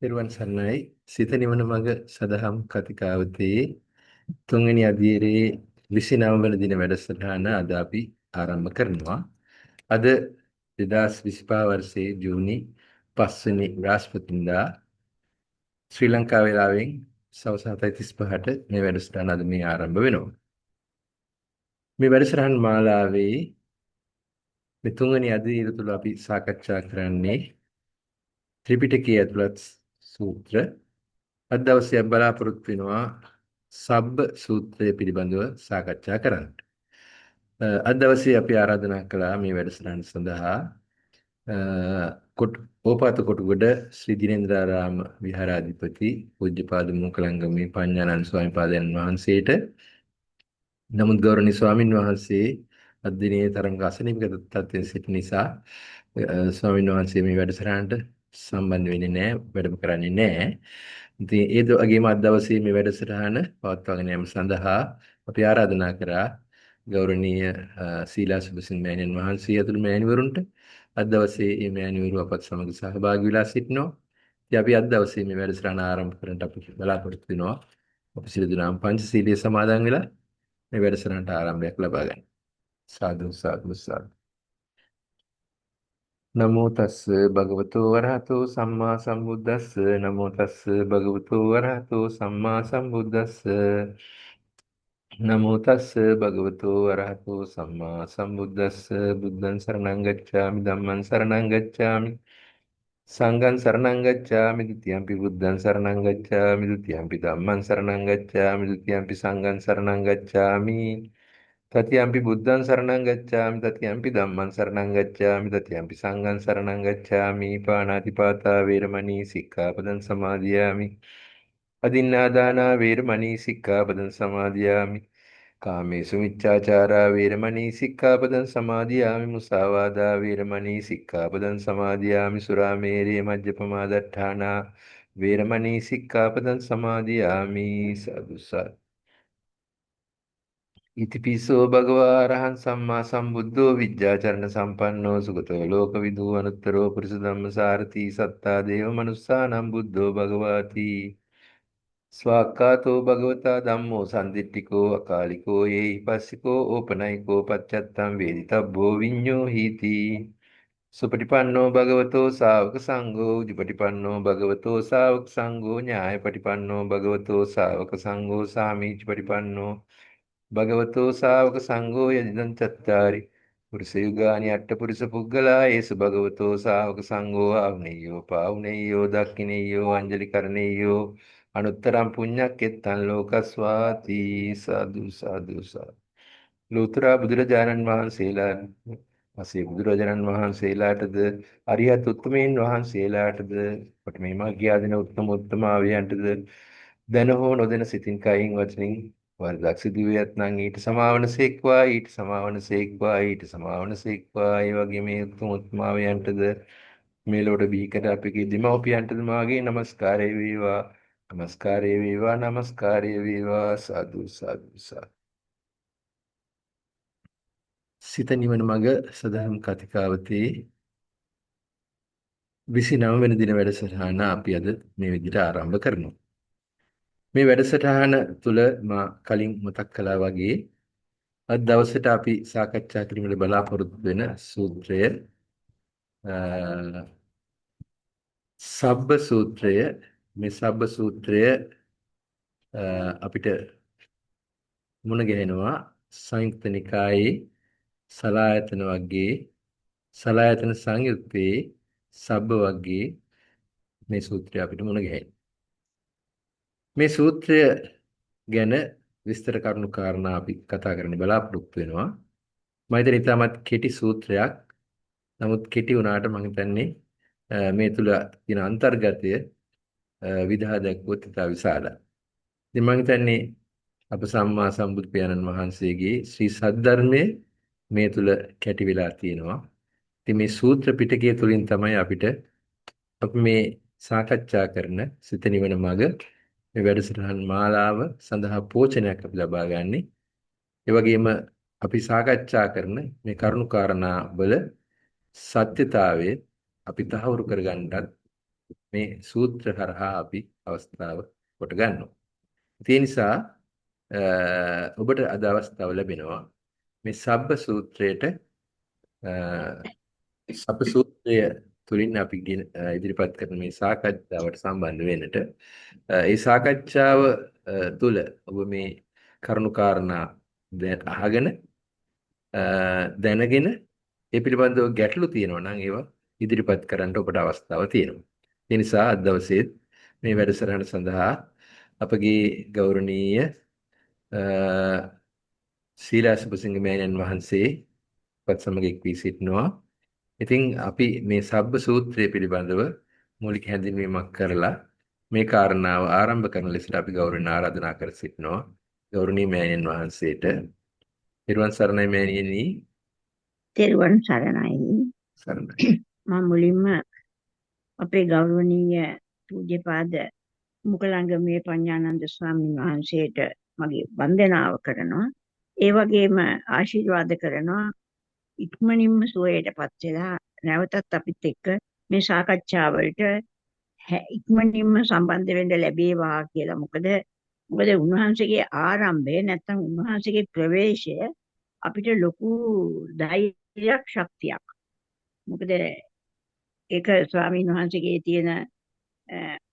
පෙරවන් සරණයි සිත නිවන මඟ සදහම් කතිකාවතේ තුන්වෙනි අදියරේ 29 වන දින වැඩසටහන අද අපි ආරම්භ කරනවා. අද 2025 වර්ෂයේ ජූනි 5 වෙනි බ්‍රහස්පතින්දා ශ්‍රී ලංකා වේලාවෙන් සවස් 7:35ට මේ වැඩසටහන අද මේ ආරම්භ වෙනවා. මේ වැඩසටහන් මාලාවේ මේ තුන්වෙනි අදියර තුල අපි සාකච්ඡා කරන්නේ ත්‍රිපිටකයේ ඇතුළත් සූත්‍ර. අද දවසේ අපි බලාපොරොත්තු වෙනවා සබ්බ සූත්‍රය පිළිබඳව සාකච්ඡා කරන්න. අද දවසේ අපි ආරාධනා කළා මේ වැඩසටහන සඳහා අ, ඕපාත කොටුගොඩ ශ්‍රී දිනේන්ද්‍රාරාම විහාරාධිපති පූජ්‍යපාද මොකලංගමේ පඤ්ඤානන්ද ස්වාමීන් වහන්සේට. නමුත් ගෞරවනීය ස්වාමින් වහන්සේ අද දිනේ තරම් අසනීපගත තත්ත්වයෙන් සිටින නිසා ස්වාමින් වහන්සේ මේ වැඩසටහනට සම්බන්ධ වෙන්නේ නැහැ, වැඩම කරන්නේ නැහැ. ඉතින් ඒ වගේම අද දවසේ මේ වැඩසටහන පවත්වාගෙන යාම සඳහා අපි ආරාධනා කරා ගෞරවනීය සීලා සුබසිංහ මෑණියන් වහන්සේ ඇතුළු මෑණිවරුන්ට. අද දවසේ මේ මෑණිවරු අපත් සමග සහභාගී වෙලා සිටිනවා. ඉතින් අපි අද දවසේ මේ වැඩසටහන ආරම්භ කරන්නට අපි බලාපොරොත්තු වෙනවා. අපි සියලු දෙනාම පංචශීලයේ සමාදන් වෙලා මේ වැඩසටහනට ආරම්භයක් ලබා ගන්න. සාදු සාදු සාදු. නමෝ තස්ස භගවතු වරහතෝ සම්මා සම්බුද්දස්ස. නමෝ තස්ස භගවතු වරහතෝ සම්මා සම්බුද්දස්ස. නමෝ තස්ස භගවතු වරහතෝ සම්මා සම්බුද්දස්ස. බුද්ධං සරණං ගච්ඡාමි ධම්මං සරණං ගච්ඡාමි සංඝං සරණං ගච්ඡාමි ဒ ුතියම්පි බුද්ධං සරණං ගච්ඡාමි ဒ ුතියම්පි ධම්මං සරණං ගච්ඡාමි ဒ ුතියම්පි සංඝං සරණං ගච්ඡාමි තතියම්පි බුද්ධං සරණං ගච්ඡාමි තතියම්පි ධම්මං සරණං ගච්ඡාමි තතියම්පි සංඝං සරණං ගච්ඡාමි පාණාතිපාතා වේරමණී සික්ඛාපදං සමාදියාමි අදින්නාදානා වේරමණී සික්ඛාපදං සමාදියාමි කාමේසු මිච්ඡාචාරා වේරමණී සික්ඛාපදං සමාදියාමි මුසාවාදා වේරමණී සික්ඛාපදං සමාදියාමි සුරාමේරේ මජ්ජපමා දට්ඨානා වේරමණී සික්ඛාපදං සමාදියාමි සාදු සාදු. ඉතිපිසෝ භගවා අරහං සම්මා සම්බුද්ධෝ විජ්ජාචරණ සම්පන්නෝ සුගතෝ ලෝකවිදූ අනුත්තරෝ පුරිස ධම්මසාරති සත්තා දේව මනුස්සානම් බුද්ධෝ භගවාති ස්වාක්ඛාතෝ භගවතා ධම්මෝ සම්දිට්ඨිකෝ අකාලිකෝ යේහි පස්සිකෝ ඕපනයිකෝ පච්චත්තං වේදිතබ්බෝ විඤ්ඤෝ හීති සුපටිපන්නෝ භගවතෝ ශාවක සංඝෝ උජුපටිපන්නෝ භගවතෝ ශාවක සංඝෝ ඥායපටිපන්නෝ භගවතෝ ශාවක සංඝෝ සාමීච පටිපන්නෝ භගවතෝ ශාවක සංඝෝ යදිදං චත්තාරි පුරිස යුගානි අට්ඨ පුරිස පුග්ගලා ඒසු භගවතෝ ශාවක සංඝෝ ආවුනේයෝ පාවුනේයෝ දක්ඛිනේයෝ අංජලි කරණේයෝ අනුත්තරං පුඤ්ඤක්කෙත්තං ලෝකස්වාති සාදු සාදු සාදු. ලෝතර බුදුරජාණන් වහන්සේලා පසේ බුදුරජාණන් වහන්සේලාටද අරියත් උත්තමයන් වහන්සේලාටද කොට මේ මාග්‍යා දින උත්තම උත්තමාවියන්ටද දැන හෝ නොදැන සිතින් කයින් වචනින් වරදක් සිදු වේත් නම් ඊට සමාවනසේක්වා ඊට සමාවනසේක්වා ඊට සමාවනසේක්වා ඒ වගේ මේ උතුම් උත්මාවයන්ටද මේ ලෝට බිහිකර අපගේ දෙමව්පියන්ටද මාගේ নমස්කාරය වේවා নমස්කාරය වේවා নমස්කාරය වේවා සාදු සාදු සාදු. සිත නිවන මඟ සදහම් කතිකාවතේ 29 වෙනි දින වැඩසටහන අපි අද මේ විදිහට ආරම්භ කරනවා. මේ වැඩසටහන තුළ මා කලින් මතක් කළා වගේ අද දවසට අපි සාකච්ඡා කිරීමට බලාපොරොත්තු වෙන සූත්‍රය සබ්බ සූත්‍රය. මේ සබ්බ සූත්‍රය අපිට මුණ ගැහෙනවා සංයුක්ත නිකායේ සලායතන වර්ගයේ සලායතන සංයුත්තේ සබ්බ වර්ගයේ මේ සූත්‍රය අපිට මුණ ගැහෙනවා. මේ සූත්‍රය ගැන විස්තර කරුණු කාරණා අපි කතා කරන්න බලාපොරොත්තු වෙනවා. මම හිතන්නේ ඉතාමත් කෙටි සූත්‍රයක්. නමුත් කෙටි වුණාට මම හිතන්නේ මේ තුල තියෙන අන්තර්ගතය විදහා දැක්වුවොත් ඉතා විශාලයි. ඉතින් මම හිතන්නේ අප සම්මා සම්බුදු පියාණන් වහන්සේගේ ශ්‍රී සද්ධර්මයේ මේ තුල කැටි වෙලා තියෙනවා. ඉතින් මේ සූත්‍ර පිටකය තුලින් තමයි අපිට අපි මේ සාකච්ඡා කරන සිත නිවන මඟ මේ වැඩසටහන් මාලාව සඳහා පෝෂණයක් අපි ලබා ගන්නෙ. ඒ වගේම අපි සාකච්ඡා කරන මේ කරුණු කාරණා වල සත්‍යතාවය අපි තහවුරු කරගන්නත් මේ සූත්‍ර හරහා අපි අවස්ථාව කොට ගන්නවා. ඒ නිසා ඔබට අද අවස්ථාව ලැබෙනවා මේ සබ්බ සූත්‍රයට සබ්බ සූත්‍රය තුලින් අපි ඉදිරිපත් කරන මේ සාකච්ඡාවට සම්බන්ධ වෙන්නට ඒ සාකච්ඡාව තුළ ඔබ මේ කරුණුකාරණා අහගෙන දැනගෙන ඒ පිළිබඳව ගැටලු තියෙනවා නම් ඒවා ඉදිරිපත් කරන්න ඔබට අවස්ථාව තියෙනවා. ඒ නිසා අද දවසේ මේ වැඩසටහන සඳහා අපගේ ගෞරවනීය සීලාසුපසිංහ මෑණියන් වහන්සේ පත් සමග එක් වී සිටිනවා. ඉතින් අපි මේ සබ්බ සූත්‍රය පිළිබඳව මූලික හැඳින්වීමක් කරලා මේ කාරණාව ආරම්භ කරන ලෙසට අපි ගෞරවයෙන් ආරාධනා කර සිටිනවා. ගෞරවනීය මෑණියන් වහන්සේට තිරුවන් සරණයි මෑණියනි. තෙරුවන් සරණයි. සරණයි. මම මුලින්ම අපේ ගෞරවනීය පූජ්‍යපාද මුකලංගමේ පඤ්ඤානන්ද ස්වාමීන් වහන්සේට මගේ වන්දනාව කරනවා. ඒ වගේම ආශිර්වාද කරනවා ඉක්මනින්ම සුවයටපත් වෙලා නැවතත් අපිත් එක්ක මේ සාකච්ඡාවලට ඉක්මනින්ම සම්බන්ධ වෙන්න ලැබේවා කියලා. මොකද උන්වහන්සේගේ ආරම්භය නැත්නම් උන්වහන්සේගේ ප්‍රවේශය අපිට ලොකු ධෛර්යයක් ශක්තියක්. මොකද ඒක ස්වාමීන් වහන්සේගේ තියෙන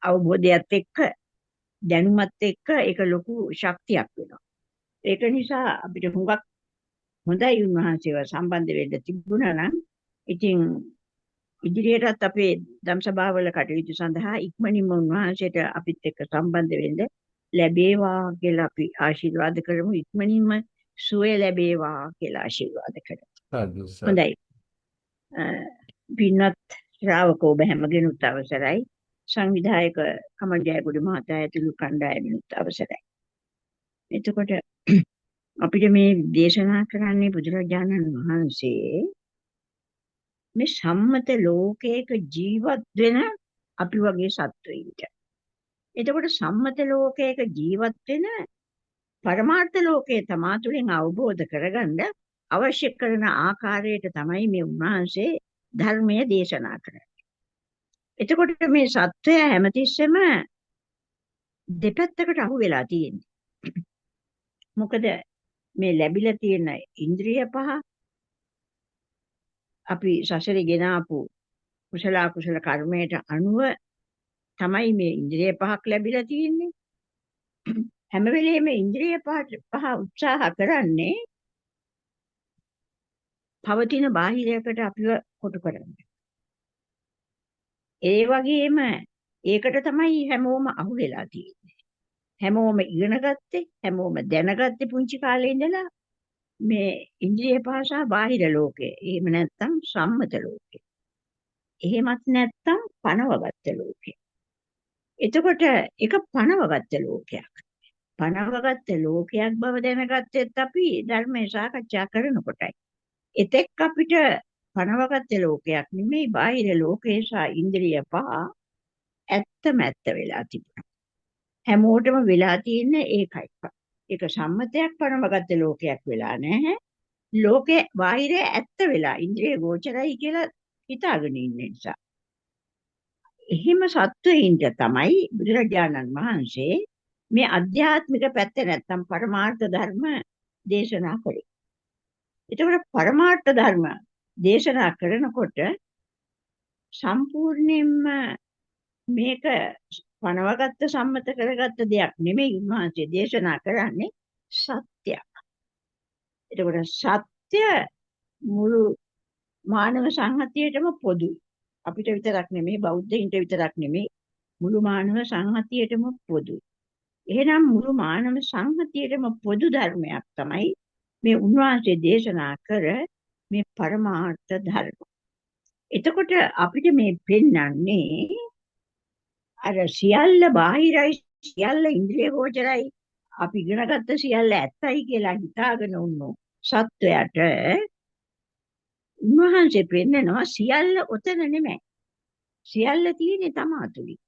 අවබෝධයත් එක්ක දැනුමත් එක්ක ඒක ලොකු ශක්තියක් වෙනවා. ඒක නිසා අපිට හුඟක් හොඳයි උන්වහන්සේව සම්බන්ධ වෙන්න තිබුණා නම් ඉතින් ඉදිරියටත් අපේ ධම්සභාවල කටයුතු සඳහා ඉක්මනින්ම උන්වහන්සේට අපිත් එක්ක සම්බන්ධ වෙන්න ලැබේවා කියලා අපි ආශිර්වාද කරමු. ඉක්මනින්ම සුවය ලැබේවා කියලා ආශිර්වාද කරමු. හොඳයි. පින්වත් ශ්‍රාවකෝ ඔබ හැමගෙනුත් අවසරයි. සංවිධායක කමල් ජයගුඩ මහතා ඇතුළු කණ්ඩායමිනුත් අවසරයි. එතකොට අපිට මේ දේශනා කරන්නේ බුදුරජාණන් වහන්සේ මේ සම්මත ලෝකයක ජීවත් වෙන අපි වගේ සත්වයින්ට. එතකොට සම්මත ලෝකයක ජීවත් වෙන පරමාර්ථ ලෝකයේ තමා තුළින් අවබෝධ කරගන්න අවශ්‍ය කරන ආකාරයට තමයි මේ උන්වහන්සේ ධර්මය දේශනා කරන්නේ. එතකොට මේ සත්වය හැමතිස්සෙම දෙපැත්තකට අහු වෙලා තියෙන්නේ. මොකද මේ ලැබිලා තියෙන ඉන්ද්‍රිය පහ අපි සසරේ ගෙන ආපු කුසල අකුසල කර්මයට අනුව තමයි මේ ඉන්ද්‍රිය පහක් ලැබිලා තියෙන්නේ. හැම වෙලේම ඉන්ද්‍රිය පහ උත්සාහ කරන්නේ පවතින බාහිරයකට අපිව කොටු කරන්න. ඒ වගේම ඒකට තමයි හැමෝම අහු වෙලා තියෙන්නේ. හැමෝම ඉගෙන ගත්තේ, හැමෝම දැනගත්තේ පුංචි කාලේ ඉඳලා මේ ඉන්ද්‍රිය භාෂා බාහිර ලෝකේ. එහෙම නැත්නම් සම්මත ලෝකේ. එහෙමත් නැත්නම් පනවගත්ත ලෝකේ. එතකොට ඒක පනවගත්ත ලෝකයක්. පනවගත්ත ලෝකයක් බව දැනගත්තෙත් අපි ධර්මයේ සාකච්ඡා කරනකොටයි. එතෙක් අපිට පනවගත්ත ලෝකයක් නෙමෙයි බාහිර ලෝකේ සහ ඉන්ද්‍රිය පහ ඇත්තම ඇත්ත වෙලා තිබුණා. හැමෝටම වෙලා තියෙන්නේ ඒකයි. ඒක සම්මතයක් පනවගත්ත ලෝකයක් වෙලා නැහැ. ලෝකේ බාහිර ඇත්ත වෙලා ඉන්ද්‍රිය ගෝචරයි කියලා හිතාගෙන ඉන්න නිසා. එහෙම සත්වයින්ට තමයි බුදුරජාණන් වහන්සේ මේ අධ්‍යාත්මික පැත්ත නැත්තම් පරමාර්ථ ධර්ම දේශනා කළේ. ඒතකොට පරමාර්ථ ධර්ම දේශනා කරනකොට සම්පූර්ණයෙන්ම මේක පනවගත්ත සම්මත කරගත්ත දෙයක් නෙමෙයි උන්වහන්සේ දේශනා කරන්නේ සත්‍යයක්. එතකොට සත්‍ය මුළු මානව සංහතියටම පොදුයි. අපිට විතරක් නෙමෙයි බෞද්ධයින්ට විතරක් නෙමෙයි මුළු මානව සංහතියටම පොදුයි. එහෙනම් මුළු මානව සංහතියටම පොදු ධර්මයක් තමයි මේ උන්වහන්සේ දේශනා කර මේ පරමාර්ථ ධර්ම. එතකොට අපිට මේ පෙන්වන්නේ අර සියල්ල බාහිරයි සියල්ල ඉන්ද්‍රිය ගෝචරයි අපි ඉගෙනගත්ත සියල්ල ඇත්තයි කියලා හිතාගෙන උන්නු සත්වයට උන්වහන්සේ පෙන්නනවා සියල්ල ඔතන නෙමෙයි. සියල්ල තියෙන්නේ තමා තුලින්.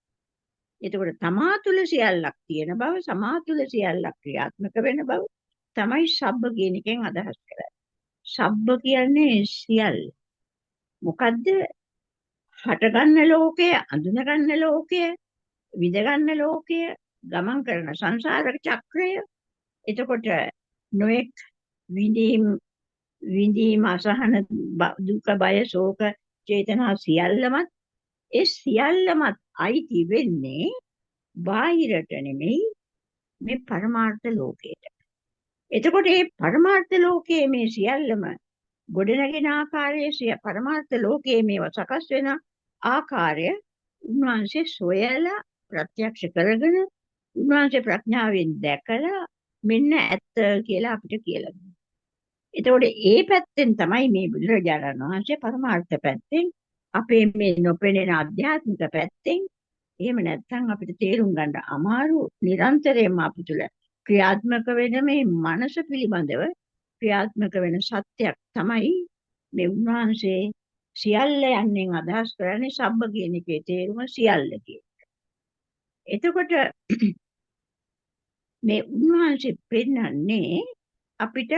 එතකොට තමා තුල සියල්ලක් තියෙන බව, සමා තුල සියල්ලක් ක්‍රියාත්මක වෙන බව තමයි සබ්බ කියන එකෙන් අදහස් කරන්නේ. සබ්බ කියන්නේ සියල්ල. මොකද්ද? හටගන්න ලෝකය, අඳුනගන්න ලෝකය, විඳගන්න ලෝකය, ගමන් කරන සංසාර චක්‍රය. එතකොට නොඑක් විඳීම් විඳීම අසහන දුක බය ශෝක චේතනා සියල්ලමත් ඒ සියල්ලමත් අයිති වෙන්නේ බාහිරට නෙමෙයි මේ පරමාර්ථ ලෝකයට. එතකොට මේ පරමාර්ථ ලෝකයේ මේ සියල්ලම ගොඩනගෙන ආකාරයේ පරමාර්ථ ලෝකයේ මේවා සකස් වෙන ආකාරය උන්වහන්සේ සොයලා ප්‍රත්‍යක්ෂ කරගෙන උන්වහන්සේ ප්‍රඥාවෙන් දැකලා මෙන්න ඇත්ත කියලා අපිට කියලා දුන්නා. එතකොට ඒ පැත්තෙන් තමයි මේ බුදුරජාණන් වහන්සේ පරමාර්ථ පැත්තෙන් අපේ මේ නොපෙනෙන ආධ්‍යාත්මික පැත්තෙන් එහෙම නැත්නම් අපිට තේරුම් ගන්න අමාරු නිරන්තරයෙන්ම අපිට ක්‍රියාත්මක වෙන මේ මනස පිළිබඳව ක්‍රියාත්මක වෙන සත්‍යයක් තමයි මේ උන්වහන්සේ සියල්ල යන්නෙන් අදහස් කරන්නේ සබ්බ කියන එකේ තේරුම සියල්ල කියන. එතකොට මේ උන්වහන්සේ පෙන්නන්නේ අපිට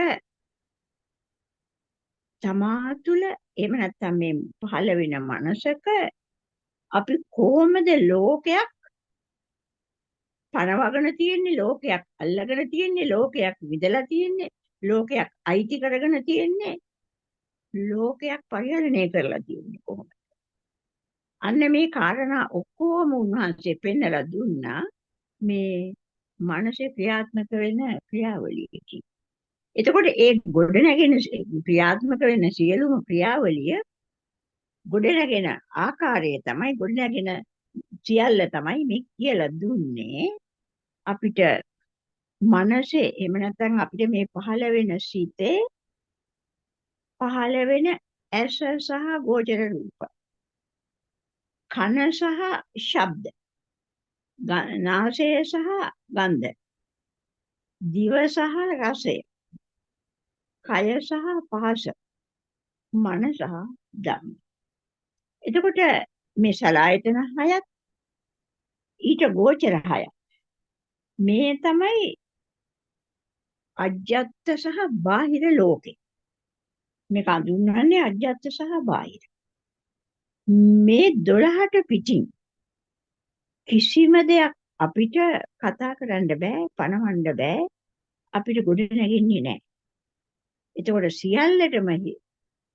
තමා තුළ එහෙම නැත්නම් මේ පහළ වෙන මනසක අපි කොහොමද ලෝකයක් පනවගෙන තියෙන්නේ, ලෝකයක් අල්ලගෙන තියෙන්නේ, ලෝකයක් විදලා තියෙන්නේ, ලෝකයක් අයිති කරගෙන තියෙන්නේ, ලෝකයක් පරිහරණය කරලා තියෙන්නේ කොහොමද? අන්න මේ කාරණා ඔක්කොම උන්වහන්සේ පෙන්නලා දුන්නා මේ මනසේ ක්‍රියාත්මක වෙන ක්‍රියාවලියකින්. එතකොට ඒ ගොඩනැගෙන ක්‍රියාත්මක වෙන සියලුම ක්‍රියාවලිය ගොඩනැගෙන ආකාරය තමයි ගොඩනැගෙන සියල්ල තමයි මේ කියලා දුන්නේ අපිට මනසේ. එහෙම නැත්නම් අපිට මේ පහළ වෙන සිතේ පහළ වෙන ඇස සහ ගෝචර රූප, කන සහ ශබ්ද, නාසය සහ ගන්ධ, දිව සහ රසය, කය සහ පහස, මන සහ ධම්ම. එතකොට මේ සලආයතන හයත් ඊට ගෝචර හයත් මේ තමයි අජ්ජත් සහ බාහිර ලෝකේ. මේක අඳුන්වන්නේ අජ්ජත් සහ බාහිර. මේ 12ට පිටින් කිසිම දෙයක් අපිට කතා කරන්න බෑ, පණවන්න බෑ, අපිට ගොඩ නැගෙන්නේ නැහැ. එතකොට සියල්ලටම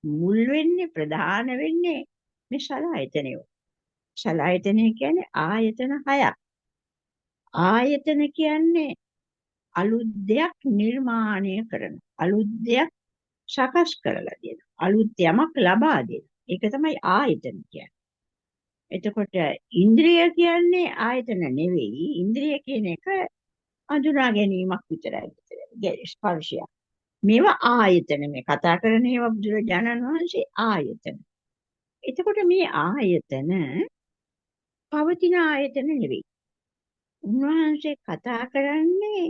මුල් වෙන්නේ, ප්‍රධාන වෙන්නේ මේ සලආයතනය. සලආයතනය කියන්නේ ආයතන හයක්. ආයතන කියන්නේ අලුත් දෙයක් නිර්මාණය කරන, අලුත් දෙයක් සකස් කරලා දෙන, අලුත් යමක් ලබා දෙන. ඒක තමයි ආයතන කියන්නේ. එතකොට ඉන්ද්‍රිය කියන්නේ ආයතන නෙවෙයි. ඉන්ද්‍රිය කියන එක අඳුනා ගැනීමක් විතරයි. ස්පර්ශය. මේවා ආයතන. මේ කතා කරන ඒවා බුදුරජාණන් වහන්සේ ආයතන. එතකොට මේ ආයතන පවතින ආයතන නෙවෙයි. උන්වහන්සේ කතා කරන්නේ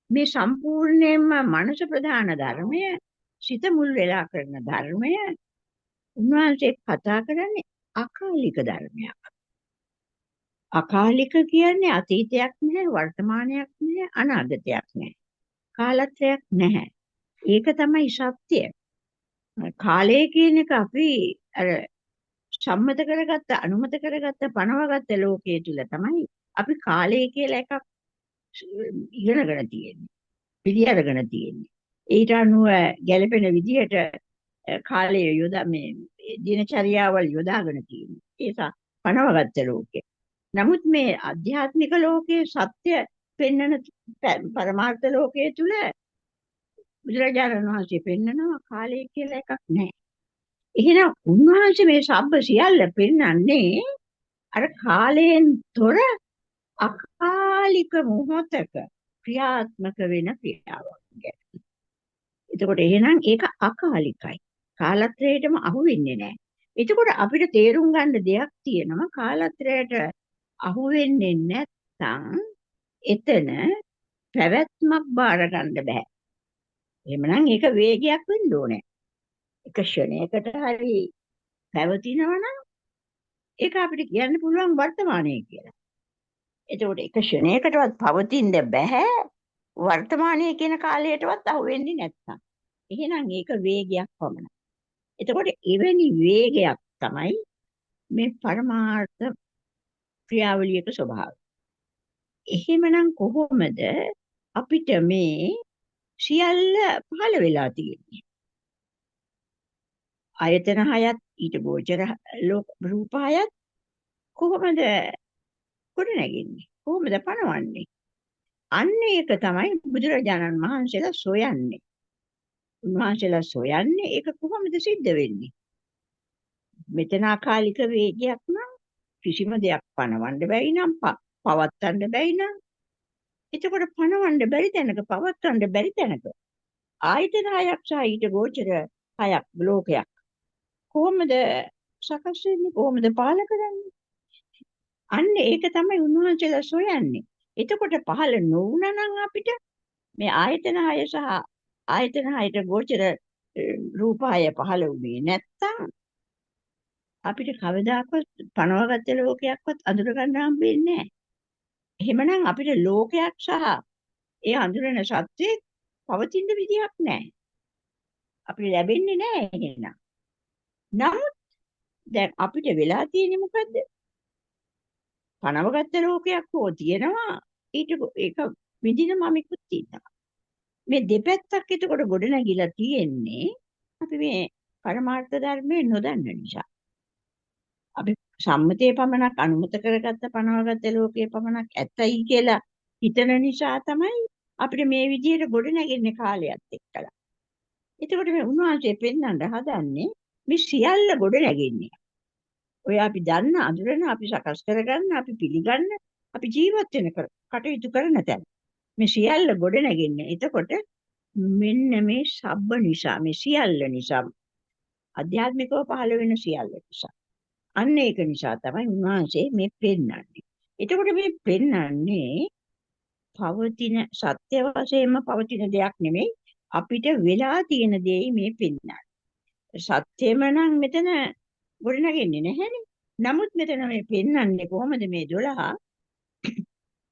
මේ සම්පූර්ණයෙන්ම මනස ප්‍රධාන ධර්මය, සිත මුල් වෙලා කරන ධර්මය. උන්වහන්සේ කතා කරන්නේ අකාලික ධර්මයක්. අකාලික කියන්නේ අතීතයක් නැහැ, වර්තමානයක් නැහැ, අනාගතයක් නැහැ. කාලත්‍රයක් නැහැ. ඒක තමයි සත්‍යය. කාලය කියන එක අපි අර සම්මත කරගත්ත, අනුමත කරගත්ත, පනවගත්ත ලෝකයේ තුල තමයි අපි කාලය කියලා එකක් ඉගෙනගෙන තියෙන්නේ. පිළි අරගෙන තියෙන්නේ. ඊට අනුව ගැළපෙන විදිහට කාලය යොදා මේ දිනචරියාවල් යොදාගෙන තියෙන්නේ. ඒක පනවගත්ත ලෝකේ. නමුත් මේ ආධ්‍යාත්මික ලෝකයේ සත්‍ය පෙන්වන පරමාර්ථ ලෝකයේ තුල බුදුරජාණන් වහන්සේ පෙන්වනවා කාලය කියලා එකක් නැහැ. එහෙනම් උන්වහන්සේ මේ සබ්බ සියල්ල පෙන්වන්නේ අර කාලයෙන් තොර අකාලික මොහොතක ක්‍රියාත්මක වෙන ක්‍රියාවක් ගැන. එතකොට එහෙනම් ඒක අකාලිකයි. කාලත්‍රයටම අහු වෙන්නේ නැහැ. එතකොට අපිට තේරුම් ගන්න දෙයක් තියෙනවා. කාලත්‍රයට අහු වෙන්නේ නැත්නම් එතන පැවැත්මක් බාර ගන්න බෑ. එහෙමනම් ඒක වේගයක් වෙන්න ඕනේ. එක ක්ෂණයකට හරි පැවතිනවා නම් ඒක අපිට කියන්න පුළුවන් වර්තමානයේ කියලා. එතකොට එක ක්ෂණයකටවත් පවතින්න බෑ වර්තමානයේ කියන කාලයටවත් අහු වෙන්නේ නැත්නම්. එහෙනම් ඒක වේගයක් පමණයි. එතකොට එවැනි වේගයක් තමයි මේ පරමාර්ථ ක්‍රියාවලියක ස්වභාවය. එහෙමනම් කොහොමද අපිට මේ සියල්ල පහළ වෙලා තියෙන්නේ? ආයතන හයත් ඊට ගෝචර රූප හයත් කොහොමද ගොඩනැගෙන්නේ? කොහොමද පනවන්නේ? අන්න ඒක තමයි බුදුරජාණන් වහන්සේලා සොයන්නේ. උන්වහන්සේලා සොයන්නේ ඒක කොහොමද සිද්ධ වෙන්නේ? මෙතන අකාලික වේගයක් නම් කිසිම දෙයක් පනවන්න බැරි නම් පවත්වන්න බැරි නම් එතකොට පනවන්න බැරි තැනක පවත්වන්න බැරි තැනක ආයතන හයක් සහ ඊට ගෝචර හයක් ලෝකයක් කොහොමද සකස් වෙන්නේ? කොහොමද පාලක කරන්නේ? අන්න ඒක තමයි උන්වහන්සේලා සොයන්නේ. එතකොට පහළ නොවුණා නම් අපිට මේ ආයතන හය සහ ආයතන හයට ගෝචර රූප හය පහළ වුණේ නැත්තම් අපිට කවදාකවත් පනවගත්ත ලෝකයක්වත් අඳුර ගන්න හම්බෙන්නේ නැහැ. එහෙමනම් අපිට ලෝකයක් සහ ඒ අඳුරන සත්‍යයේ පවතින විදියක් නැහැ. අපිට ලැබෙන්නේ නැහැ එහෙනම්. නමුත් දැන් අපිට වෙලා තියෙන්නේ මොකද්ද? පනවගත්ත ලෝකයක් හෝ තියෙනවා ඊට ඒක විඳින මමිකුත් තියෙනවා. මේ දෙපැත්තක් එතකොට ගොඩ නැගිලා තියෙන්නේ අපි මේ පරමාර්ථ ධර්මයේ නොදන්න නිසා. අපි සම්මතයේ පමණක් අනුමත කරගත්ත පනවගත්ත ලෝකයේ පමණක් ඇත්තයි කියලා හිතන නිසා තමයි අපිට මේ විදිහට ගොඩ නැගෙන්නේ කාලයත් එක්කලා. එතකොට මේ උන්වහන්සේ පෙන්වන්න හදන්නේ මේ සියල්ල ගොඩ නැගෙන්නේ. ඔය අපි දන්න අඳුරන අපි සකස් කරගන්න අපි පිළිගන්න අපි ජීවත් වෙන කටයුතු කරන තැන මේ සියල්ල ගොඩ නැගෙන්නේ. එතකොට මෙන්න මේ සබ්බ නිසා මේ සියල්ල නිසා අධ්‍යාත්මිකව පහළ වෙන සියල්ල නිසා. අන්න ඒක නිසා තමයි උන්වහන්සේ මේ පෙන්වන්නේ. එතකොට මේ පෙන්වන්නේ පවතින සත්‍ය වශයෙන්ම පවතින දෙයක් නෙමෙයි අපිට වෙලා තියෙන දෙයි මේ පෙන්වන්නේ. සත්‍යෙම නම් මෙතන ගොඩනගෙන්නේ නැහැනේ. නමුත් මෙතන මේ පෙන්වන්නේ කොහොමද මේ 12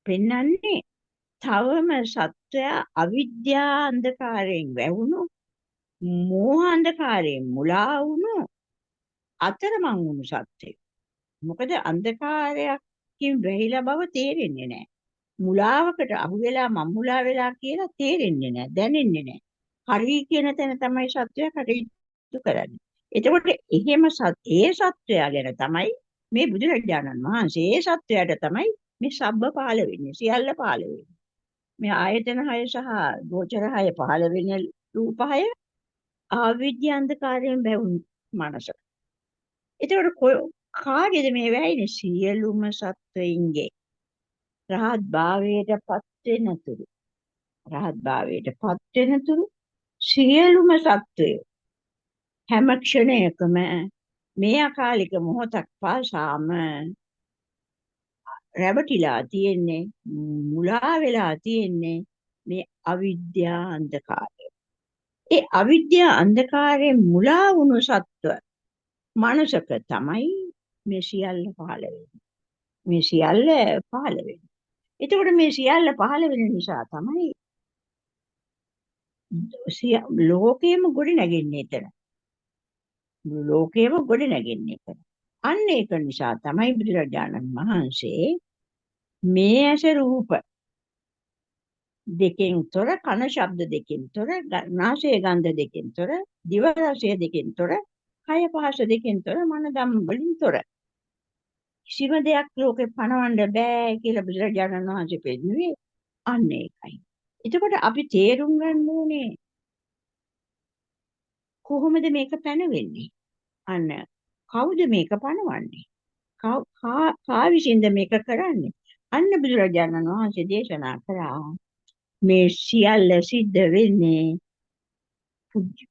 පෙන්වන්නේ තවම සත්‍යය අවිද්‍යා අන්ධකාරයෙන් වැහුණු මෝහ අන්ධකාරයෙන් මුලා වුණු අතරමං වුණු සත්‍යය. මොකද අන්ධකාරයකින් වැහිලා බව තේරෙන්නේ නැහැ. මුලාවකට අහු වෙලා මම්මුලා වෙලා කියලා තේරෙන්නේ නැහැ, දැනෙන්නේ නැහැ. හරි කියන තැන තමයි සත්‍යය කටයුතු කරන්නේ. එතකොට එහෙම ඒ සත්‍යය ගැන තමයි මේ බුදුරජාණන් වහන්සේ ඒ සත්‍යයට තමයි මේ සබ්බ පහළ වෙන්නේ, සියල්ල පහළ වෙන්නේ. මේ ආයතන 6 සහ ගෝචර 6 පහළ වෙන රූප 6 අවිද්‍යා අන්ධකාරයෙන් බැවුණු මනස. එතකොට කාගේද මේ වෙන්නේ? සියලුම සත්වයින්ගේ රහත් භාවයට පත් වෙනතුරු රහත් භාවයට පත් වෙනතුරු සියලුම සත්වයෝ හැම ක්ෂණයකම මේ අකාලික මොහොතක් පාසාම රැවටිලා තියෙන්නේ, මුලා වෙලා තියෙන්නේ මේ අවිද්‍යා අන්ධකාරය. ඒ අවිද්‍යා අන්ධකාරයෙන් මුලා වුණු සත්ව මනසක තමයි මේ සියල්ල පහළ වෙන්නේ. මේ සියල්ල පහළ වෙන්නේ. එතකොට මේ සියල්ල පහළ වෙන නිසා තමයි ලෝකෙම ගොඩ නැගෙන්නේ එතන. ලෝකෙම ගොඩ නැගෙන්නේ එතන. අන්න ඒක නිසා තමයි බුදුරජාණන් වහන්සේ මේ ඇස රූප දෙකෙන් තොර, කන ශබ්ද දෙකෙන් තොර, නාසය ගන්ධ දෙකෙන් තොර, දිව රසය දෙකෙන් තොර, කය පහස දෙකෙන් තොර, මන ධම්ම වලින් තොර කිසිම දෙයක් ලෝකේ පණවන්න බෑ කියලා බුදුරජාණන් වහන්සේ පෙන්වුවේ අන්න ඒකයි. එතකොට අපි තේරුම් ගන්න ඕනේ කොහොමද මේක පැනවෙන්නේ? අන්න කවුද මේක පණවන්නේ? කා විසින්ද මේක කරන්නේ? අන්න බුදුරජාණන් වහන්සේ දේශනා කරා මේ සියල්ල සිද්ධ වෙන්නේ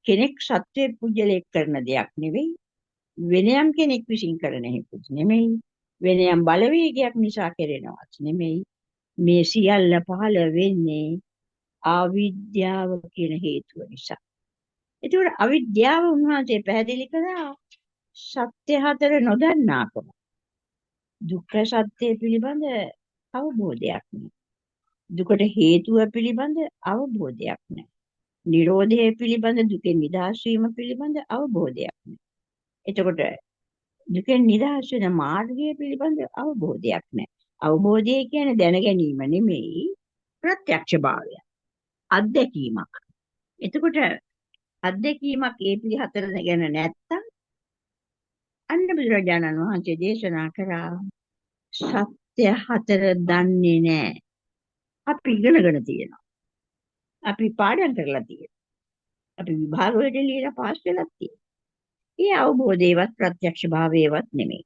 කෙනෙක් සත්‍ය පුජ්‍යලයක් කරන දෙයක් නෙවෙයි, වෙනයම් කෙනෙක් විසින් කරන හේතුත් නෙමෙයි, වෙනයම් බලවේගයක් නිසා කෙරෙනවත් නෙමෙයි. මේ සියල්ල පහළ වෙන්නේ අවිද්‍යාව කියන හේතුව නිසා. ඒතකොට අවිද්‍යාව උන්වහන්සේ පැහැදිලි කළා සත්‍ය හතර නොදන්නාකම. දුක්ඛ සත්‍ය පිළිබඳ අවබෝධයක් නැහැ. දුකට හේතුව පිළිබඳ අවබෝධයක් නැහැ. නිරෝධය පිළිබඳ, දුකෙන් නිදහස් වීම පිළිබඳ අවබෝධයක් නැහැ. එතකොට දුකෙන් නිදහස් වෙන මාර්ගය පිළිබඳ අවබෝධයක් නැහැ. අවබෝධය කියන්නේ දැන ගැනීම නෙමෙයි ප්‍රත්‍යක්ෂ භාවය. අත්දැකීමක්. එතකොට අත්දැකීමක් ඒ පිළිහතර ගැන නැත්තම් අන්න බුදුරජාණන් වහන්සේ දේශනා කරා සත්‍ය හතර දන්නේ නැහැ. අපි ඉගෙනගෙන තියෙනවා. අපි පාඩම් කරලා තියෙනවා. අපි විභාග වලට ලියලා පාස් වෙලා තියෙනවා. ඒ අවබෝධයවත් ප්‍රත්‍යක්ෂ භාවයවත් නෙමෙයි.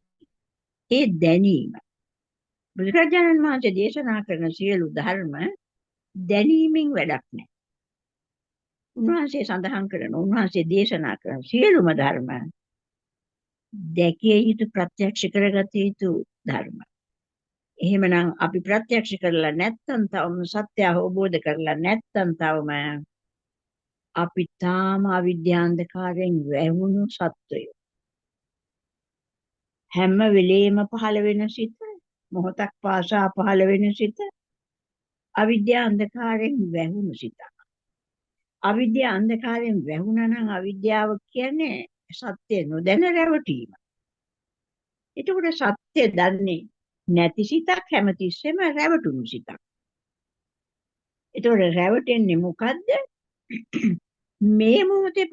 ඒ දැනීම. බුදුරජාණන් වහන්සේ දේශනා කරන සියලු ධර්ම දැනීමෙන් වැඩක් නැහැ. උන්වහන්සේ සඳහන් කරන උන්වහන්සේ දේශනා කරන සියලුම ධර්ම දැකිය යුතු ප්‍රත්‍යක්ෂ කරගත යුතු ධර්ම. එහෙමනම් අපි ප්‍රත්‍යක්ෂ කරලා නැත්තම් තවම සත්‍ය අවබෝධ කරලා නැත්තම් තවම අපි තාම අවිද්‍යාන්ධකාරයෙන් වැහුණු සත්වයෝ. හැම වෙලේම පහළ වෙන සිත මොහොතක් පාසා පහළ වෙන සිත අවිද්‍යාන්ධකාරයෙන් වැහුණු සිත. අවිද්‍යාන්ධකාරයෙන් වැහුණා නම් අවිද්‍යාව කියන්නේ සත්‍ය නොදැන රැවටීම. එතකොට සත්‍ය දන්නේ නැති සිතක් හැමතිස්සෙම රැවටුණු සිතක්. එතකොට රැවටෙන්නේ මොකද්ද? මේ මොහොතේ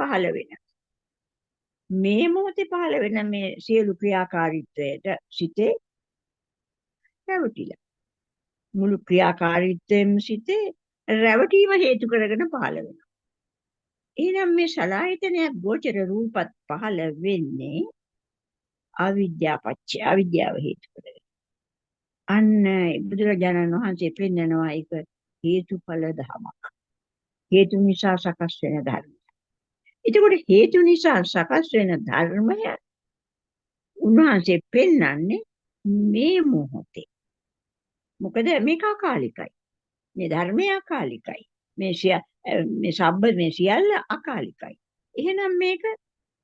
පහළ වෙන මේ සියලු ක්‍රියාකාරීත්වයට සිතේ රැවටිලා. මුළු ක්‍රියාකාරීත්වයෙන් සිතේ රැවටීම හේතු කරගෙන පහළ වෙනවා. එහෙනම් මේ සලආයතනයක් ගෝචර රූපත් පහළ වෙන්නේ අවිද්‍යාව හේතු කරගෙන. අන්න බුදුරජාණන් වහන්සේ පෙන්නනවා ඒක හේතුඵල ධමයක්. හේතු නිසා සකස් වෙන ධර්ම. එතකොට හේතු නිසා සකස් වෙන ධර්මය උන්වහන්සේ පෙන්වන්නේ මේ මොහොතේ. මොකද මේක අකාලිකයි. මේ ධර්මය අකාලිකයි. මේ සියල්ල අකාලිකයි. එහෙනම් මේක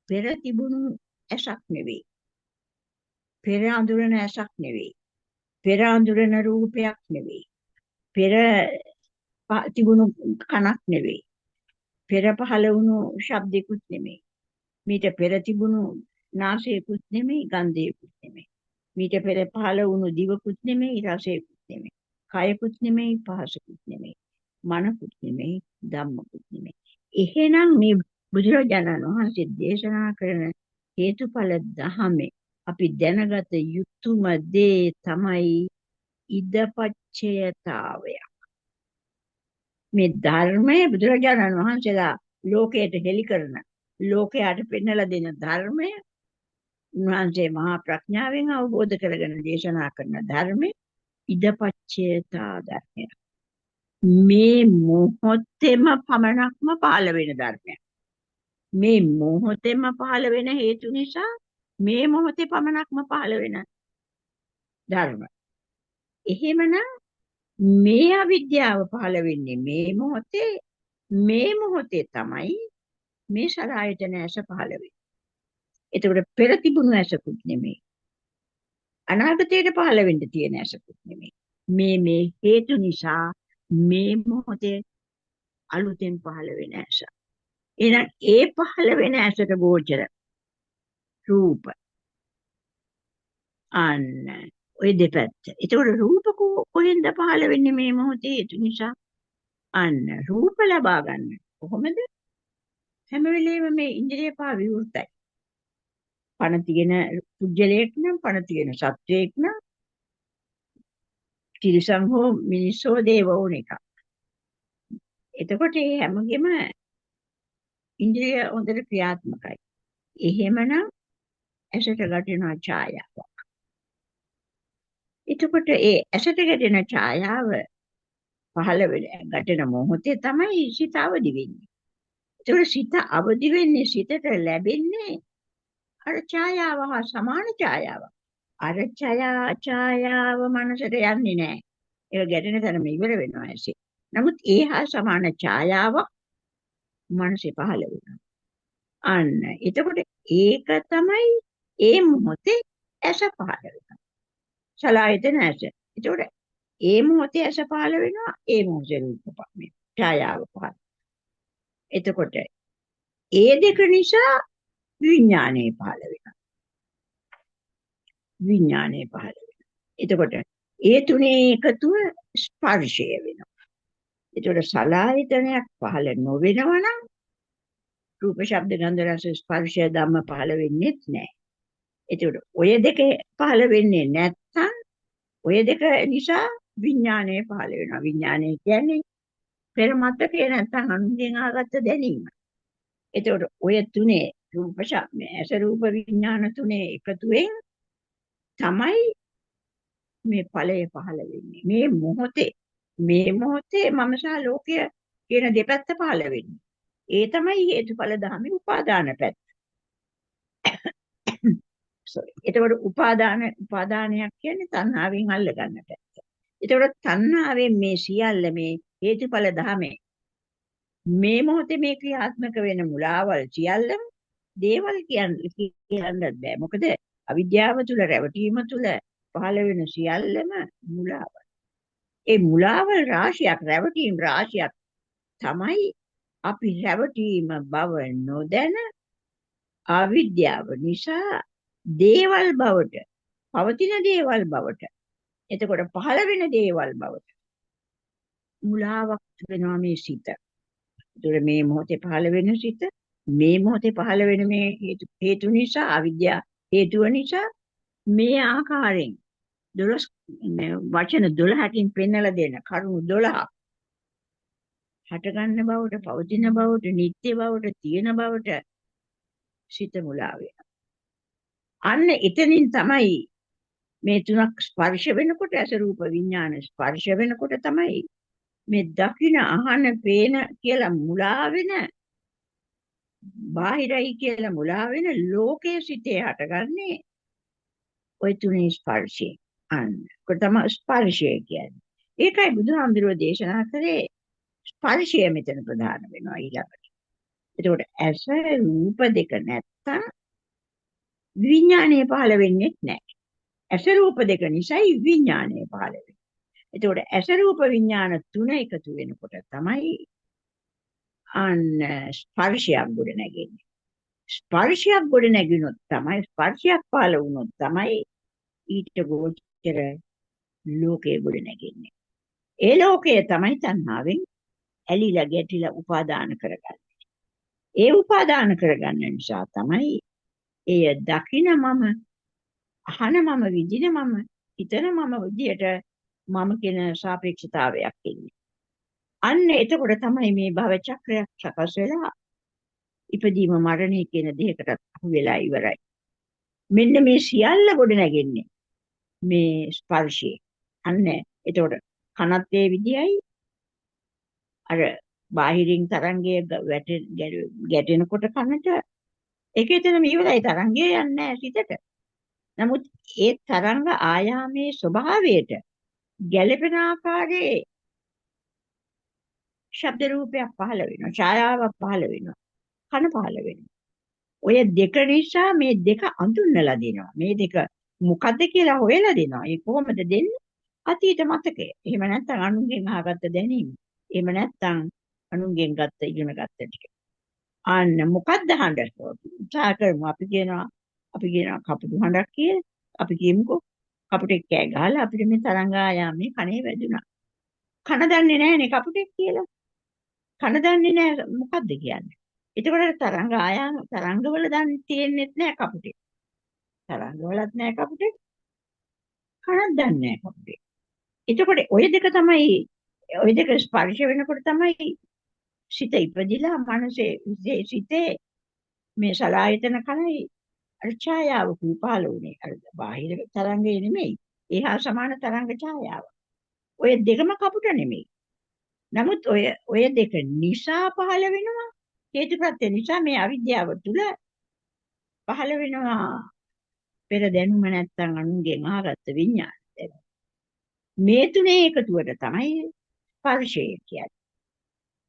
පෙර තිබුණු ඇසක් නෙවෙයි. පෙර අඳුරන ඇසක් නෙවෙයි. පෙර අඳුරන රූපයක් නෙවෙයි. පෙර තිබුණු කනක් නෙවෙයි. පෙර පහළ වුණු ශබ්දිකුත් නෙමෙයි. මීට පෙර තිබුණු නාසයකුත් නෙමෙයි, ගන්ධයකුත් නෙමෙයි. මීට පෙර පහළ වුණු දිවකුත් නෙමෙයි, රසයකුත් නෙමෙයි. කයකුත් නෙමෙයි, පහසකුත් නෙමෙයි. මනකුත් නෙමෙයි, ධම්මකුත් නෙමෙයි. එහෙනම් මේ බුදුරජාණන් වහන්සේ දේශනා කරන හේතුඵල ධහමේ අපි දැනගත යුතුම දේ තමයි ඉදපච්චයතාවය. මේ ධර්මය බුදුරජාණන් වහන්සේලා ලෝකයට හෙළි කරන ලෝකයට පෙන්වලා දෙන ධර්මය උන්වහන්සේ මහා ප්‍රඥාවෙන් අවබෝධ කරගෙන දේශනා කරන ධර්මය ඉදපච්චේතා ධර්මය. මේ මොහොතේම පමණක්ම පහළ වෙන ධර්මයක්. මේ මොහොතේම පහළ වෙන හේතු නිසා මේ මොහොතේ පමණක්ම පහළ වෙන ධර්ම. එහෙමනම් මේ අවිද්‍යාව පහළ වෙන්නේ මේ මොහොතේ තමයි මේ සලආයතන ඇස පහළ වෙන්නේ. එතකොට පෙර තිබුණු ඇසකුත් නෙමෙයි. අනාගතයට පහළ වෙන්න තියෙන ඇසකුත් නෙමෙයි. මේ හේතු නිසා මේ මොහොතේ අලුතෙන් පහළ වෙන ඇස. එහෙනම් ඒ පහළ වෙන ඇසට ගෝචර රූප. අන්න ඔය දෙපැත්ත. එතකොට රූප කොහෙන්ද පහළ වෙන්නේ මේ මොහොතේ හේතු නිසා? අන්න රූප ලබා ගන්න. කොහොමද? හැම වෙලේම මේ ඉන්ද්‍රිය පහ විවෘතයි. පණ තියෙන පුජ්‍යලයක් නම් පණ තියෙන සත්වයක් නම් තිරිසන් හෝ මිනිස්සෝ දේවෝන එක. එතකොට මේ හැමගෙම ඉන්ද්‍රිය හොඳට ක්‍රියාත්මකයි. එහෙමනම් ඇසට ගැටෙන ඡායාවක්. එතකොට ඒ ඇසට ගැටෙන ඡායාව පහළ වෙන ගැටෙන මොහොතේ තමයි සිත අවදි වෙන්නේ. ඒතකොට සිත අවදි වෙන්නේ සිතට ලැබෙන්නේ අර ඡායාව හා සමාන ඡායාවක්. අර ඡායාව මනසට යන්නේ නැහැ. ඒක ගැටෙන තැනම ඉවර වෙනවා ඇසේ. නමුත් ඒ හා සමාන ඡායාවක් මනසේ පහළ වෙනවා. අන්න එතකොට ඒක තමයි ඒ මොහොතේ ඇස පහළ වෙනවා. සලආයතන ඇස. එතකොට ඒ මොහොතේ ඇස පහළ වෙනවා. ඒ මොහොතේ රූප මේ ඡායාව පහළ. එතකොට ඒ දෙක නිසා විඥානය පහළ වෙනවා. විඥානය පහළ වෙනවා. එතකොට ඒ තුනේ එකතුව ස්පර්ශය වෙනවා. එතකොට සලායතනයක් පහළ නොවෙනවා නම් රූප, ශබ්ද, ගන්ධ, රස, ස්පර්ශය ධම්ම පහළ වෙන්නේ නැහැ. එතකොට ඔය දෙක පහළ වෙන්නේ නැත්නම් ඔය දෙක නිසා විඥානය පහළ වෙනවා. විඥානය කියන්නේ පෙර මතකේ නැත්නම් අනුන්ගෙන් ආගත්ත දැනීම. එතකොට ඔය තුනේ රූප, ශබ්ද, ඇස රූප විඥාන තුනේ එකතුවෙන් තමයි මේ ඵලය පහළ වෙන්නේ. මේ මොහොතේ මම සහ ලෝකය කියන දෙපැත්ත පහළ වෙන්නේ. ඒ තමයි හේතුඵල ධර්මයේ උපාදාන පැත්ත. sorry. එතකොට උපාදානයක් කියන්නේ තණ්හාවෙන් අල්ලගන්න පැත්ත. එතකොට තණ්හාවෙන් මේ සියල්ල මේ හේතුඵල ධර්මයේ මේ මොහොතේ මේ ක්‍රියාත්මක වෙන මුලාවල් සියල්ලම දේවල් කියන්නත් බෑ. මොකද අවිද්‍යාව තුළ රැවටීම තුළ පහළ වෙන සියල්ලම මුලාවල්. ඒ මුලාවල් රාශියක් රැවටීම් රාශියක් තමයි අපි රැවටීම බව නොදැන අවිද්‍යාව නිසා දේවල් බවට පවතින දේවල් බවට එතකොට පහළ වෙන දේවල් බවට මුලාවක් වෙනවා මේ සිත. ඒතර මේ මොහොතේ පහළ වෙන සිත මේ මොහොතේ පහළ වෙන මේ හේතු නිසා අවිද්‍යාව හේතුව නිසා මේ ආකාරයෙන් 12 වචන 12කින් පෙන්වලා දෙන කරුණු 12ක් හට ගන්න බවට පවතින බවට නිත්‍ය බවට තියෙන බවට සිත මුලා වෙනවා. අන්න එතනින් තමයි මේ තුනක් ස්පර්ශ වෙනකොට ඇස රූප විඥාන ස්පර්ශ වෙනකොට තමයි මේ දකින අහන පේන කියලා මුලා වෙන බාහිරයි කියලා මුලා වෙන ලෝකයේ සිටේ හටගන්නේ ওই තුනේ ස්පර්ශය. අන්න කොට තමයි ස්පර්ශය කියන්නේ. ඒකයි බුදුහාමුදුරුවෝ දේශනා කරේ ස්පර්ශය මෙතන ප්‍රධාන වෙනවා ඊළඟට. එතකොට ඇස රූප දෙක නැත්තම් විඥානය පහළ වෙන්නේ නැහැ. ඇස රූප දෙක නිසායි විඥානය පහළ වෙන්නේ. එතකොට ඇස රූප විඥාන තුන එකතු වෙනකොට තමයි අන්න ස්පර්ශයක් ගොඩ නැගෙන්නේ. ස්පර්ශයක් ගොඩ නැගිනොත් තමයි ස්පර්ශයක් පහළ වුණොත් තමයි ඊට ගෝචර ලෝකයේ ගොඩ නැගෙන්නේ. ඒ ලෝකය තමයි තණ්හාවෙන් ඇලිලා ගැටිලා උපාදාන කරගන්නේ. ඒ උපාදාන කරගන්න නිසා තමයි එය දකින මම අහන මම විඳින මම හිතන මම විදියට මම කියන සාපේක්ෂතාවයක් ඉන්නේ. අන්න එතකොට තමයි මේ භව චක්‍රයක් සකස් වෙලා ඉපදීම මරණය කියන දෙයකට අහු වෙලා ඉවරයි. මෙන්න මේ සියල්ල ගොඩ නැගෙන්නේ මේ ස්පර්ශයේ. අන්න එතකොට කනත් ඒ විදියයි අර බාහිරින් තරංගයේ ගැටෙනකොට කනට ඒක එතනම ඉවරයි තරංගය යන්නේ නැහැ සිතට. නමුත් ඒ තරංග ආයාමයේ ස්වභාවයට ගැළපෙන ආකාරයේ ශබ්ද රූපයක් පහළ වෙනවා ඡායාවක් පහළ වෙනවා කන පහළ වෙනවා. ඔය දෙක නිසා මේ දෙක අඳුන්වලා දෙනවා. මේ දෙක මොකද්ද කියලා හොයලා දෙනවා. ඒ කොහොමද දෙන්නේ? අතීත මතකය. එහෙම නැත්නම් අනුන්ගෙන් අහගත්ත දැනීම. එහෙම නැත්නම් අනුන්ගෙන් ගත්ත ඉගෙන ගත්ත ටික. අන්න මොකද්ද හඬ? උත්සාහ කරමු. අපි කියනවා කපුටු හඬක් කියලා. අපි කියමුකෝ කපුටෙක් කෑ ගහලා අපිට මේ තරංග ආයාමේ කනේ වැදුනා. කන දන්නේ නැහැනේ කපුටෙක් කියලා. කන දන්නේ නැහැ මොකද්ද කියන්නේ. එතකොට තරංගවල දන්නේ තියෙන්නේ නැහැ කපුටෙක්. තරංගවලත් නැහැ කපුටෙක්. කනක් දන්නේ නැහැ කපුටෙක්. එතකොට ওই දෙක ස්පර්ශ වෙනකොට තමයි සිත ඉපදිලා මනසේ සිතේ මේ සලායතන කලයි අර ඡායාව පහළ වුණේ. අර බාහිර තරංගේ නෙමෙයි. ඒහා සමාන තරංග ඡායාව. ඔය දෙකම කපුට නෙමෙයි. නමුත් ඔය දෙක නිසා පහළ වෙනවා හේතුප්‍රත්‍ය නිසා මේ අවිද්‍යාව තුල පහළ වෙනවා පෙර දැනුම නැත්තම් අනුන්ගෙන් අහගත්ත විඤ්ඤාණය. මේ තුනේ එකතුවට තමයි ස්පර්ශය කියන්නේ.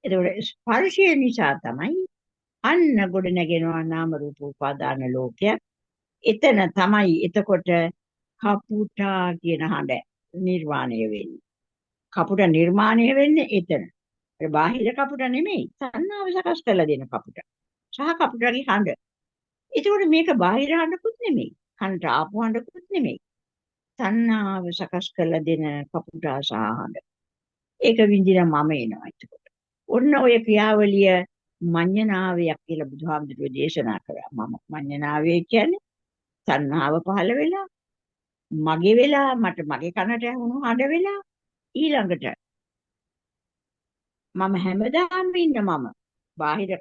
ඒතකොට ස්පර්ශය නිසා තමයි අන්න ගොඩ නැගෙනවා නාම රූප උපාදාන ලෝකයක්. එතන තමයි එතකොට කපුටා කියන හඬ නිර්වාණය වෙන්නේ. කපුට නිර්මාණය වෙන්නේ එතන. ඒ බාහිර කපුට නෙමෙයි. තණ්හාව සකස් කරලා දෙන කපුට. සහ කපුටගේ හඬ. ඒකෝට මේක බාහිර හඬකුත් නෙමෙයි. කනට ආපු හඬකුත් නෙමෙයි. තණ්හාව සකස් කරලා දෙන කපුට ආසාහඬ. ඒක විඳින මම එනවා එතකොට. ඔන්න ඔය ක්‍රියාවලිය මඤ්ඤණාවයක් කියලා බුදුහාමුදුරුවෝ දේශනා කරා. මම මඤ්ඤණාවය කියන්නේ තණ්හාව පහළ වෙලා, මගේ වෙලා, මගේ කනට ඇහුණු හඬ වෙලා, ඊළඟට මම හැමදාම ඉන්න මම. බාහිර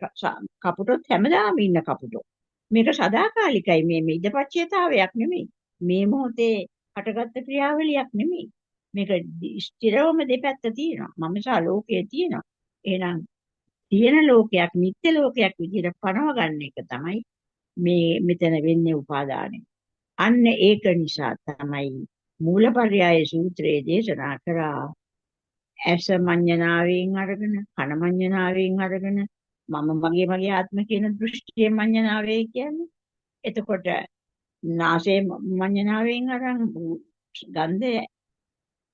කපුටොත් හැමදාම ඉන්න කපුටෝ. මේක සදාකාලිකයි. මේ ඉදපච්චයතාවයක් නෙමෙයි. මේ මොහොතේ හටගත්ත ක්‍රියාවලියක් නෙමෙයි. මේක ස්ථිරවම දෙපැත්ත තියෙනවා. මම සහ ලෝකයේ තියෙනවා. එහෙනම් තියෙන ලෝකයක් නිත්‍ය ලෝකයක් විදිහට පනව ගන්න එක තමයි මේ මෙතන වෙන්නේ උපාදානය. අන්න ඒක නිසා තමයි මූලපර්යාය සූත්‍රයේ දේශනා කරා ඇස මඤ්ඤණාවෙන් අරගෙන කන මඤ්ඤණාවෙන් අරගෙන මම මගේ ආත්ම කියන දෘෂ්ටියේ මඤ්ඤණාවේ කියන්නේ. එතකොට නාසයේ මඤ්ඤණාවෙන් අරන් ගන්ධය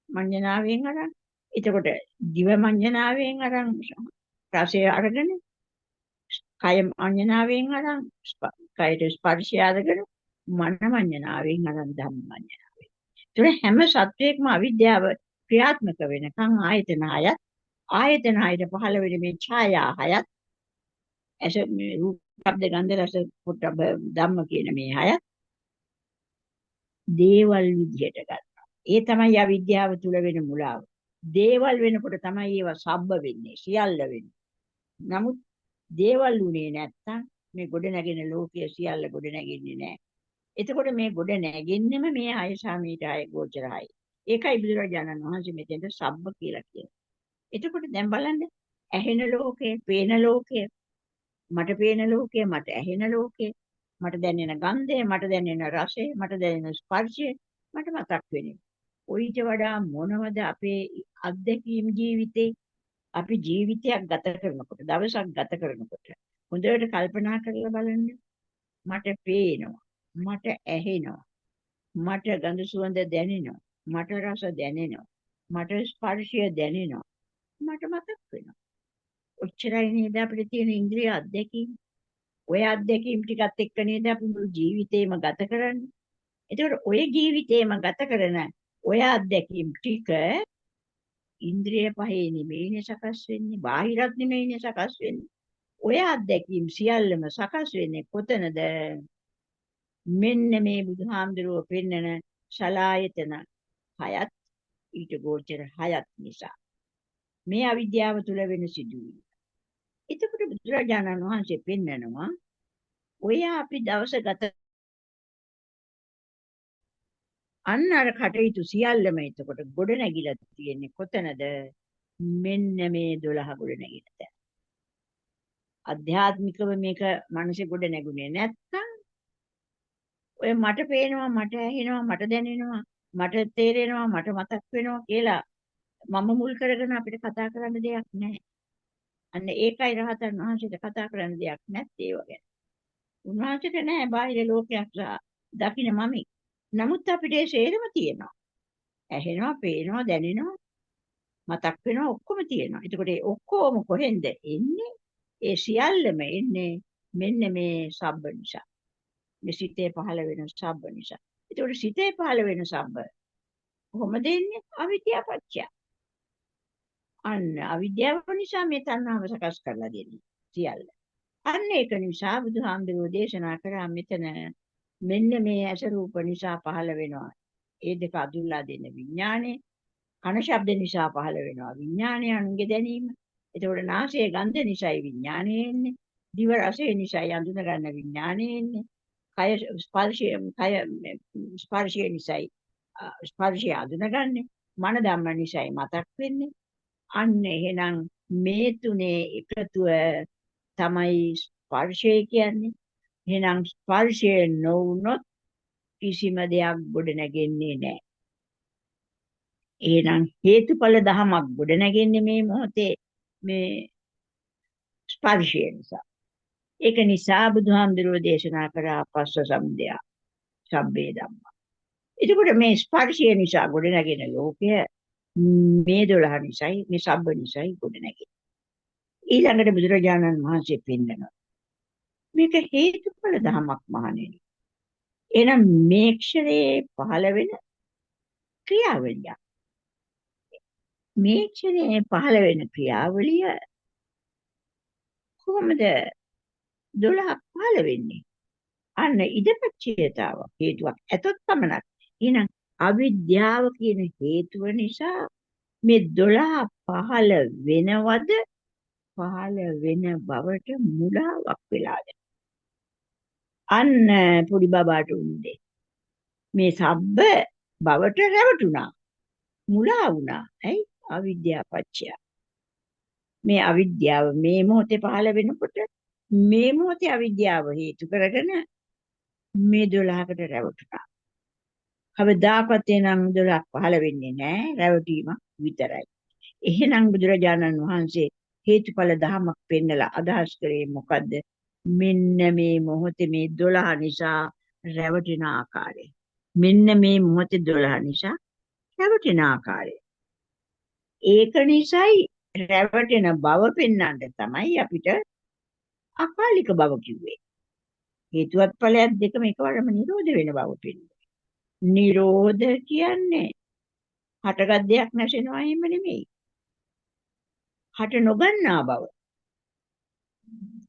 මඤ්ඤණාවෙන් අරන් එතකොට දිව මඤ්ඤණාවෙන් අරන් රසය අරගෙන කය මඤ්ඤණාවෙන් අරන් කයට ස්පර්ශය අරගෙන මන මඤ්ඤණාවෙන් අරන් ධම්ම මඤ්ඤණාවෙන්. ඒතර හැම සත්වයකම අවිද්‍යාව ක්‍රියාත්මක වෙනකන් ආයතන හයත පහළ වෙන මේ ඡායා හයත් ඇස රූප ශබ්ද ගන්ධ රස පොට්ටබ්බ ධම්ම කියන මේ හයත් දේවල් විදිහට ගන්නවා. ඒ තමයි අවිද්‍යාව තුල වෙන මුලාව. දේවල් වෙනකොට තමයි ඒවා සබ්බ වෙන්නේ, සියල්ල වෙන්නේ. නමුත් දේවල් උනේ නැත්තම් මේ ගොඩ නැගෙන ලෝකයේ සියල්ල ගොඩ නැගෙන්නේ නැහැ. එතකොට මේ ගොඩ නැගෙන්නෙම මේ ආය සාමීට ආය ගෝචරයි. ඒකයි බුදුරජාණන් වහන්සේ මෙතෙන්ට සබ්බ කියලා කියන්නේ. එතකොට දැන් බලන්න ඇහෙන ලෝකේ, පේන ලෝකේ, මට පේන ලෝකේ, මට ඇහෙන ලෝකේ, මට දැනෙන ගන්ධය, මට දැනෙන රසය, මට දැනෙන ස්පර්ශය මට මතක් වෙන්නේ. ඔයිට වඩා මොනවද අපේ අත්දැකීම් ජීවිතේ අපි ජීවිතයක් ගත කරනකොට, දවසක් ගත කරනකොට හොඳට කල්පනා කරලා බලන්න. මට පේනවා, මට ඇහෙනවා, මට ගඳ සුවඳ දැනෙනවා, මට රස දැනෙනවා, මට ස්පර්ශය දැනෙනවා, මට මතක් වෙනවා. ඔච්චරයි නේද අපිට තියෙන ඉන්ද්‍රිය අත්දැකීම්. ඔය අත්දැකීම් ටිකත් එක්ක නේද අපි මුළු ජීවිතේම ගත කරන්නේ. ඒතකොට ඔය ජීවිතේම ගත කරන ඔය අත්දැකීම් ටික ඉන්ද්‍රිය පහේ නෙමෙයිනේ සකස් වෙන්නේ, බාහිරත් නෙමෙයිනේ සකස් වෙන්නේ. ඔය අත්දැකීම් සියල්ලම සකස් වෙන්නේ කොතනද? මෙන්න මේ බුදුහාමුදුරුවෝ පෙන්නන සලායතන හයත් ඊට ගෝචර හයත් නිසා. මේ අවිද්‍යාව තුල වෙන සිදුවීම. එතකොට බුදුරජාණන් වහන්සේ පෙන්නනවා ඔය අපි දවස ගත අන්න අර කටයුතු සියල්ලම එතකොට ගොඩ නැගිලා තියෙන්නේ කොතනද? මෙන්න මේ 12 ගොඩ නැගිලා තැන. අධ්‍යාත්මිකව මේක මනසේ ගොඩ නැගුණේ නැත්තම් ඔය මට පේනවා, මට ඇහෙනවා, මට දැනෙනවා, මට තේරෙනවා, මට මතක් වෙනවා කියලා මම මුල් කරගෙන අපිට කතා කරන්න දෙයක් නැහැ. අන්න ඒකයි රහතන් වහන්සේට කතා කරන්න දෙයක් නැත්තේ ඒව ගැන. උන්වහන්සේට නෑ බාහිර ලෝකයක් දකින්න මම. නමුත් අපිට ඒ සේරම තියෙනවා. ඇහෙනවා, පේනවා, දැනෙනවා, මතක් වෙනවා ඔක්කොම තියෙනවා. එතකොට ඒ ඔක්කොම කොහෙන්ද එන්නේ? ඒ සියල්ලම එන්නේ මෙන්න මේ සබ්බ නිසා. මේ සිතේ පහළ වෙන සබ්බ නිසා. එතකොට සිතේ පහළ වෙන සබ්බ කොහොමද එන්නේ? අවිද්‍යාව පත්‍ය. අන්න අවිද්‍යාව නිසා මේ තණ්හාව සකස් කරලා දෙන්නේ සියල්ල. අන්න ඒක නිසා බුදුහාමුදුරුවෝ දේශනා කරා මෙතන මෙන්න මේ ඇස රූප නිසා පහළ වෙනවා. ඒ දෙක අදුල්ලා දෙන විඥානේ. කන ශබ්ද නිසා පහළ වෙනවා විඥානය අනුන්ගේ දැනීම. එතකොට නාසයේ ගන්ධ නිසායි විඥානය එන්නේ. දිව රසය නිසායි අඳුන ගන්න විඥානය එන්නේ. කය ස්පර්ශය නිසායි ස්පර්ශය අඳුනගන්නේ. මන ධම්ම නිසායි මතක් වෙන්නේ. අන්න එහෙනම් මේ තුනේ එකතුව තමයි ස්පර්ශය කියන්නේ. එහෙනම් ස්පර්ශය නොවුනොත් කිසිම දෙයක් ගොඩ නැගෙන්නේ නැහැ. එහෙනම් හේතුඵල ධමයක් ගොඩ නැගෙන්නේ මේ මොහොතේ මේ ස්පර්ශය නිසා. ඒක නිසා බුදුහාමුදුරුවෝ දේශනා කරා පස්ස සම්දය සබ්බේ ධම්මා. එතකොට මේ ස්පර්ශය නිසා ගොඩ නැගෙන ලෝකය මේ 12 නිසායි මේ සබ්බ නිසායි ගොඩ නැගෙන්නේ. ඊළඟට බුදුරජාණන් වහන්සේ පෙන්නනවා මේක හේතුඵල ධමයක් මහණෙනි. එහෙනම් මේ ක්ෂණයේ පහළ වෙන ක්‍රියාවලිය. මේ ක්ෂණයේ පහළ වෙන ක්‍රියාවලිය කොහොමද 12ක් පහළ වෙන්නේ? අන්න ඉදපච්චේතාව හේතුවක් ඇතොත් පමණක්. එහෙනම් අවිද්‍යාව කියන හේතුව නිසා මේ 12 පහළ වෙනවද පහළ වෙන බවට මුලාවක් වෙලාද? අන්න පොඩි බබාට උන්නේ. මේ සබ්බ බවට රැවටුණා. මුලා වුණා. ඇයි? අවිද්‍යාව පත්‍ය. මේ අවිද්‍යාව මේ මොහොතේ පහළ වෙනකොට මේ මොහොතේ අවිද්‍යාව හේතු කරගෙන මේ 12කට රැවටුණා. කවදාකවත් එනම් 12ක් පහළ වෙන්නේ නැහැ. රැවටීමක් විතරයි. එහෙනම් බුදුරජාණන් වහන්සේ හේතුඵල ධමයක් පෙන්නලා අදහස් කරේ මොකද්ද? මෙන්න මේ මොහොතේ මේ 12 නිසා රැවටෙන ආකාරය. මෙන්න මේ මොහොතේ 12 නිසා රැවටෙන ආකාරය. ඒක නිසායි රැවටෙන බව පෙන්වන්න තමයි අපිට අකාලික බව කිව්වේ. හේතුවත් ඵලයක් දෙකම එකවරම නිරෝධ වෙන බව පෙන්වනවා. නිරෝධ කියන්නේ හටගත් දෙයක් නැසෙනවා එහෙම නෙමෙයි. හට නොගන්නා බව.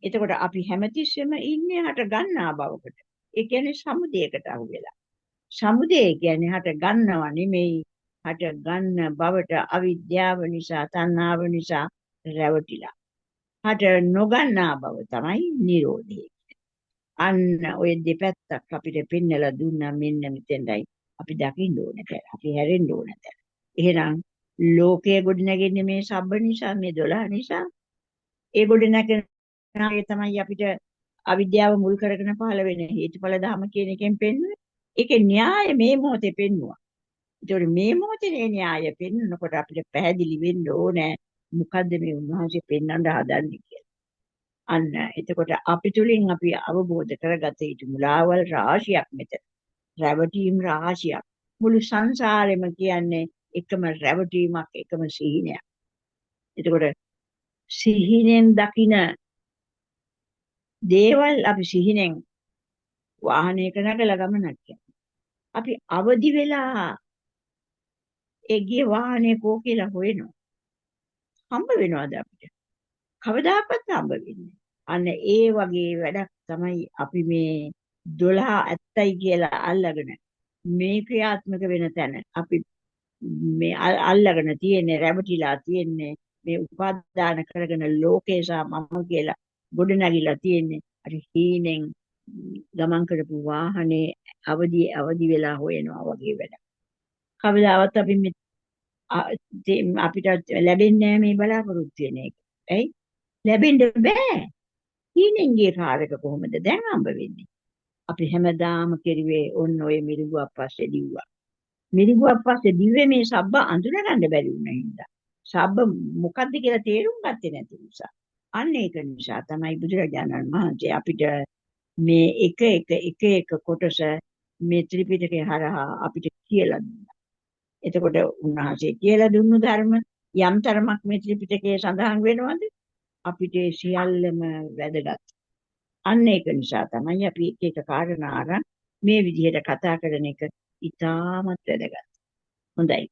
එතකොට අපි හැමතිස්සෙම ඉන්නේ හට ගන්නා බවකට. ඒ කියන්නේ සමුදයකට අහු වෙලා. සමුදය කියන්නේ හට ගන්නව නෙමෙයි, හට ගන්න බවට අවිද්‍යාව නිසා, තණ්හාව නිසා රැවටිලා. හට නොගන්නා බව තමයි Nirodhe. අන්න ඔය දෙපැත්තක් අපිට පෙන්නලා දුන්නා මෙන්න මෙතෙන්දයි අපි දකින්න ඕන කියලා. අපි හැරෙන්න ඕන දැන්. එහෙනම් ලෝකයේ ගොඩනැගෙන්නේ මේ සබ්බ නිසා, මේ 12 නිසා. ඒ ගොඩනැගෙන ඒ තමයි අපිට අවිද්‍යාව මුල් කරගෙන පහළ වෙන හේතුඵල ධම කියන එකෙන් පෙන්වන්නේ. ඒකේ න්‍යාය මේ මොහොතේ පෙන්වුවා. ඒතකොට මේ මොහොතේ න්‍යාය පෙන්වනකොට අපිට පැහැදිලි වෙන්න ඕනේ මොකද්ද මේ උන්වහන්සේ පෙන්වන්න හදන්නේ කියලා. අන්න එතකොට අපි තුලින් අපි අවබෝධ කරගත යුතු මුලාවල් රාශියක් මෙතන. රැවටීම් රාශියක්. මුළු සංසාරෙම කියන්නේ එකම රැවටීමක්, එකම සිහිනයක්. එතකොට සිහිනෙන් දකින දේවල් අපි සිහිනෙන් වාහනයක නැගලා ගමනක් යනවා. අපි අවදි වෙලා ඒ ගිය වාහනේ කෝ කියලා හොයනවා. හම්බ වෙනවද අපිට? කවදාකවත් හම්බ වෙන්නේ. අන්න ඒ වගේ වැඩක් තමයි අපි මේ 12 ඇත්තයි කියලා අල්ලගෙන මේ ක්‍රියාත්මක වෙන තැන අපි මේ අල්ලගෙන තියෙන්නේ රැවටිලා තියෙන්නේ මේ උපාදාන කරගෙන ලෝකේ සහ මම කියලා ගොඩ නැගිලා තියෙන්නේ අර හීනෙන් ගමන් කරපු වාහනේ අවදි වෙලා හොයනවා වගේ වැඩ. කවදාවත් අපි අපිට ලැබෙන්නේ නැහැ මේ බලාපොරොත්තු වෙන එක. ඇයි? ලැබෙන්න බෑ. හීනෙන් ගිය කාර්යක කොහොමද දැන් හම්බ වෙන්නේ? අපි හැමදාම කෙරුවේ ඔන්න ඔය මිරිඟුවක් පස්සේ දිව්වා. මිරිඟුවක් පස්සේ දිව්වේ මේ සබ්බ අඳුනගන්න බැරි වුණා හින්දා. සබ්බ මොකද්ද කියලා තේරුම් ගත්තේ නැති නිසා. අන්න ඒක නිසා තමයි බුදුරජාණන් වහන්සේ අපිට මේ එක කොටස මේ ත්‍රිපිටකය හරහා අපිට කියලා දුන්නා. එතකොට උන්වහන්සේ කියලා දුන්නු ධර්ම යම් තරමක් මේ ත්‍රිපිටකයේ සඳහන් වෙනවද? අපිට ඒ සියල්ලම වැදගත්. අන්න ඒක නිසා තමයි අපි එක කාරණා අරන් මේ විදිහට කතා කරන එක ඉතාමත් වැදගත්. හොඳයි.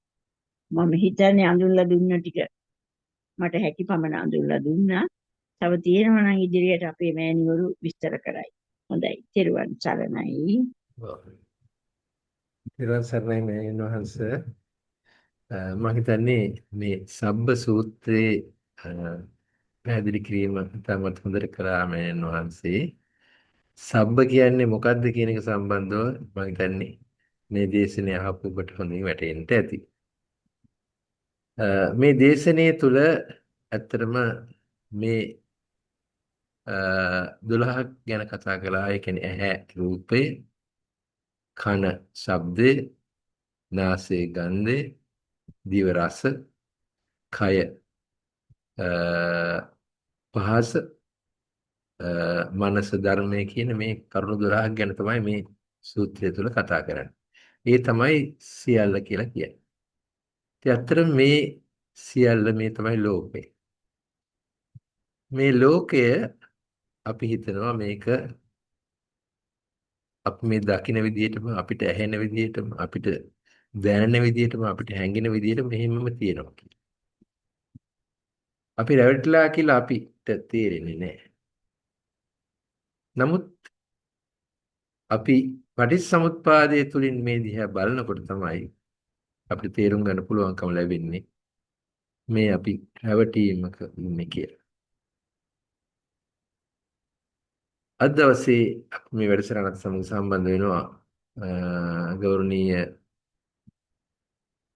මම හිතන්නේ අඳුල්ලා දුන්න ටික මට හැකි පමණ අඳුල්ලා දුන්නා. තව තියෙනවා නම් ඉදිරියට අපේ මෑණිවරු විස්තර කරයි. හොඳයි. ත්‍රිවන් සරණයි. ඊළඟ සර්ණයි මේ වහන්ස මම හිතන්නේ මේ සබ්බ සූත්‍රයේ පැහැදිලි කිරීම තමයි හොඳට කරා මේ වහන්සේ. සබ්බ කියන්නේ මොකක්ද කියන එක සම්බන්ධව මම හිතන්නේ මේ දේශනේ අහපු ඔබට හොඳින් වැටහෙන්න ඇති. මේ දේශනේ තුල ඇත්තටම මේ 12ක් ගැන කතා කළා. ඒ කියන්නේ ඇහැ රූපේ, කන ශබ්දේ, නාසය ගන්ධේ, දිව රස, කය පහස, මනස ධර්මයේ කියන මේ කරුණු 12ක් ගැන තමයි මේ සූත්‍රය තුල කතා කරන්නේ. ඒ තමයි සියල්ල කියලා කියන්නේ. ඉතින් අත්‍තරම මේ සියල්ල මේ තමයි ලෝකය. මේ ලෝකය අපි හිතනවා මේක අපි මේ දකින විදිහටම අපිට ඇහෙන විදිහටම අපිට දැනෙන විදිහටම අපිට හැඟෙන විදිහටම මෙහෙමම තියෙනවා. අපි රැවටිලා කියලා අපිට තේරෙන්නේ නැහැ. නමුත් අපි පටිච්චසමුප්පාදයේ තුලින් මේ දිහා බලනකොට තමයි අපිට තේරුම් ගන්න පුළුවන්කම ලැබෙන්නේ මේ අපි රැවටීමක ඉන්නේ කියලා. අද දවසේ අපි මේ වැඩසටහනත් සමග සම්බන්ධ වෙනවා ගෞරවනීය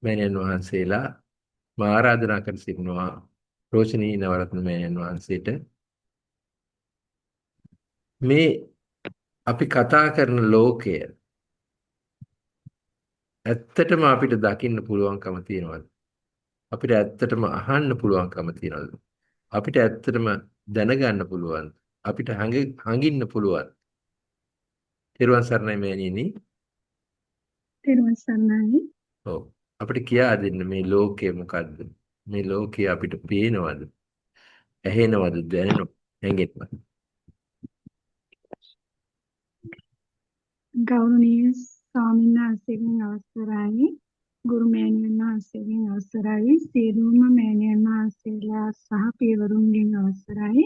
මෑණියන් වහන්සේලා මා ආරාධනා කර සිටිනවා රෝෂණී නවරත්න මෑණියන් වහන්සේට මේ අපි කතා කරන ලෝකය ඇත්තටම අපිට දකින්න පුළුවන්කම තියනවාද? අපිට ඇත්තටම අහන්න පුළුවන්කම තියනවාද? අපිට ඇත්තටම දැනගන්න පුළුවන්. අපිට හඟින්න පුළුවන්. ත්‍රිවන් සරණයි මෑණියනි. තෙරුවන් සරණයි. ඔව්. අපිට කියා දෙන්න මේ ලෝකය මොකද්ද? මේ ලෝකය අපිට පේනවද? ඇහෙනවද? දැනෙනවද? හැඟෙනවද? ගෞරවනීය ස්වාමීන් වහන්සේගෙන් අවසරයි. ගුරු මෑණියන් වහන්සේගෙන් අවසරයි. සියලුම මෑණියන් වහන්සේලා සහ පියවරුන්ගෙන් අවසරයි.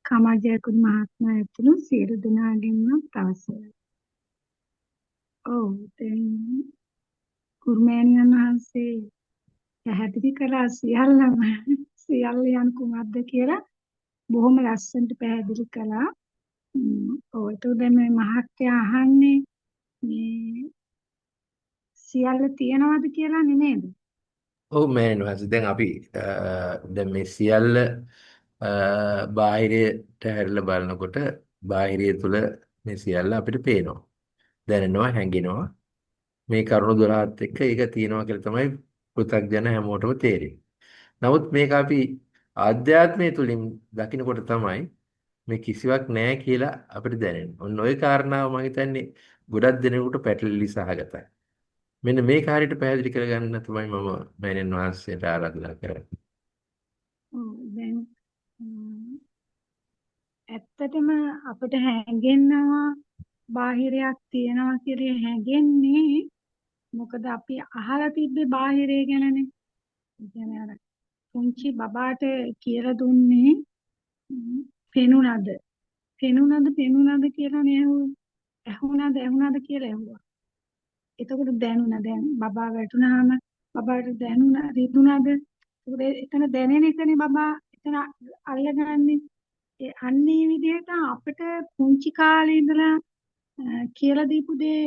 කමාජයකුත් මහත්මයා ඇතුළු සියලු දෙනාගෙන්ම අවසරයි. ඔව් දැන් ගුරු මෑණියන් වහන්සේ පැහැදිලි කළා සියල්ල යන කුමක්ද කියලා බොහොම ලස්සනට පැහැදිලි කළා. ඔව් ඒතකොට දැන් මේ මහත්ය අහන්නේ මේ සියල්ල තියනවාද කියලා නේද? ඔව් මෑණියන් වහන්සේ දැන් අපි දැන් මේ සියල්ල බාහිරයට හැරිලා බලනකොට බාහිරය තුල මේ සියල්ල අපිට පේනවා. දැනෙනවා, හැඟෙනවා. මේ කරුණු 12ත් එක්ක ඒක තියෙනවා කියලා තමයි පෘථග්ජන හැමෝටම තේරෙන්නේ. නමුත් මේක අපි ආධ්‍යාත්මය තුලින් දකිනකොට තමයි මේ කිසිවක් නැහැ කියලා අපිට දැනෙන්නේ. ඔන්න ওই කාරණාව මම හිතන්නේ ගොඩක් දෙනෙකුට පැටලිලි සහගතයි. මෙන්න මේ කාර්යයට පැහැදිලි කරගන්න තමයි මම මෑණියන් වහන්සේට ආරාධනා කරන්නේ. ඔව් දැන් ඇත්තටම අපිට හැඟෙනවා බාහිරයක් තියෙනවා කියලා හැඟෙන්නේ මොකද අපි අහලා තිබ්බේ බාහිරය ගැනනේ. ඒ කියන්නේ අර පුංචි බබාට කියලා දුන්නේ පෙනුනද පෙනුනද කියලා නේ ඇහුණාද කියලා ඇහුවා. එතකොට දැනුණා දැන් බබා වැටුණාම බබාට දැනුණා රිදුණාද? ඒකට එතන දැනෙන එකනේ බබා එතන අල්ලගන්නේ. ඒ අන්නේ විදිහට අපිට පුංචි කාලේ ඉඳලා කියලා දීපු දේ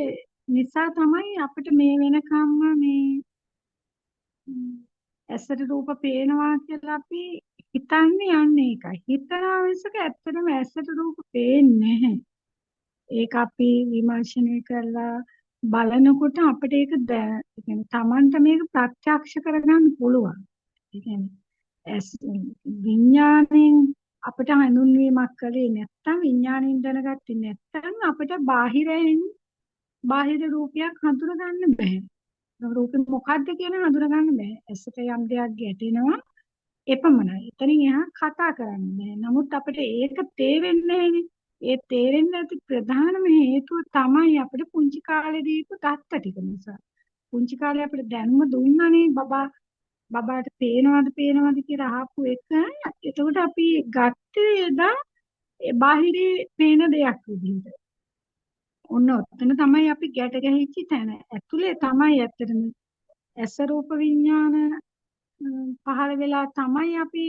නිසා තමයි අපිට මේ වෙනකම්ම මේ ඇසට රූප පේනවා කියලා අපි හිතන්නේ යන්නේ ඒකයි. හිතනවා මිසක ඇත්තටම ඇසට රූප පේන්නේ නැහැ. ඒක අපි විමර්ශනය කරලා බලනකොට අපිට ඒක කියන්නේ Tamanට මේක ප්‍රත්‍යක්ෂ කරගන්න පුළුවන්. ඒ කියන්නේ විඥාණයෙන් අපිට හඳුන්වීමක් කළේ නැත්නම් විඥාණයෙන් දැනගත්තේ නැත්නම් අපිට බාහිර රූපයක් හඳුනගන්න බෑ. රූපෙ මොකද්ද කියලා හඳුනගන්න බෑ. ඇසට යම් දෙයක් ගැටෙනවා එපමණයි. එතනින් එහා කතා කරන්න බෑ. නමුත් අපිට ඒක තේරෙන්නේ නැහැනේ. ඒ තේරෙන්නේ නැති ප්‍රධානම හේතුව තමයි අපිට පුංචි කාලේ දීපු දත්ත ටික නිසා. පුංචි කාලේ අපිට දැනුම දුන්නානේ බබාට පේනවද කියලා අහපු එක. එතකොට අපි ගත්තේ එදා ඒ බාහිරේ පේන දෙයක් විදිහට. ඔන්න ඔතන තමයි අපි ගැට ගැහිච්ච තැන. ඇතුලේ තමයි ඇත්තටම ඇස රූප විඥාන පහළ වෙලා තමයි අපි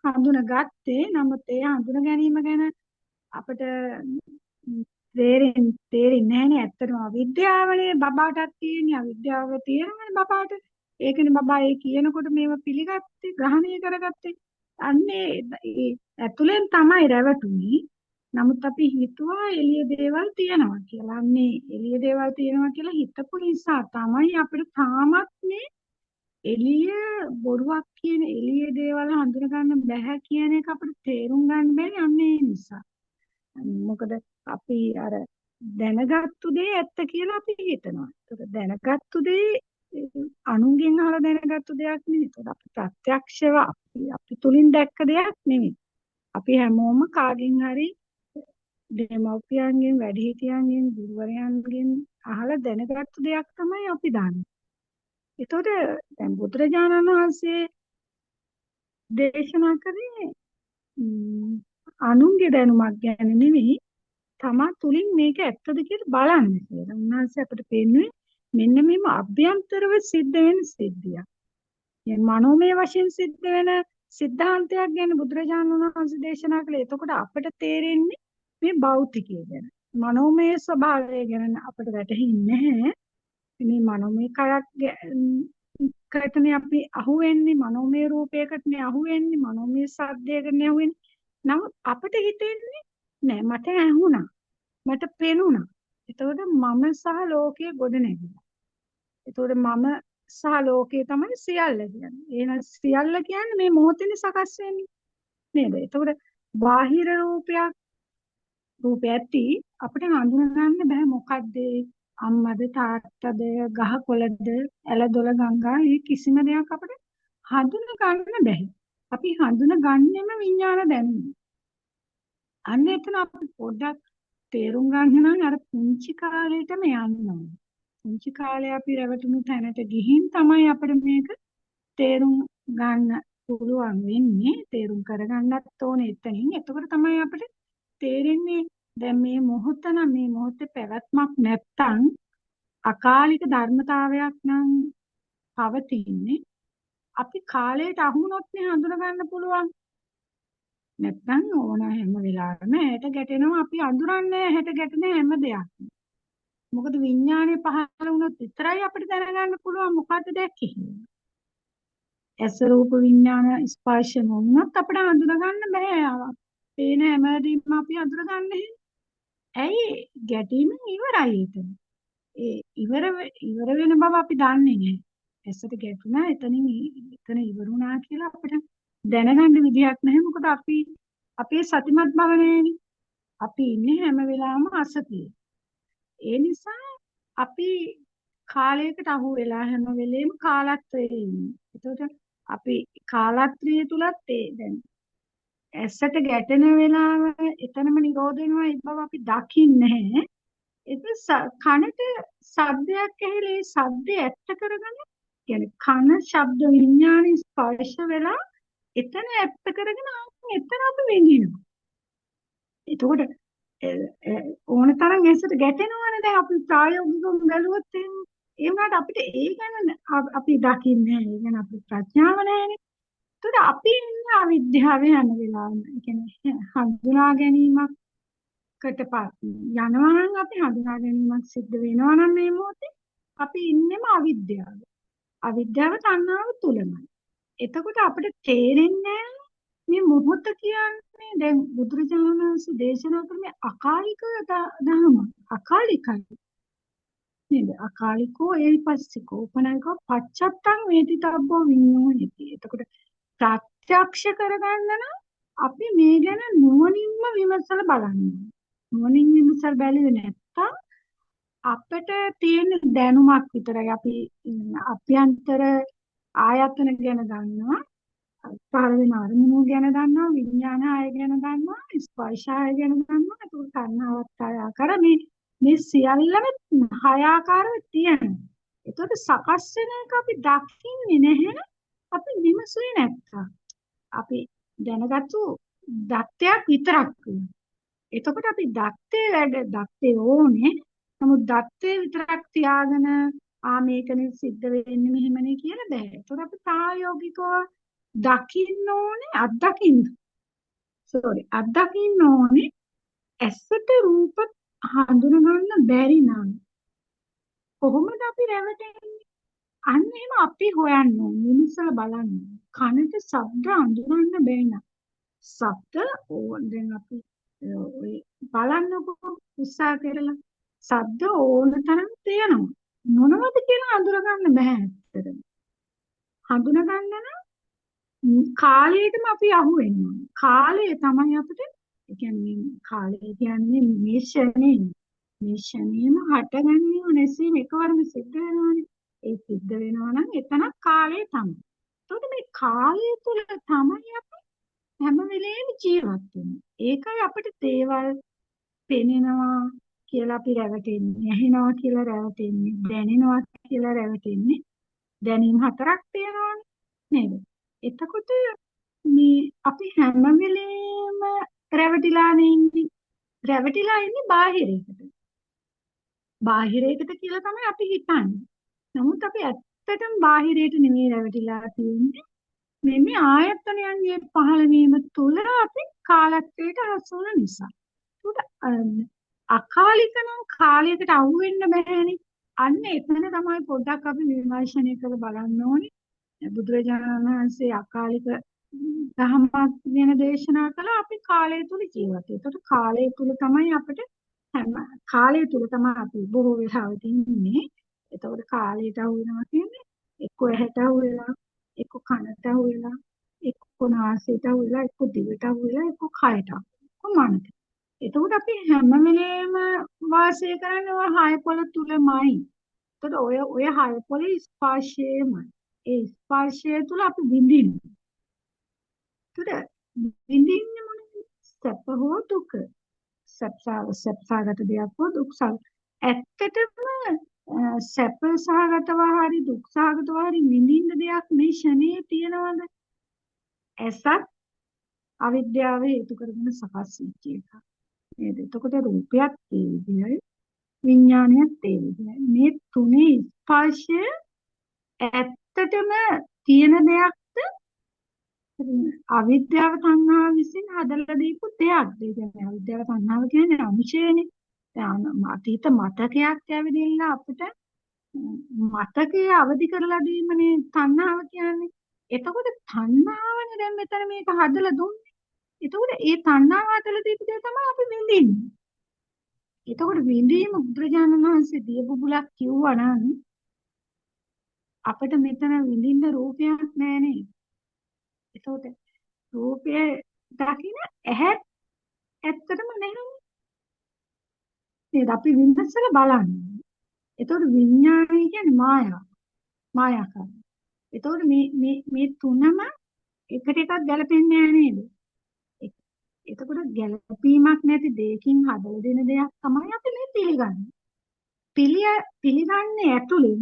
හඳුනගත්තේ. නමුත් ඒ හඳුන ගැනීම ගැන අපිට තේරෙන්නේ නැහැනේ. ඇත්තටම අවිද්‍යාවනේ බබාටත් තියෙන්නේ. අවිද්‍යාව තියෙනවනේ බබාට. ඒකනේ බබා ඒ කියනකොට මේව පිළිගත්තේ, ග්‍රහණය කරගත්තේ. අන්නේ ඇතුලෙන් තමයි රැවටුනේ. නමුත් අපි හිතුවා එළිය දේවල් තියෙනවා කියලා. අන්නේ එළිය දේවල් තියෙනවා කියලා හිතපු නිසා තමයි අපිට තාමත් මේ එළිය බොරුවක් කියන එළිය දේවල් හඳුන ගන්න බැහැ කියන එක අපිට තේරුම් ගන්න බැරි අන්නේ නිසා. මොකද අපි අර දැනගත්තු දේ ඇත්ත කියලා අපි හිතනවා. ඒක දැනගත්තු දේ අනුන්ගෙන් අහලා දැනගත්තු දෙයක් නෙවෙයි. ඒක අපි ප්‍රත්‍යක්ෂව අපි තුලින් දැක්ක දෙයක් නෙවෙයි. අපි හැමෝම කාගෙන් හරි දෙමව්පියන්ගෙන් වැඩිහිටියන්ගෙන් ගුරුවරයන්ගෙන් අහලා දැනගත්තු දෙයක් තමයි අපි දන්නේ. ඒතකොට දැන් බුදුරජාණන් වහන්සේ දේශනා කරේ අනුන්ගේ දැනුමක් ගැන නෙවෙයි තමා තුලින් මේක ඇත්තද කියලා බලන්න කියලා. උන්වහන්සේ අපිට පෙන්වන්නේ මෙන්න මේම අභ්‍යන්තරව සිද්ධ වෙන සිද්ධියක්. يعني මනෝමය වශයෙන් සිද්ධ වෙන සිද්ධාන්තයක් ගැන බුදුරජාණන් වහන්සේ දේශනා කළේ. එතකොට අපිට තේරෙන්නේ මේ භෞතිකය ගැන. මනෝමය ස්වභාවය ගැන අපිට වැටහෙන්නේ නැහැ. මේ මනෝමය කයකටනේ අපි අහුවෙන්නේ, මනෝමය රූපයකටනේ අහුවෙන්නේ, මනෝමය ශබ්දයකටනේ අහුවෙන්නේ. නමුත් අපිට හිතෙන්නේ නෑ මට ඇහුණා, මට පෙනුණා. එතකොට මම සහ ලෝකයේ ගොඩ නැගුණා. එතකොට මම සහ ලෝකයේ තමයි සියල්ල කියන්නේ. එහෙනම් සියල්ල කියන්නේ මේ මොහොතේ සකස් වෙන්නේ නේද? එතකොට බාහිර රූපය ඇති අපිට හඳුනා ගන්න බෑ මොකද්ද? අම්මද තාත්තද ගහකොළද ඇලදොල ගංගා මේ කිසිම දෙයක් අපිට හඳුනා ගන්න බෑ. අපි හඳුනා ගන්නෙම විඥාන දැනුම. අන්න එතන අපි පොඩ්ඩක් තේරුම් ගන්න නම් අර පුංචි කාලේටම යන්න ඕනේ. පුංචි කාලේ අපි රැවටුණු තැනට ගිහින් තමයි අපිට මේක තේරුම් ගන්න පුළුවන් වෙන්නේ. තේරුම් කරගන්නත් ඕනේ එතනින්. එතකොට තමයි අපිට තේරෙන්නේ දැන් මේ මොහොත නම් මේ මොහොතේ පැවැත්මක් නැත්තම් අකාලික ධර්මතාවයක් නම් පවතින්නේ. අපි කාලයට අහු වුණොත් නේ හඳුනා ගන්න පුළුවන්. නැත්තම් ඕන හැම වෙලාවෙම ඇට ගැටෙනවා අපි අඳුරන්නේ ඇට ගැටෙන හැම දෙයක්ම. මොකද විඥානය පහළ වුණොත් විතරයි අපිට දැනගන්න පුළුවන් මොකද්ද දැක්කේ කියලා. ඇස රූප විඥාන ස්පර්ශ නොවුනොත් අපිට අඳුර ගන්න බෑ. පේන හැමදේම අපි අඳුර ගන්න ඇයි ගැටීම ඉවරයි එතන. ඒ ඉවර වෙන බව අපි දන්නේ නැහැ. ඇසට ගැටුණා එතන ඉවරුණා කියලා අපිට දැනගන්න විදියක් නැහැ. මොකද අපි අපේ සතිමත් බව නැහැනේ. අපි ඉන්නේ හැම වෙලාවෙම අසතියේ. ඒ නිසා අපි කාලයකට අහු වෙලා හැම වෙලේම කාලත්‍රයේ ඉන්නේ. ඒකට අපි කාලත්‍රයේ තුලත් දැන් ඇසට ගැටෙන වෙලාව එතනම නිරෝධ වෙනවා ඒ බව අපි දකින්නේ නැහැ. ඒක කනට ශබ්දයක් ඇහිලා ඒ ශබ්දය ඇත්ත කරගෙන කියන්නේ කන ශබ්ද විඥාන ස්පර්ශ වෙලා එතන ඇත්ත කරගෙන එතන අපි වෙනිනවා. එතකොට ඕන තරම් ඇසට ගැටෙනවනේ දැන් අපි ප්‍රායෝගිකව බැලුවොත් ඒ වුණාට අපිට ඒ ගැන අපි දකින්නේ නැහැ. ඒ ගැන අපේ ප්‍රඥාව නැහැනේ. ඒතකොට අපි ඉන්නේ අවිද්‍යාවේ හැම වෙලාවෙම. ඒ කියන්නේ හඳුනා ගැනීමකට යනවා නම් අපි හඳුනා ගැනීමක් සිද්ධ වෙනවා නම් මේ මොහොතේ අපි ඉන්නේම අවිද්‍යාව. අවිද්‍යාව තණ්හාව තුලමයි. එතකොට අපිට තේරෙන්නේ මේ මොහොත කියන්නේ දැන් බුදුරජාණන් වහන්සේ දේශනා කරන මේ අකාලික ධර්ම අකාලිකයි නේද? අකාලිකෝ ඒපස්සිකෝ උපනයිකෝ පච්චත්තං වේදිතබ්බෝ විඤ්ඤෝණිති. එතකොට ප්‍රත්‍යක්ෂ කරගන්න නම් අපි මේ ගැන නුවණින්ම විමසලා බලන්න. නුවණින් විමසලා බැලුවේ නැත්තම් අපිට තියෙන දැනුමක් විතරයි. අපි අභ්‍යන්තර ආයතන ගැන දන්නවා, පහළ වෙන අරමුණු ගැන දන්නවා, විඥාන ආය ගැන දන්නවා, ස්පර්ශ ආය ගැන දන්නවා. ඒක තණ්හාවත් ආකාර මේ සියල්ලම හය ආකාරව තියෙනවා. ඒකට සකස් වෙන එක අපි දකින්නේ නැහැ. අපි විමසුවේ නැත්තම් අපි දැනගත්තු දත්තයක් විතරක් වෙනවා. එතකොට අපි දත්තේ ඕනේ. නමුත් දත්තේ විතරක් තියාගෙන මේකනේ සිද්ධ වෙන්නේ මෙහෙමනේ කියලා බෑ. ඒතකොට අපි ප්‍රායෝගිකව දකින්න ඕනේ අත්දකින්න ඕනේ ඇසට රූප හඳුනගන්න බැරි නම් කොහොමද අපි රැවටෙන්නේ? අන්න එහෙම අපි හොයන්න ඕනේ විමසලා බලන්න. කනට ශබ්ද අඳුරන්න බැරි නම් ශබ්ද දැන් අපි ඔය බලන්නකො උත්සාහ කරලා ශබ්ද ඕන තරම් තියෙනවා. මොනවද කියලා අඳුරගන්න බෑ ඇත්තටම. හඳුනගන්න නම් කාලයටම අපි අහු වෙනවා. කාලය තමයි අපිට ඒ කියන්නේ කාලය කියන්නේ මේ ෂණේම හටගන්නේ නැසීම එකවරම සිද්ධ වෙනවානේ. ඒ සිද්ධ වෙනවා නම් එතන කාලය තමයි. එතකොට මේ කාලය තුළ තමයි අපි හැම වෙලේම ජීවත් වෙන්නේ. ඒකයි අපිට දේවල් පෙනෙනවා කියලා අපි රැවටෙන්නේ. ඇහෙනවා කියලා රැවටෙන්නේ. දැනෙනවා කියලා රැවටෙන්නේ. දැනීම් හතරක් තියෙනවානේ නේද? එතකොට මේ අපි හැම වෙලේම රැවටිලානේ ඉන්නේ. රැවටිලා ඉන්නේ බාහිරයකට. බාහිරයකට කියලා තමයි අපි හිතන්නේ. නමුත් අපි ඇත්තටම බාහිරයට නෙමෙයි රැවටිලා තියෙන්නේ. මේ ආයතනයන්ගේ පහළවීම තුළ අපි කාලත්වයට හසු වුණ නිසා. ඒක අකාලික නම් කාලයකට අහු වෙන්න බෑනේ. අන්න එතන තමයි පොඩ්ඩක් අපි විමර්ශනය කරලා බලන්න ඕනේ. බුදුරජාණන් වහන්සේ අකාලික ධම්මයක් ගැන දේශනා කළා අපි කාලය තුල ජීවත් වෙනවා. ඒකට කාලය තුල තමයි අපිට හැම කාලය තුල තමයි අපි බොහෝ වෙලාවට ඉන්නේ. ඒතකොට කාලයට අහු වෙනවා කියන්නේ එක්ක ඇහැට අහු වෙලා, එක්ක කනට අහු වෙලා, එක්ක නාසයට අහු වෙලා, එක්ක දිවට අහු වෙලා, එක්ක කයට අහු වෙලා, එක්ක මනට. එතකොට අපි හැම වෙලේම වාසය කරන්නේ ඔය හය පොළ තුලමයි. එතකොට ඔය හය පොළේ ස්පර්ශයමයි. ඒ ස්පර්ශය තුල අපි විඳින්නේ. එතකොට විඳින්නේ මොනවද? සැප හෝ දුක. සැපසහගත දෙයක් හෝ දුක්සහගත. ඇත්තටම සැප සහගතව හරි දුක් සහගතව හරි විඳින්න දෙයක් මේ ෂණයේ තියෙනවද? ඇසත් අවිද්‍යාව හේතු කරගෙන සකස් වෙච්ච එකක්. නේද? එතකොට රූපයත් ඒ විදිහයි විඥානයත් ඒ විදිහයි. මේ තුනේ ස්පර්ශය ඇත්තටම තියෙන දෙයක්ද? අවිද්‍යාව තණ්හාව විසින් හදලා දීපු දෙයක්ද? ඒ කියන්නේ අවිද්‍යාව තණ්හාව කියන්නේ අංශයනේ. දැන් අතීත මතකයක් ඇවිදින්න අපිට මතකයේ අවදි කරලා දීමනේ තණ්හාව කියන්නේ. එතකොට තණ්හාවනේ දැන් මෙතන මේක හදලා දුන්නේ. එතකොට ඒ තණ්හාව හදලා දීපු දේ තමයි අපි විඳින්නේ. එතකොට විඳීම බුදුරජාණන් වහන්සේ දීපුබුලක් කිව්වා නම් අපිට මෙතන විඳින්න රූපයක් නැහැ. එතකොට රූපය දකින්න ඇහත් ඇත්තටම නැහැ. නේද? අපි විඳසල බලන්නේ. එතකොට විඥානය කියන්නේ මායාකාරයි. එතකොට මේ තුනම එකට එකක් ගැලපෙන්නේ නැහැ නේද? එතකොට ගැලපීමක් නැති දෙයකින් හදලා දෙන දෙයක් තමයි අපි මේ පිළිගන්නේ. පිළිගන්නේ ඇතුළෙන්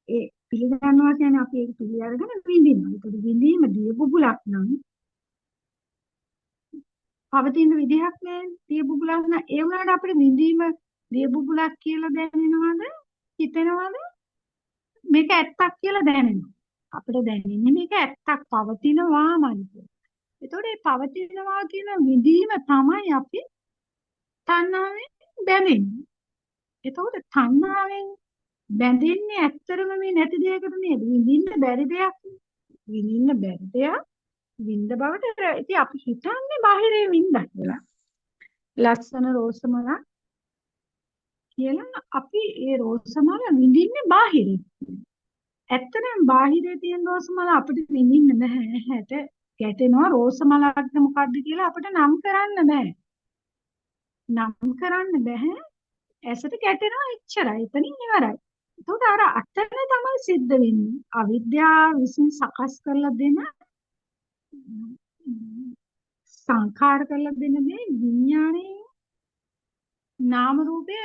ඒ පිළිගන්නවා කියන්නේ අපි ඒක පිළි අරගෙන විඳිනවා. ඒකද විඳීම දීපුබුලක් නම් පවතින විදිහක් නෑ. දීපුබුලක් නම් ඒ වුණාට අපිට විඳීම දීපුබුලක් කියලා දැනෙනවද? හිතෙනවද? මේක ඇත්තක් කියලා දැනෙනවා. අපිට දැනෙන්නේ මේක ඇත්තක් පවතිනවාමයි කියලා. ඒතකොට මේ පවතිනවා කියන විඳීම තමයි අපි තණ්හාවෙන් බැඳෙන්නේ. එතකොට තණ්හාවෙන් බැඳෙන්නේ ඇත්තරම මේ නැති දෙයකට නේද? විඳින්න බැරි දෙයක්. විඳින්න බැරි දෙයක් විඳ බවට ඉතින් අපි හිතන්නේ බාහිරේ විඳලා කියලා. ලස්සන රෝසමල කියලා අපි ඒ රෝසමල විඳින්නේ බාහිරේ. ඇත්තටම බාහිරේ තියෙන රෝසමල අපිට විඳින්න බෑ. හැට ගැටෙනවා රෝසමලක්ද මොකද්ද කියලා අපිට නම් කරන්න බෑ. නම් කරන්න බෑ. ඇසට ගැටෙනවා එච්චරයි. එතනින් ඉවරයි. එතකොට අර අතන තමයි සිද්ධ වෙන්නේ. අවිද්‍යාව විසින් සකස් කරලා දෙන සංඛාර කරලා දෙන මේ විඥානයේ නාම රූපය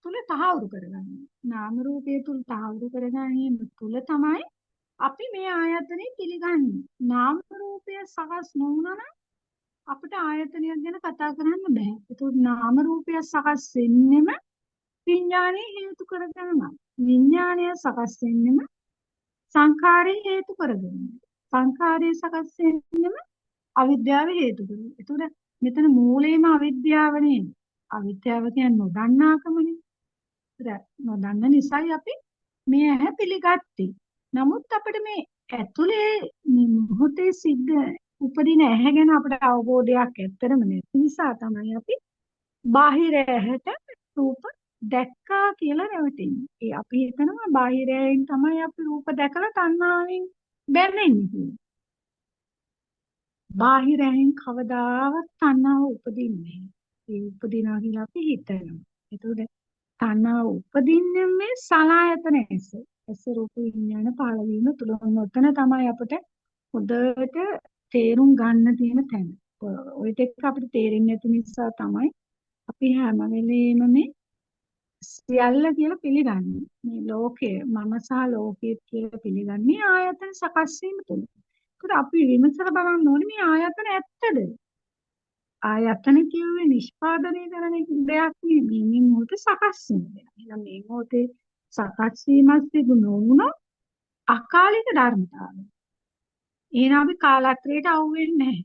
තුල තහවුරු කරගන්න. නාම රූපය තුල තහවුරු කරගැනීම තුල තමයි අපි මේ ආයතනෙ පිළිගන්නේ. නාම රූපය සකස් නොවුණා නම් අපිට ආයතනයක් ගැන කතා කරන්න බෑ. ඒතකොට නාම රූපය සකස් වෙන්නෙම විඥානයේ හේතු කරගෙනමයි. විඥානය සකස් වෙන්නෙම සංඛාරයේ හේතු කරගෙන. සංඛාරයේ සකස් වෙන්නෙම අවිද්‍යාව හේතු කරගෙන. ඒතකොට මෙතන මූලයේම අවිද්‍යාව නේද? අවිද්‍යාව කියන්නේ නොදන්නාකමනේ. ඒක නොදන්න නිසායි අපි මේ ඇහැ පිළිගත්තේ. නමුත් අපිට මේ ඇතුලේ මේ මොහොතේ සිද්ධ උපදින ඇහැ ගැන අපිට අවබෝධයක් ඇත්තටම නැති නිසා තමයි අපි බාහිර ඇහැට රූප දැක්කා කියලා රැවටෙන්නේ. ඒ අපි හිතනවා බාහිර ඇහෙන් තමයි අපි රූප දැකලා තණ්හාවෙන් බැඳෙන්නේ කියලා. බාහිර ඇහෙන් කවදාවත් තණ්හාව උපදින්නේ නැහැ. ඒ උපදිනවා කියලා අපි හිතනවා. ඒතකොට තණ්හාව උපදින්නේ මේ සලආයතන ඇස. ඇස රූප විඥාන පහළ වීම තුල ඔතන තමයි අපිට හොඳට තේරුම් ගන්න තියෙන තැන. ඔය ටික අපිට තේරෙන්නේ නැති නිසා තමයි අපි හැම වෙලේම මේ සියල්ල කියලා පිළිගන්නේ. මේ ලෝකය මම සහ ලෝකය කියලා පිළිගන්නේ ආයතන සකස් වීම තුළ. ඒකට අපි විමසලා බලන්න ඕනේ මේ ආයතන ඇත්තද? ආයතන කියුවේ නිෂ්පාදනය කරන දෙයක් නෙමෙයි. මේ මොහොතේ සකස් වෙන දෙයක්. එහෙනම් මේ මොහොතේ සකස් වීමක් සිදු නොවුණොත් අකාලික ධර්මතාවය. එහෙනම් අපි කාලත්‍රයට අහු වෙන්නේ නැහැ.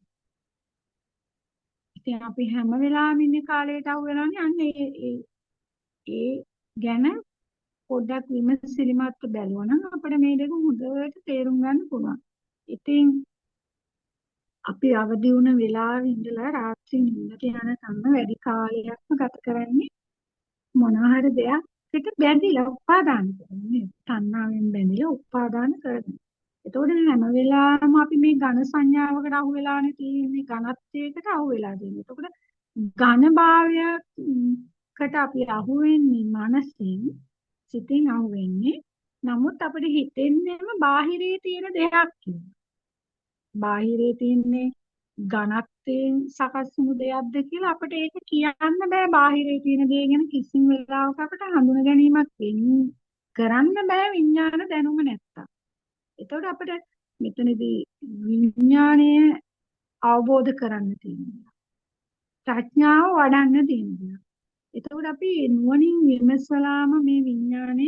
ඉතින් අපි හැම වෙලාවෙම ඉන්නේ කාලයට අහු වෙලානේ. අන්න ඒ ගැන පොඩ්ඩක් විමසිලිමත් බැලුවා නම් අපිට මේ දෙක හොඳට තේරුම් ගන්න පුළුවන්. ඉතින් අපි අවදි වුණ වෙලාවෙ ඉඳලා රාත්‍රී නිින්දට යනකම් වැඩි කාලයක්ම ගත කරන්නේ මොනවා හරි දෙයකට බැඳිලා උපාදාන කරන්නේ. තණ්හාවෙන් බැඳිලා උපාදාන කරනවා. එතකොට හැම වෙලාවෙම අපි මේ ඝන සංඥාවකට අහු වෙලානේ තියෙන්නේ, ඝනත්වයකට අහු වෙලා තියෙන්නේ. එතකොට ඝන භාවයකට අපි අහු වෙන්නේ මනසින්, සිතින් අහු වෙන්නේ. නමුත් අපිට හිතෙන්නේම බාහිරේ තියෙන දෙයක් කියලා. බාහිරේ තියන්නේ ඝනත්වයෙන් සකස් වුණු දෙයක්ද කියලා අපිට ඒක කියන්න බෑ. බාහිරේ තියෙන දේ ගැන කිසිම වෙලාවක අපිට හඳුන ගැනීමක් කරන්න බෑ විඥාන දැනුම නැත්තම්. එතකොට අපිට මෙතනදී විඥාණය අවබෝධ කරන්න තියෙනවා. ප්‍රඥාව වඩන්න තියෙනවා. එතකොට අපි නුවණින් විමසලාම මේ විඥාණය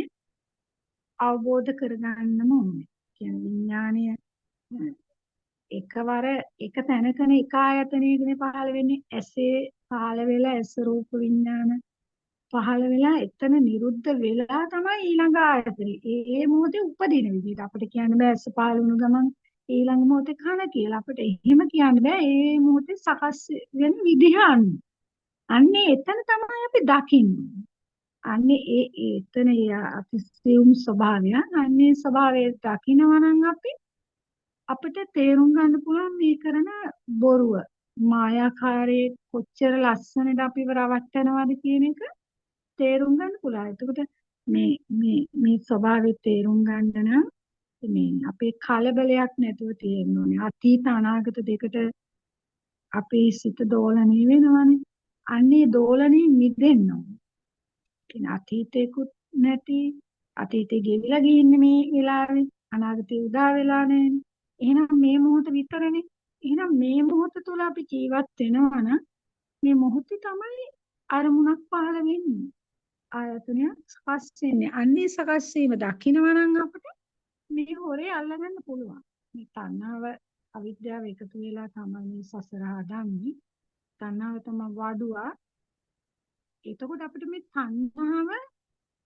අවබෝධ කරගන්නම ඕනේ. කියන්නේ විඥාණය එකවර එක තැනකන එක ආයතනයකනේ පහළ වෙන්නේ. ඇසේ පහළ වෙලා ඇස රූප විඥාන පහළ වෙලා එතන නිරුද්ධ වෙලා තමයි ඊළඟ ආයතනෙ. ඒ මොහොතේ උපදින විදිහට අපිට කියන්න බෑ ඇස පහළ වුණු ගමන් ඊළඟ මොහොතේ කන කියලා. අපිට එහෙම කියන්න බෑ. ඒ මොහොතේ සකස් වෙන විදිහ අන්නේ එතන තමයි අපි දකින්නේ. අන්නේ එතන අපි සියුම් ස්වභාවය අන්නේ ස්වභාවය දකිනවා නම් අපිට තේරුම් ගන්න පුළුවන් මේ කරන බොරුව මායාකාරයේ කොච්චර ලස්සනට අපිව රවට්ටනවද කියන එක තේරුම් ගන්න පුළුවන්. එතකොට මේ ස්වභාවය තේරුම් ගන්න නම් මේ අපේ කලබලයක් නැතුව තියෙන්න ඕනේ. අතීත අනාගත දෙකට අපේ සිත දෝලණය වෙනවානේ. අන්නේ දෝලණය මිදෙන්න ඕනේ. කියන්නේ අතීතේකුත් නැති අතීතේ ගෙවිලා ගින්නේ මේ වෙලාවේ අනාගතේ උදා වෙලා නැහැ. එහෙනම් මේ මොහොත විතරනේ. එහෙනම් මේ මොහොත තුල අපි ජීවත් වෙනවා නම් මේ මොහොතේ තමයි අරමුණක් පහළ වෙන්නේ. ආයතනය සකස් වෙන්නේ. අන්නේ සකස් වීම දකිනවා නම් අපිට මේ හොරේ අල්ලගන්න පුළුවන්. මේ තණ්හාව අවිද්‍යාව එකතු වෙලා තමයි මේ සසර හදන්නේ. තණ්හාව තමයි වඩුවා. එතකොට අපිට මේ තණ්හාව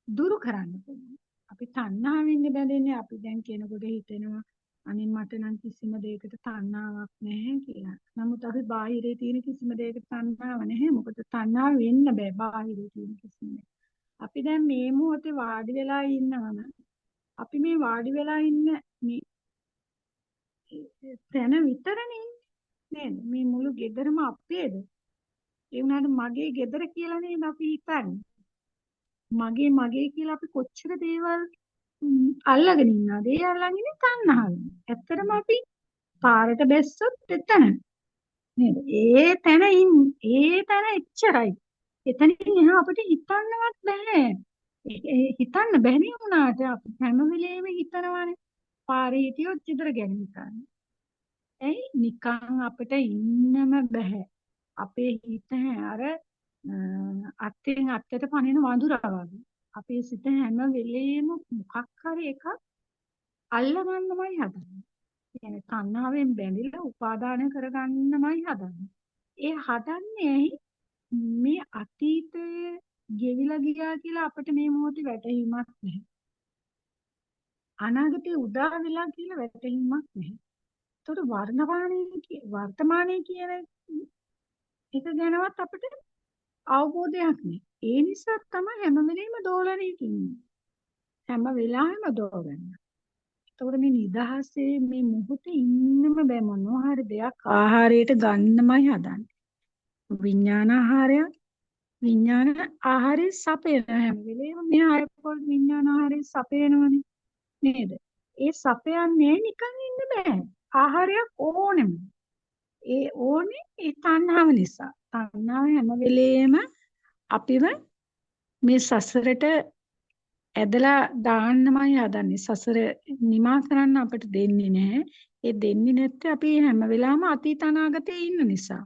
දුරු කරන්න පුළුවන්. අපි තණ්හාවෙන් බැඳෙන්නේ. අපි දැන් කෙනෙකුට හිතෙනවා අනේ මට නම් කිසිම දෙයකට තණ්හාවක් නැහැ කියලා. නමුත් අපි බාහිරේ තියෙන කිසිම දෙයකට තණ්හාවක් නැහැ. මොකද තණ්හාව වෙන්න බෑ බාහිරේ තියෙන කිසිම දෙයක්. අපි දැන් මේ මොහොතේ වාඩි වෙලා ඉන්නවනම් අපි මේ වාඩි වෙලා ඉන්න මේ තැන විතරනේ නේද? මේ මුළු ගෙදරම අපේද? ඒ වුණාට මගේ ගෙදර කියලා නේද අපි හිතන්නේ. මගේ කියලා අපි කොච්චර දේවල් අල්ලගෙන ඉන්නවද? ඒ අල්ලගෙන ඉන්නේ තණ්හාවෙන්. ඇත්තටම අපි පාරට බැස්සොත් එතන නේද? ඒ තැන එච්චරයි. එතනින් එහා අපිට හිතන්නවත් බෑ. හිතන්න බැරි වුණාට අපි හැම වෙලේම හිතනවානේ. පාරේ හිටියොත් ගෙදර ගැන හිතන්නේ. ඇයි නිකන් අපිට ඉන්නම බෑ. අපේ හිත අර අත්ෙන් අත්තට පනින වඳුරා වගේ. අපේ සිත හැම වෙලේම මොකක් හරි එකක් අල්ලගන්නමයි හදන්නේ. කියන්නේ තණ්හාවෙන් බැඳිලා උපාදාන කරගන්නමයි හදන්නේ. ඒ හදන්නේ ඇයි? මේ අතීතයේ ගෙවිලා ගියා කියලා අපිට මේ මොහොතේ වැටහීමක් නැහැ. අනාගතේ උදා වෙලා කියලා වැටහීමක් නැහැ. ඒතකොට වර්තමානයේ කියන එක ගැනවත් අපිට අවබෝධයක් නැහැ. ඒ නිසා තමයි හැම වෙලෙම දෝලණය කියන්නේ. හැම වෙලාවෙම දෝලනය. එතකොට මේ නිදහසේ මේ මොහොතේ ඉන්නම බෑ. මොනවා හරි දෙයක් ආහාරයට ගන්නමයි හදන්නේ. විඥාන ආහාරය සපයන හැම වෙලේම මේ ආයතන විඥාන ආහාරය සපයනවනේ නේද? ඒ සපයන්නේ නිකන් ඉන්න බෑ. ආහාරයක් ඕනෙම. ඒ ඕනේ ඒ තණ්හාව නිසා. තණ්හාව හැම වෙලේම අපිව මේ සසරට ඇදලා දාන්නමයි හදන්නේ. සසර නිමා කරන්න අපිට දෙන්නේ නැහැ. ඒ දෙන්නේ නැත්තේ අපි හැම වෙලාවෙම අතීත අනාගතේ ඉන්න නිසා.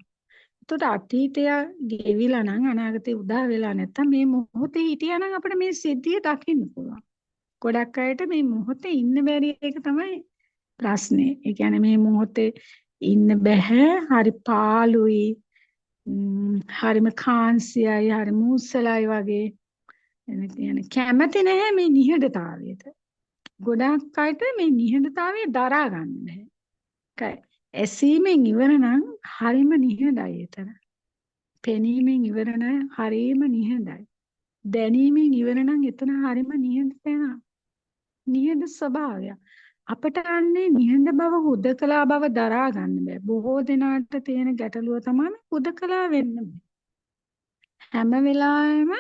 එතකොට අතීතය ගෙවිලා නම් අනාගතේ උදා වෙලා නැත්තම් මේ මොහොතේ හිටියා නම් අපිට මේ සිද්ධිය දකින්න පුළුවන්. ගොඩක් අයට මේ මොහොතේ ඉන්න බැරි එක තමයි ප්‍රශ්නේ. ඒ කියන්නේ මේ මොහොතේ ඉන්න බෑ. හරි පාළුයි. හරිම කාන්සියයි, හරි මූසලයි වගේ. එන කැමති නැහැ මේ නිහඬතාවයට. ගොඩක් අයට මේ නිහඬතාවය දරා ගන්න බෑ. ඇසීමෙන් ඉවර නම් හරිම නිහඬයි එතන. පෙනීමෙන් ඉවර නම් හරිම නිහඬයි. දැනීමෙන් ඉවර නම් එතන හරිම නිහඬ තැන. නිහඬ ස්වභාවය. අපට අන්නේ නිහඬ බව හුදකලා බව දරා ගන්න බෑ. බොහෝ දෙනාට තියෙන ගැටලුව තමයි හුදකලා වෙන්න බෑ. හැම වෙලාවෙම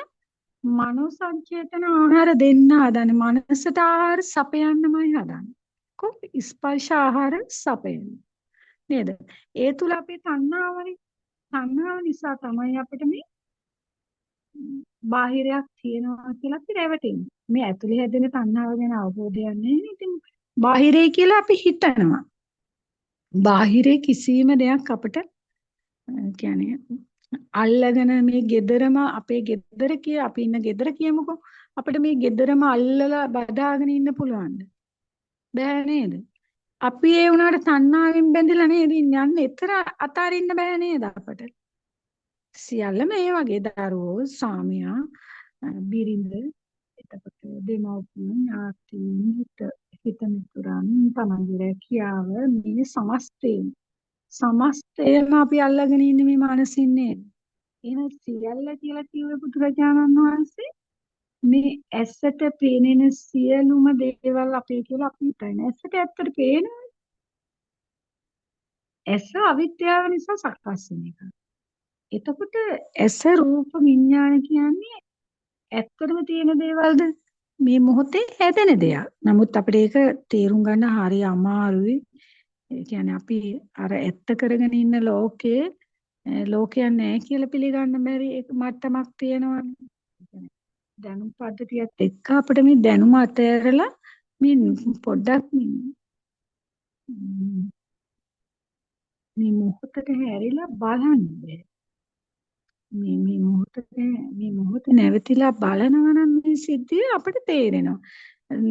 මනෝ සංචේතන ආහාර දෙන්න හදන්නේ. මනසට ආහාර සපයන්නමයි හදන්නේ. ස්පර්ශ ආහාර සපයන්න. නේද? ඒ තුල අපේ තණ්හාවනේ. තණ්හාව නිසා තමයි අපිට මේ බාහිරයක් තියෙනවා කියලා අපි රැවටෙන්නේ. මේ ඇතුලේ හැදෙන තණ්හාව ගැන අවබෝධයක් නැහැ. ඉතින් බාහිරේ කියලා අපි හිතනවා. බාහිරේ කිසිම දෙයක් අපිට කියන්නේ අල්ලගෙන මේ ගෙදරම අපේ ගෙදර අපි ඉන්න ගෙදර කියමුකෝ. අපිට මේ ගෙදරම අල්ලලා බදාගෙන ඉන්න පුළුවන්ද? බෑ නේද? අපි ඒ වුණාට තණ්හාවෙන් බැඳිලා නේද යන්නේ. එතර අතාරින්න බෑ නේද අපට? සියල්ල මේ වගේ දරුවෝ, සාමියා, බිරිඳ, එතකොට දෙමව්පියන්, ඥාතීන්, හිත මිතුරන්, තමන්ගේ රැකියාව මේ සමස්තයම අපි අල්ලගෙන ඉන්නේ මේ මානසින් නේද? එහෙනම් සියල්ල කියලා කිව්වේ බුදුරජාණන් වහන්සේ මේ ඇසට පේනෙන සියලුම දේවල් අපේ කියලා අපි හිතන්නේ. ඇසට ඇත්තට පේනවා. ඇස අවිද්‍යාව නිසා සකස් වෙන එක. එතකොට ඇස රූප විඥාන කියන්නේ ඇත්තටම තියෙන දේවල්ද? මේ මොහොතේ හැදෙන දෙයක්. නමුත් අපිට ඒක තේරුම් ගන්න හරි අමාරුයි. ඒ කියන්නේ අපි අර ඇත්ත කරගෙන ඉන්න ලෝකයේ ලෝකයක් නැහැ කියලා පිළිගන්න බැරි එක මට්ටමක් තියෙනවානේ. දැනුම් පද්ධතියත් එක්ක අපිට මේ දැනුම අතහැරලා මේ පොඩ්ඩක් මේ මොහොතට හැරිලා බලන්න බෑ. මේ මොහොත නැවතිලා බලනවා නම් මේ සිද්ධිය අපිට තේරෙනවා.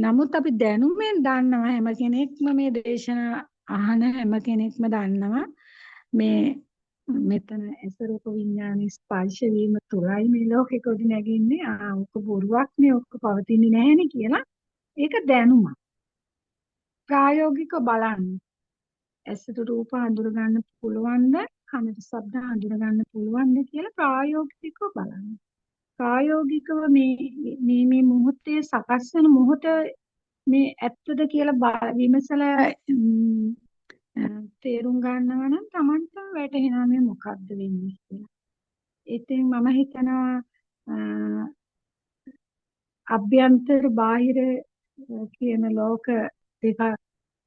නමුත් අපි දැනුමෙන් දන්නවා හැම කෙනෙක්ම මේ දේශනා අහන හැම කෙනෙක්ම දන්නවා මේ මෙතන ඇස රූප විඥාන ස්පර්ශ වීම තුලයි මේ ලෝකෙ කොටි නැගින්නේ. ඔක බොරුවක් නේ, ඔක පවතින්නේ නැහැනේ කියලා. ඒක දැනුම. ප්‍රායෝගිකව බලන්න. ඇසට රූප හඳුර ගන්න පුළුවන්ද? කනට ශබ්ද හඳුර ගන්න පුළුවන්ද කියලා ප්‍රායෝගිකව බලන්න. ප්‍රායෝගිකව මේ මොහොතේ සකස් වෙන මොහොත මේ ඇත්තද කියලා විමසලා තේරුම් ගන්නවා නම් Tamanට වැටහෙනවා මේ මොකද්ද වෙන්නේ කියලා. ඉතින් මම හිතනවා අභ්‍යන්තර බාහිර කියන ලෝක දෙක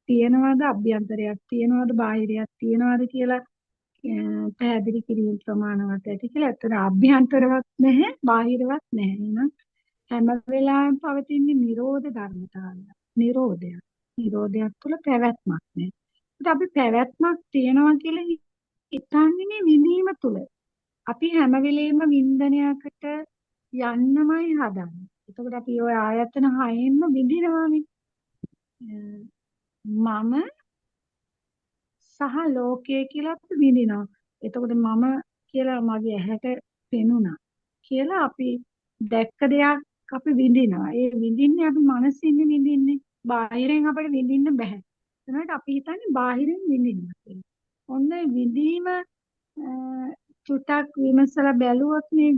තියෙනවද? අභ්‍යන්තරයක් තියෙනවද? බාහිරයක් තියෙනවද කියලා පැහැදිලි කිරීම ප්‍රමාණවත් ඇති කියලා. ඇත්තට අභ්‍යන්තරවත් නැහැ, බාහිරවත් නැහැ. එහෙනම් හැම වෙලාවෙම පවතින නිරෝධ ධර්මතාවය. නිරෝධයක් තුළ පැවැත්මක් නැහැ. ඒත් අපි පැවැත්මක් තියනවා කියලා හිතන්නේ මේ විඳීම තුළ. අපි හැම වෙලෙම වින්දනයකට යන්නමයි හදන්නේ. එතකොට අපි ওই ආයතන හයෙන්ම විඳිනවානේ. මම සහ ලෝකය කියලා අපි විඳිනවා. එතකොට මම කියලා මගේ ඇහැට පෙනුණා කියලා අපි දැක්ක දෙයක් අපි විඳිනවා. ඒ විඳින්නේ අපි මනසින් විඳින්නේ. බාහිරෙන් අපිට විඳින්න බෑ. ඒකට අපි හිතන්නේ බාහිරෙන් විඳින්න කියලා. ඔන්න විඳීම චුට්ටක් විමසලා බැලුවොත් මේ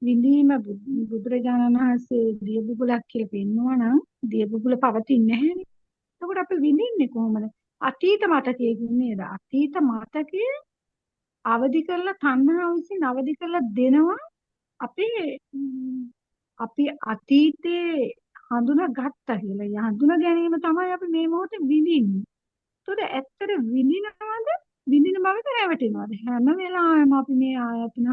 විඳීම බුදුරජාණන් වහන්සේ දිය බුබුලක් කියලා පෙන්වනවා නම් දිය බුබුල පවතින්නේ නැහැනේ. එතකොට අපි විඳින්නේ කොහොමද? අතීත මතකයකින් නේද? අතීත මතකයේ අවදි කරලා තණ්හාව විසින් අවදි කරලා දෙනවා අපි අතීතේ හඳුනා ගත්තා කියලා. ඒ හඳුනා ගැනීම තමයි අපි මේ මොහොතේ විඳින්නේ. ඒතකොට ඇත්තට විඳිනවද? විඳින බවට රැවටෙනවද? හැම වෙලාවෙම අපි මේ ආයතන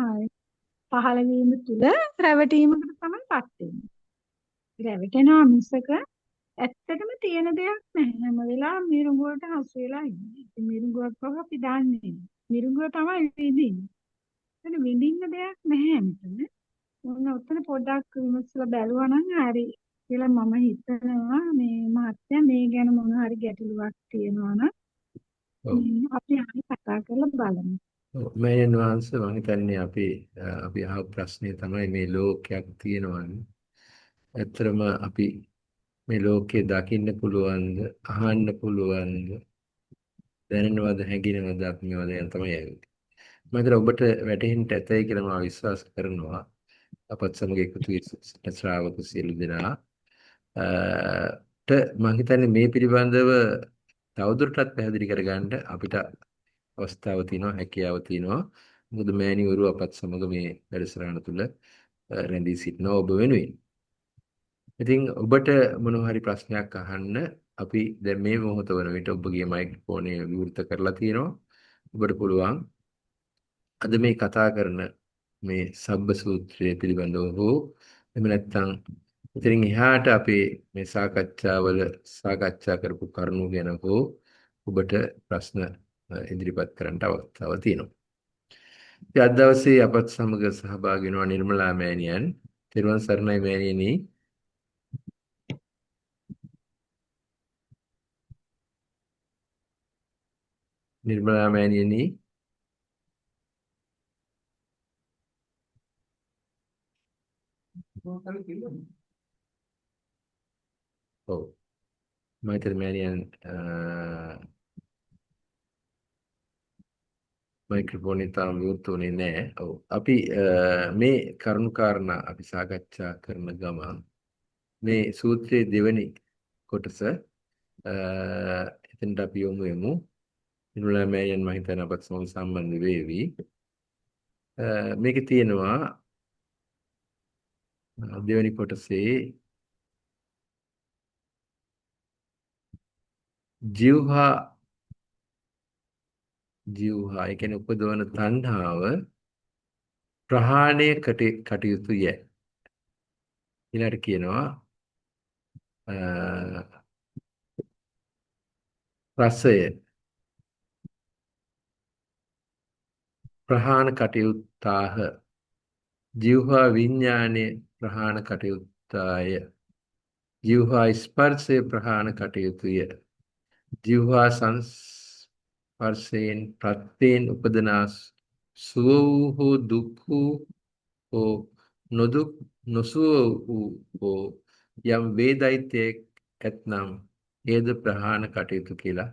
පහළ වීම තුළ රැවටීමකට තමයිපත් වෙන්නේ. රැවටෙනවා මිසක ඇත්තටම තියෙන දෙයක් නැහැ. හැම වෙලාවෙම මිරිඟුවට හසු වෙලා ඉන්නේ. ඉතින් මිරිඟුවක් බව අපි දන්නේ නැහැ. මිරිඟුව තමයි විඳින්නේ. එතන විඳින්න දෙයක් නැහැ මෙතන. මොන උත්තර පොඩ්ඩක් විමසලා බැලුවා නම් හරි කියලා මම හිතනවා. මේ මහත්තයා මේ ගැන මොන හරි ගැටලුවක් තියෙනවා නම් ඔව්. අපි ආයෙ කතා කරලා බලමු. මෑණියන් වහන්සේ මම හිතන්නේ අපි අහපු ප්‍රශ්නේ තමයි මේ ලෝකයක් තියෙනවනේ. ඇත්තටම අපි මේ ලෝකේ දකින්න පුළුවන්ද, අහන්න පුළුවන්ද, දැනෙනවද, හැඟෙනවද අපි මේවා දැන් තමයි ඇවිත්. මම හිතනවා ඔබට වැටහෙන්න ඇතයි කියලා මම විශ්වාස කරනවා. අපත් සමග එකතු වී සිටින ශ්‍රාවක සියලු දෙනා මම හිතන්නේ මේ පිළිබඳව තවදුරටත් පැහැදිලි කරගන්න අපිට අවස්ථාව තියෙනවා, හැකියාව තියෙනවා. මොකද මෑණිවරු අපත් සමග මේ වැඩසටහන තුළ රැඳී සිටිනවා ඔබ වෙනුවෙන්. ඉතින් ඔබට මොනවා හරි ප්‍රශ්නයක් අහන්න අපි දැන් මේ මොහොත වන විට ඔබගේ මයික්‍රොෆෝනය විවෘත කරලා තියෙනවා. ඔබට පුළුවන් අද මේ කතා කරන මේ සබ්බ සූත්‍රය පිළිබඳව හෝ එහෙම නැත්නම් ඉතින් එහාට අපේ මේ සාකච්ඡා කරපු කරුණු ගැන හෝ ඔබට ප්‍රශ්න ඉදිරිපත් කරන්න අවස්ථාව තියෙනවා. ඉතින් අද දවසේ අපත් සමග සහභාගී වෙනවා නිර්මලා මෑණියන්. තෙරුවන් සරණයි මෑණියනි. නිර්මලා මෑණියනි. ඔව්. මෛත්‍රී මෑණියන් මයික්‍රොෆෝන් එක තාම විවෘත වුණේ නැහැ. ඔව්. අපි මේ කරුණාකාරණා අපි සාකච්ඡා කරන ගමන් මේ සූත්‍රයේ දෙවැනි කොටස එතනට අපි යමු යමු. නිර්මලා මෑණියන් මම හිතන අපත් සමග සම්බන්ධ වේවි. මේකේ තියෙනවා දෙවැනි කොටසේ ජීවහා ඒ කියන්නේ උපදවන තණ්හාව ප්‍රහාණය කටයුතු යයි. ඊළඟට කියනවා රසය ප්‍රහාණ කටයුත්තාහ ජීවහා විඥානේ ප්‍රහාණ කටයුත්තාය ජීවහා ස්පර්ශය ප්‍රහාණ කටයුතුය ජීවහා සංස්පර්ශයෙන් ප්‍රත්‍යයෙන් උපදනා සුව වූ දුක් වූ නොදුක් නොසුව වූ යම් වේදයිතයක් ඇතනම් ඒද ප්‍රහාණ කටයුතු කියලා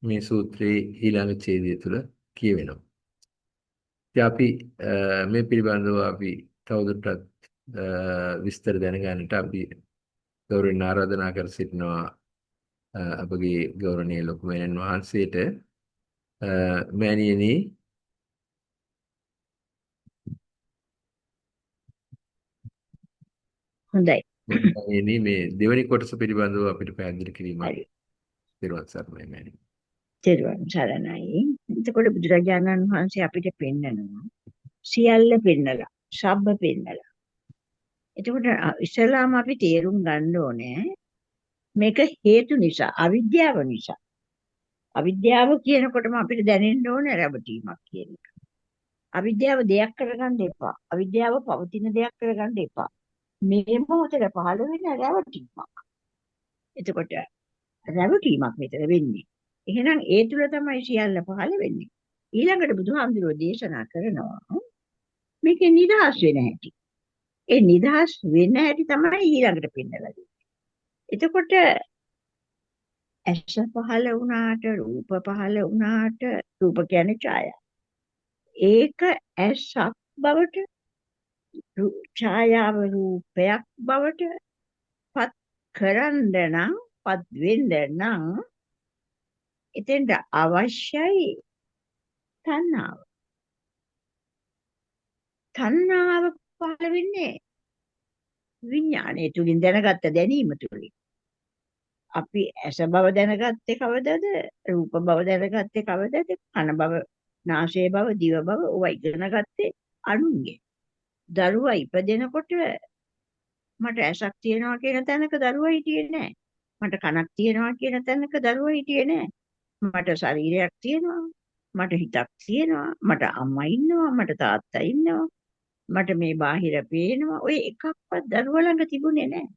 මේ සූත්‍රයේ ඊළඟ ඡේදය තුළ කියවෙනවා. ඉතින් අපි මේ පිළිබඳව අපි තවදුරටත් විස්තර දැනගන්නට අපි ගෞරවයෙන් ආරාධනා කර සිටිනවා අපගේ ගෞරවනීය ලොකු මෑණියන් වහන්සේට. මෑණියනි හොඳයි. මෑණියනි මේ දෙවෙනි කොටස පිළිබඳව අපිට පැහැදිලි කිරීමක් හරි. තිරුවන් සරණයි මෑණියනි. තෙරුවන් සරණයි. එතකොට බුදුරජාණන් වහන්සේ අපිට පෙන්නනවා සියල්ල පෙන්නලා, සබ්බ පෙන්නලා. එතකොට ඉස්සෙල්ලාම අපි තේරුම් ගන්න ඕනේ මේක හේතු නිසා, අවිද්‍යාව නිසා. අවිද්‍යාව කියනකොටම අපිට දැනෙන්න ඕනේ රැවටීමක් කියන එක. අවිද්‍යාව දෙයක් කරගන්න එපා. අවිද්‍යාව පවතින දෙයක් කරගන්න එපා. මේ මොහොතේ පහළ වෙන රැවටීමක්. එතකොට රැවටීමක් මෙතන වෙන්නේ. එහෙනම් ඒ තුල තමයි සියල්ල පහළ වෙන්නේ. ඊළඟට බුදුහාමුදුරුවෝ දේශනා කරනවා මේකේ නිදහස් වෙන හැටි. ඒ නිදහස් වෙන හැටි තමයි ඊළඟට පෙන්නලා දෙන්නේ. එතකොට ඇස පහළ වුණාට, රූප පහළ වුණාට, රූප කියන්නේ ඡායා. ඒක ඇසක් බවට, ඡායාව රූපයක් බවට පත් කරන්න නම්, පත් වෙන්න නම් එතෙන්ට අවශ්‍යයි තණ්හාව. තණ්හාව පහළ වෙන්නේ විඥාණය තුලින්, දැනගත්ත දැනීම තුලින්. අපි ඇස බව දැනගත්තේ කවදද? රූප බව දැනගත්තේ කවදද? කන බව, නාසය බව, දිව බව ඕවා ඉගෙන ගත්තේ අනුන්ගෙන්. දරුවා ඉපදෙනකොට මට ඇසක් තියෙනවා කියන තැනක දරුවා හිටියේ නැහැ. මට කනක් තියෙනවා කියන තැනක දරුවා හිටියේ නැහැ. මට ශරීරයක් තියෙනවා. මට හිතක් තියෙනවා. මට අම්මා ඉන්නවා. මට තාත්තා ඉන්නවා. මට මේ බාහිර පේනවා. ඔය එකක්වත් දරුවා ළඟ තිබුණේ නැහැ.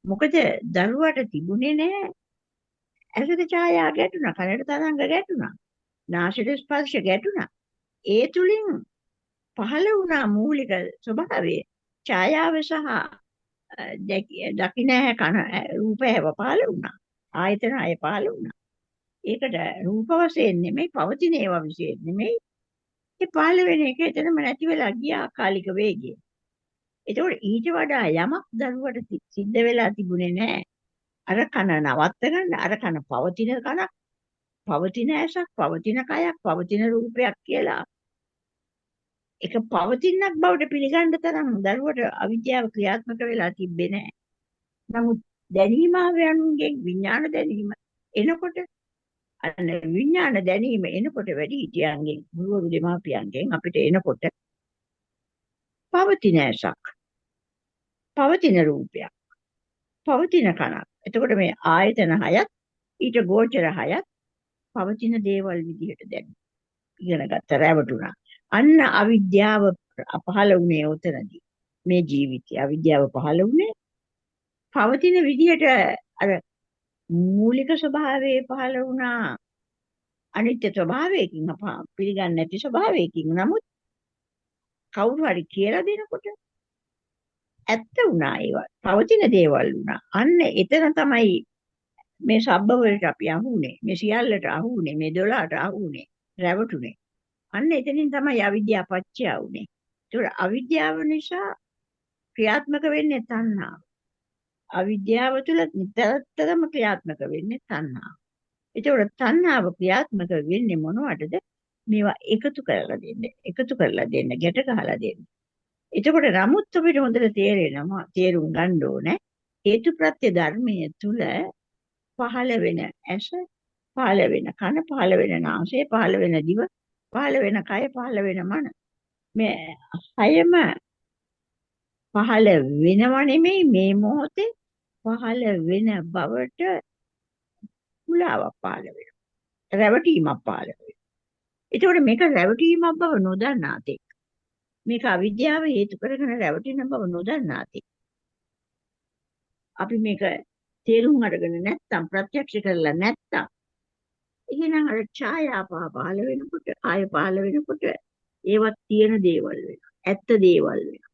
මොකද දරුවාට තිබුණේ නැහැ. ඇසට ඡායා ගැටුණා. කනට තරංග ගැටුණා. නාසයට ස්පර්ශ ගැටුණා. ඒ තුලින් පහළ වුණා මූලික ස්වභාවය. ඡායාව සහ දකින්න කන රූප හැව පහළ වුණා. ආයතන අය පහළ වුණා. ඒකට රූප වශයෙන් නෙමෙයි පවතින ඒවා විශේෂ නෙමෙයි. ඒ පහළ වෙන එක එතනම නැති වෙලා ගියා කාලික වේගයෙන්. ඒතකොට ඊට වඩා යමක් දරුවට සිද්ධ වෙලා තිබුණේ නැහැ. අර කන නවත්ත ගන්න, අර කන පවතින කනක්, පවතින ඇසක්, පවතින කයක්, පවතින රූපයක් කියලා ඒක පවතිනක් බවට පිළිගන්න තරම් දරුවට අවිද්‍යාව ක්‍රියාත්මක වෙලා තිබ්බේ නැහැ. නමුත් දැනීම ආවයන්ගෙන් විඥාන දැනීම එනකොට අන්න විඥාන දැනීම එනකොට වැඩිහිටියන්ගෙන් ගුරුවරු දෙමාපියන්ගෙන් අපිට එනකොට පවතින ඇසක්, පවතින රූපයක්, පවතින කනක්. එතකොට මේ ආයතන හයත් ඊට ගෝචර හයත් පවතින දේවල් විදිහට දැන් ඉගෙන ගත්ත රැවටුණා. අන්න අවිද්‍යාව පහළ වුණේ උතනදී. මේ ජීවිතය අවිද්‍යාව පහළ වුණේ පවතින විදිහට අර මූලික ස්වභාවයේ පහළ වුණා අනිත්‍ය ස්වභාවයකින් පිළිගන්නේ නැති ස්වභාවයකින්. නමුත් කවුරු හරි කියලා දෙනකොට ඇත්ත වුණා ඒවා. පවතින දේවල් වුණා. අන්න එතන තමයි මේ සබ්බ වලට අපි අහුනේ. මේ සියල්ලට අහුනේ. මේ 12ට අහුනේ. රැවටුනේ. අන්න එතනින් තමයි අවිද්‍යාව පත්‍ය වුනේ. ඒක අවිද්‍යාව නිසා ක්‍රියාත්මක වෙන්නේ තණ්හාව. අවිද්‍යාව තුළ නිතරම ක්‍රියාත්මක වෙන්නේ තණ්හාව. ඒතකොට තණ්හාව ක්‍රියාත්මක වෙන්නේ මොනවටද? මේවා එකතු කරලා දෙන්න, එකතු කරලා දෙන්න, ගැට ගහලා දෙන්න. එතකොට නමුත් අපිට හොඳට තේරෙනවා, තේරුම් ගන්න ඕනේ හේතුප්‍රත්‍ය ධර්මයේ තුල පහළ වෙන ඇස, පහළ වෙන කන, පහළ වෙන නාසය, පහළ වෙන දිව, පහළ වෙන කය, පහළ වෙන මන. මේ හයම පහළ වෙනව නෙමෙයි මේ මොහොතේ පහළ වෙන බවට මුලාවක් පහළ වෙනවා. රැවටීමක් පහළ වෙනවා. ඒතකොට මේක රැවටීමක් බව නොදන්නා තෙක් මේක අවිද්‍යාව හේතු කරගෙන රැවටෙන බව නොදන්නා තෙක් අපි මේක තේරුම් අරගෙන නැත්නම් ප්‍රත්‍යක්ෂ කරලා නැත්නම් එහෙනම් අර ඡායාව පහළ වෙනකොට ආය පහළ වෙනකොට ඒවත් තියෙන දේවල් වෙනවා. ඇත්ත දේවල් වෙනවා.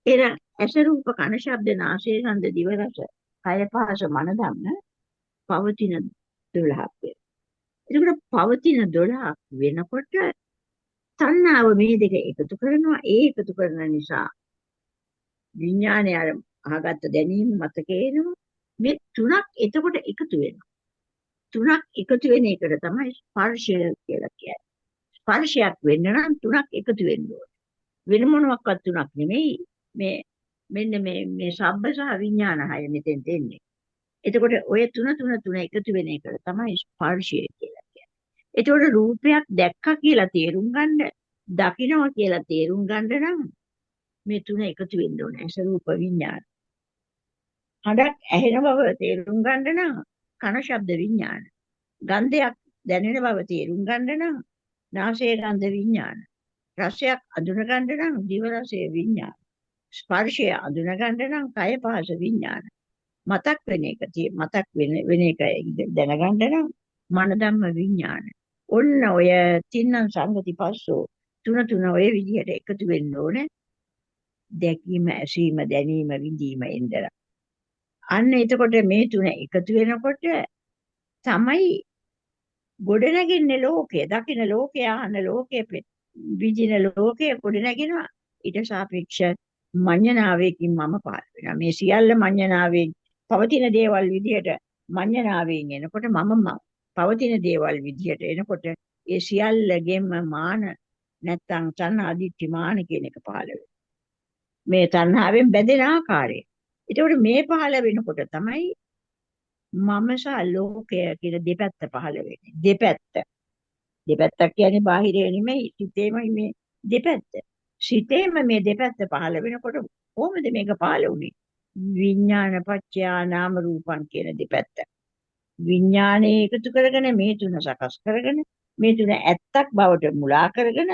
එර ඇස රූප කන ශබ්ද නාසය ගන්ධ දිව රස කය පහස මන ධම්ම පවතින 12ක් වෙනවා. ඒකට පවතින 12ක් වෙනකොට තණ්හාව මේ දෙක එකතු කරනවා. ඒ එකතු කරන නිසා විඥානය අර අහගත්ත දැනීම මතකේ එනවා. මේ තුනක් එතකොට එකතු වෙනවා. තුනක් එකතු වෙන එකට තමයි ස්පර්ශය කියලා කියන්නේ. ස්පර්ශයක් වෙන්න නම් තුනක් එකතු වෙන්න ඕනේ. වෙන මොනවාක්වත් තුනක් නෙමෙයි. මෙන්න මේ සබ්බ සහ විඥාන හය මෙතෙන් දෙන්නේ. එතකොට ඔය තුන එකතු වෙන එකට තමයි ස්පර්ශය කියලා කියන්නේ. එතකොට රූපයක් දැක්කා කියලා තේරුම් ගන්න, දකින්නවා කියලා තේරුම් ගන්න නම් මේ තුන එකතු වෙන්න ඕනේ. ඇස රූප විඥාන. හඬක් ඇහෙන බව තේරුම් ගන්න නම් කන ශබ්ද විඥාන. ගන්ධයක් දැනෙන බව තේරුම් ගන්න නම් නාසය ගන්ධ විඥාන. රසයක් අඳුන ගන්න නම් දිව රසය විඥාන. ස්පර්ශය අඳුන ගන්න නම් කය පහස විඥාන. මතක් වෙන එක වෙන එක දැනගන්න නම් මන ධම්ම විඥාන. ඔන්න ඔය තින්නම් සංගති පස්සෝ තුන ඔය විදිහට එකතු වෙන්න ඕනේ. දැකීම, ඇසීම, දැනීම, විඳීම එන්දර. අන්න එතකොට මේ තුන එකතු වෙනකොට තමයි ගොඩනැගෙන්නේ ලෝකය. දකින්න ලෝකය, අහන ලෝකය, විඳින ලෝකය ගොඩනැගෙනවා. ඊට සාපේක්ෂ මඤ්ඤණාවේකින් මම පාල වෙනවා. මේ සියල්ල මඤ්ඤණාවේ පවතින දේවල් විදිහට මඤ්ඤණාවෙන් එනකොට මම පවතින දේවල් විදිහට එනකොට ඒ සියල්ලගෙම මාන නැත්තම් තණ්හා දිට්ඨි මාන කියන එක පහළ වෙනවා. මේ තණ්හාවෙන් බැඳෙන ආකාරය. ඒතකොට මේ පහළ වෙනකොට තමයි මම සහ ලෝකය කියන දෙපැත්ත පහළ වෙන්නේ. දෙපැත්තක් කියන්නේ බාහිරේ නෙමෙයි, සිතේමයි මේ දෙපැත්ත. සිතේම මේ දෙපැත්ත පහළ වෙනකොට කොහොමද මේක පහළ වුනේ? විඥාන පත්‍යා නාම රූපං කියන දෙපැත්ත. විඥානයේ එකතු කරගෙන මේ තුන සකස් කරගෙන මේ තුන ඇත්තක් බවට මුලා කරගෙන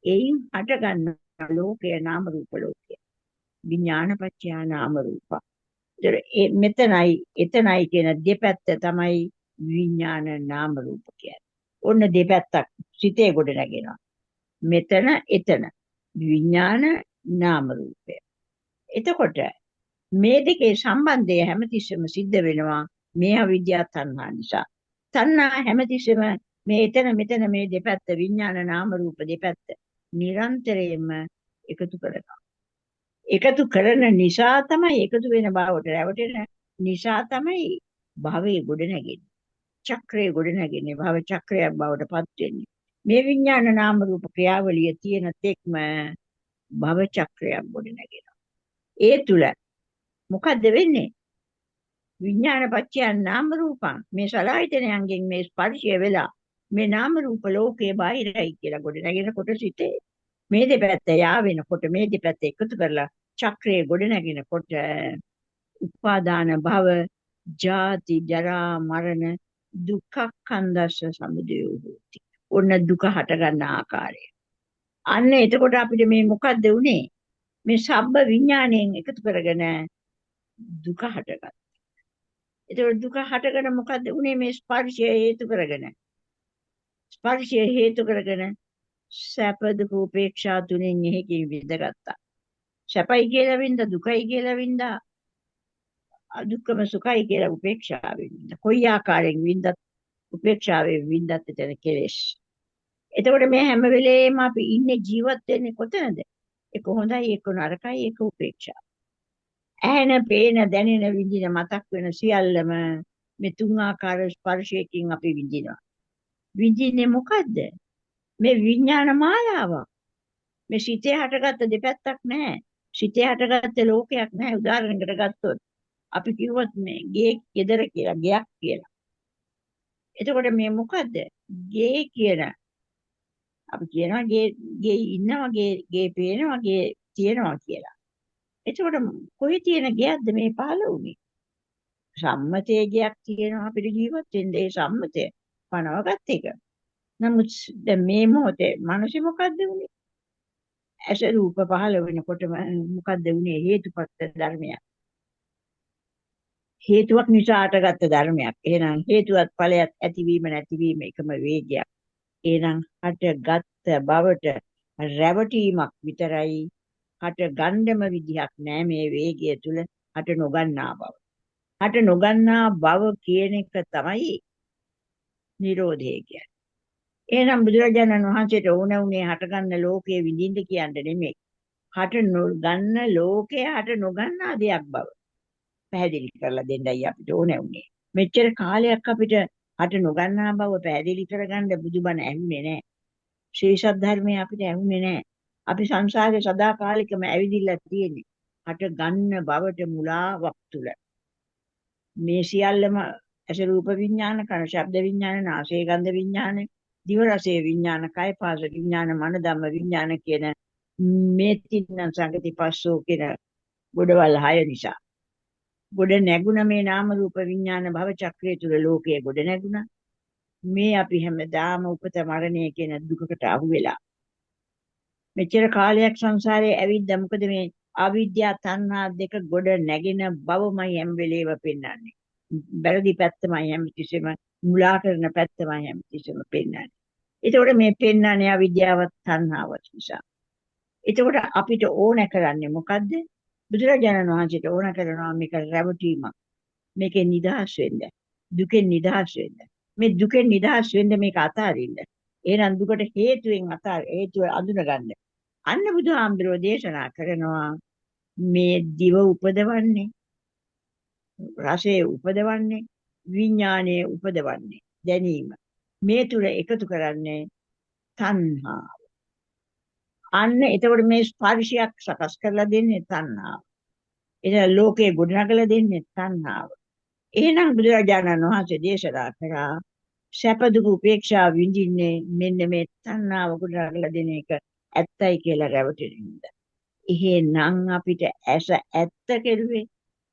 එයින් හටගන්න ලෝකය නාම රූප ලෝකය. විඥාන පත්‍යා නාම රූප. මෙතනයි එතනයි කියන දෙපැත්ත තමයි විඥාන නාම රූප කියන්නේ. ඔන්න දෙපැත්තක් සිතේ ගොඩ නැගෙනවා. මෙතන එතන විඥාන නාම රූපය. එතකොට මේ දෙකේ සම්බන්ධය හැමතිස්සෙම සිද්ධ වෙනවා මේ අවිද්‍යාව තණ්හා නිසා. තණ්හා හැමතිස්සෙම මේ එතන මෙතන මේ දෙපැත්ත විඥාන නාම රූප දෙපැත්ත නිරන්තරයෙන්ම එකතු කරනවා. එකතු කරන නිසා තමයි එකතු වෙන බවට රැවටෙන නිසා තමයි භවයේ ගොඩ නැගෙන්නේ. චක්‍රයේ ගොඩ නැගෙන්නේ භව චක්‍රයක් බවට පත් වෙන්නේ. මේ විඥාන නාම රූප ක්‍රියාවලිය තියෙන තෙක්ම භව චක්‍රයක් ගොඩ නැගෙනවා. ඒ තුල මොකද්ද වෙන්නේ? විඥාන පත්‍ය නාම රූපං මේ සලආයතනයන්ගෙන් මේ ස්පර්ශය වෙලා මේ නාම රූප ලෝකයේ බාහිරයි කියලා ගොඩ නැගෙනකොට සිටේ මේ දෙපැත්ත යා වෙනකොට මේ දෙපැත්ත එකතු කරලා චක්‍රයේ ගොඩ නැගෙනකොට උපාදාන භව ජාති ජරා මරණ දුක්ඛ කන්දස්ස සමුදය හෝති. ඔන්න දුක හට ගන්න ආකාරය. අන්න එතකොට අපිට මේ මොකද්ද උනේ? මේ සබ්බ විඥාණයෙන් එකතු කරගෙන දුක හටගත්තා. එතකොට දුක හටගෙන මොකද්ද උනේ? මේ ස්පර්ශය හේතු කරගෙන. ස්පර්ශය හේතු කරගෙන සැප දුක උපේක්ෂා තුනෙන් එකකින් විඳගත්තා. සැපයි කියලා විඳ දුකයි කියලා විඳ දුක්ඛම සුඛයි කියලා උපේක්ෂාවෙන් විඳ. කොයි ආකාරයෙන් විඳත් උපේක්ෂාවෙන් විඳත් එතන කෙලෙස්. එතකොට මේ හැම වෙලේම අපි ඉන්නේ ජීවත් වෙන්නේ කොතනද? ඒක හොඳයි, ඒක නරකයි, ඒක උපේක්ෂා. ඇහෙන, පේන, දැනෙන, විඳින, මතක් වෙන සියල්ලම මේ තුන් ආකාර ස්පර්ශයකින් අපි විඳිනවා. විඳින්නේ මොකද්ද? මේ විඥාන මායාවක්. මේ සිතේ හටගත්ත දෙපැත්තක් නැහැ. සිතේ හටගත්ත ලෝකයක් නැහැ. උදාහරණයකට ගත්තොත් අපි කිව්වොත් මේ ගේ ගෙදර කියලා, ගයක් කියලා. එතකොට මේ මොකද්ද? ගේ කියන අපි කියනවා ගේ ඉන්නවා, ගේ පේනවා, ගේ තියෙනවා කියලා. එතකොට කොහේ තියෙන ගයක්ද මේ පහළ වුනේ? සම්මතයේ ගයක් තියෙනවා අපිට ජීවත් වෙන්න. ඒ සම්මතය පනවගත් එක. නමුත් දැන් මේ මොහොතේ මිනිස්සු මොකද්ද වුනේ? ඇස රූප පහළ වෙනකොට මොකද්ද වුනේ? හේතුපත් ධර්මයක්. හේතුවක් නිසා හටගත්ත ධර්මයක්. එහෙනම් හේතුවත් ඵලයක් ඇතිවීම නැතිවීම එකම වේගයක්. එහෙනම් හටගත්ත බවට රැවටීමක් විතරයි. හට ගන්නම විදිහක් නෑ මේ වේගය තුල හට නොගන්නා බව. හට නොගන්නා බව කියන එක තමයි නිරෝධය කියන්නේ. එහෙනම් බුදුරජාණන් වහන්සේට ඕන වුණේ හටගන්න ලෝකයේ විඳින්න කියන්න නෙමෙයි. හට නොගන්න ලෝකයේ හට නොගන්නා දෙයක් බව පැහැදිලි කරලා දෙන්නයි අපිට ඕන වුණේ. මෙච්චර කාලයක් අපිට හට නොගන්නා බව පැහැදිලි කරගන්න බුදුබණ ඇහුනේ නැහැ. ශ්‍රී සද්ධර්මයේ අපිට ඇහුනේ නැහැ. අපි සංසාරේ සදාකාලිකම ඇවිදිලා තියෙන්නේ හට ගන්න බවට මුලාවක් තුල. මේ සියල්ලම ඇස රූප විඥාන, කන ශබ්ද විඥාන, නාසය ගන්ධ විඥාන, දිව රසය විඥාන, කය පාස විඥාන, මන ධම්ම විඥාන කියන මේ තින්න සංගති පස්සෝ කියන ගොඩවල් 6 නිසා ගොඩ නැගුණ මේ නාම රූප විඥාන භව චක්‍රය තුල ලෝකයේ ගොඩ නැගුණා. මේ අපි හැමදාම උපත මරණය කියන දුකකට අහු වෙලා මෙච්චර කාලයක් සංසාරේ ඇවිද්දා. මොකද මේ අවිද්‍යාව තණ්හා දෙක ගොඩ නැගෙන බවමයි හැම වෙලේම පෙන්වන්නේ. බැරදි පැත්තමයි හැමතිස්සෙම, මුලා කරන පැත්තමයි හැමතිස්සෙම පෙන්වන්නේ. ඒතකොට මේ පෙන්වන්නේ අවිද්‍යාවත් තණ්හාවත් නිසා. ඒතකොට අපිට ඕන කරන්නේ මොකද්ද? බුදුරජාණන් වහන්සේට ඕන කරනවා මේක රැවටීමක්. මේකෙන් නිදහස් වෙන්න. දුකෙන් නිදහස් වෙන්න. මේ දුකෙන් නිදහස් වෙන්න මේක අතාරින්න. එහෙනම් දුකට හේතුවෙන් හේතුව අඳුනගන්න. අන්න බුදුහාමුදුරුවෝ දේශනා කරනවා මේ දිව උපදවන්නේ, රසය උපදවන්නේ, විඥානය උපදවන්නේ දැනීම. මේ තුල එකතු කරන්නේ තණ්හාව. අන්න එතකොට මේ ස්පර්ශයක් සකස් කරලා දෙන්නේ තණ්හාව. එතන ලෝකේ ගොඩනගලා දෙන්නේ තණ්හාව. එහෙනම් බුදුරජාණන් වහන්සේ දේශනා කරා සැප දුක උපේක්ෂා විඳින්නේ මෙන්න මේ තණ්හාව ගොඩනගලා දෙන එක ඇත්තයි කියලා රැවටෙනින්ද. එහෙනම් අපිට ඇස ඇත්ත කෙරුවේ,